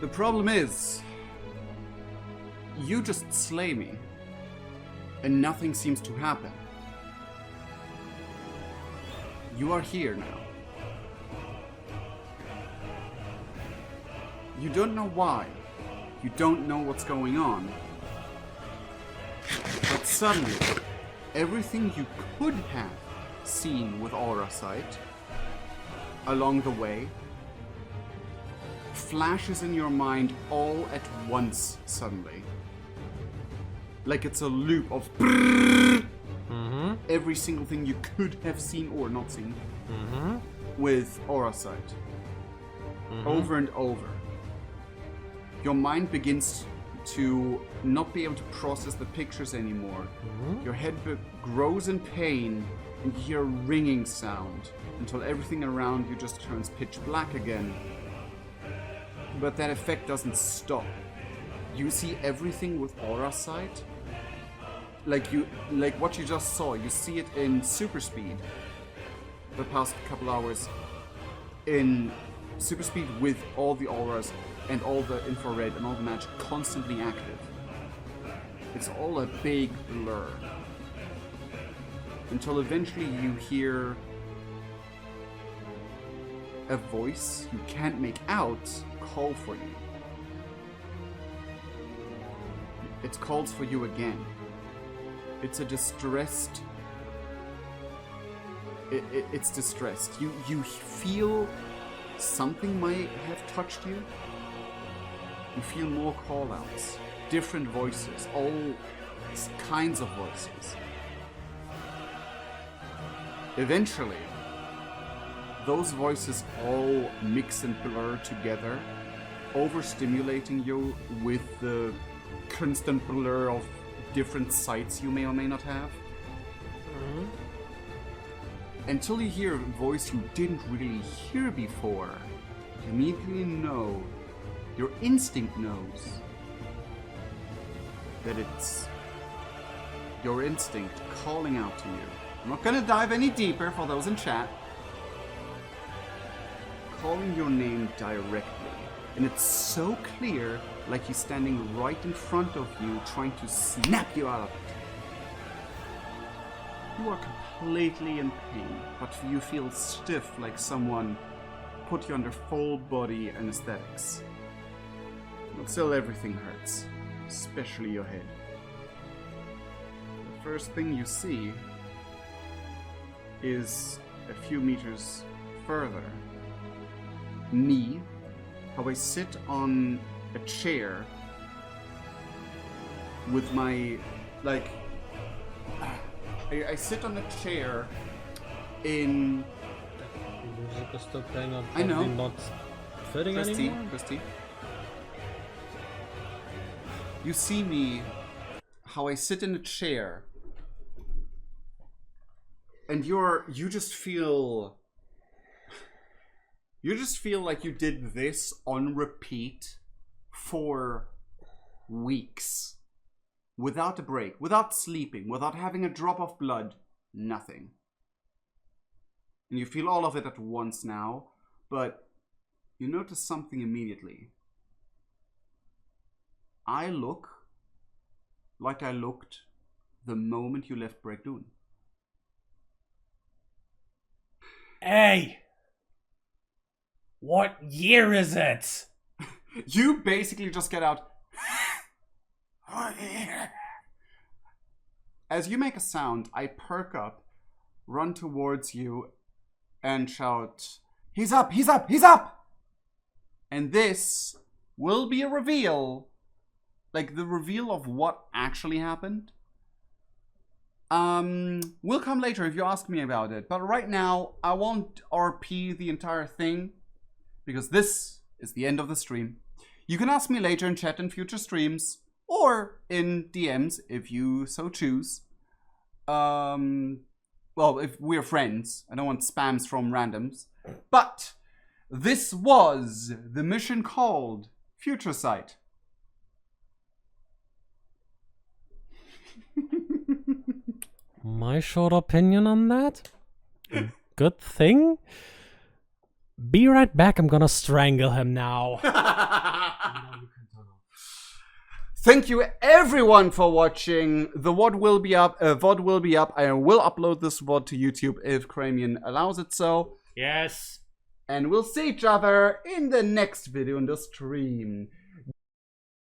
The problem is, you just slay me, and nothing seems to happen. You are here now. You don't know why. You don't know what's going on. But suddenly, everything you could have seen with aura sight along the way flashes in your mind all at once suddenly. Like it's a loop of every single thing you could have seen or not seen with aura sight. Over and over. Your mind begins to not be able to process the pictures anymore. Your head grows in pain and you hear a ringing sound until everything around you just turns pitch black again. But that effect doesn't stop. You see everything with aura sight. Like what you just saw, you see it in super speed. The past couple hours in super speed with all the auras and all the infrared and all the magic constantly active. It's all a big blur. Until eventually you hear a voice you can't make out call for you. It calls for you again. It's a distressed... It's distressed. You feel something might have touched you. You feel more call-outs. Different voices. All kinds of voices. Eventually, those voices all mix and blur together, overstimulating you with the constant blur of different sights you may or may not have. Until you hear a voice you didn't really hear before, you immediately know, your instinct knows, that it's your instinct calling out to you. I'm not gonna dive any deeper for those in chat. Calling your name directly. And it's so clear, like he's standing right in front of you, trying to snap you out of it. You are completely in pain, but you feel stiff, like someone put you under full body anesthetics. But still everything hurts, especially your head. The first thing you see is a few meters further. Me, how I sit on a chair with my, like, I sit on a chair in... The music is still playing on. I know. Not fitting anymore. Christy. You see me, how I sit in a chair, and you just feel like you did this on repeat for weeks. Without a break, without sleeping, without having a drop of blood, nothing. And you feel all of it at once now, but you notice something immediately. I look like I looked the moment you left Bragdun. Hey! What year is it? You basically just get out. As you make a sound, I perk up, run towards you, and shout, "He's up! He's up! He's up!" And this will be a reveal, like the reveal of what actually happened. Will come later if you ask me about it, but right now I won't RP the entire thing because this is the end of the stream. You can ask me later in chat in future streams or in DMs if you so choose. Well, if we're friends, I don't want spams from randoms. But this was the mission called Future Sight. My short opinion on that? Good thing? Be right back, I'm gonna strangle him now. Thank you everyone for watching. The VOD will be up. VOD will be up. I will upload this VOD to YouTube if Cramion allows it so. Yes. And we'll see each other in the next video in the stream.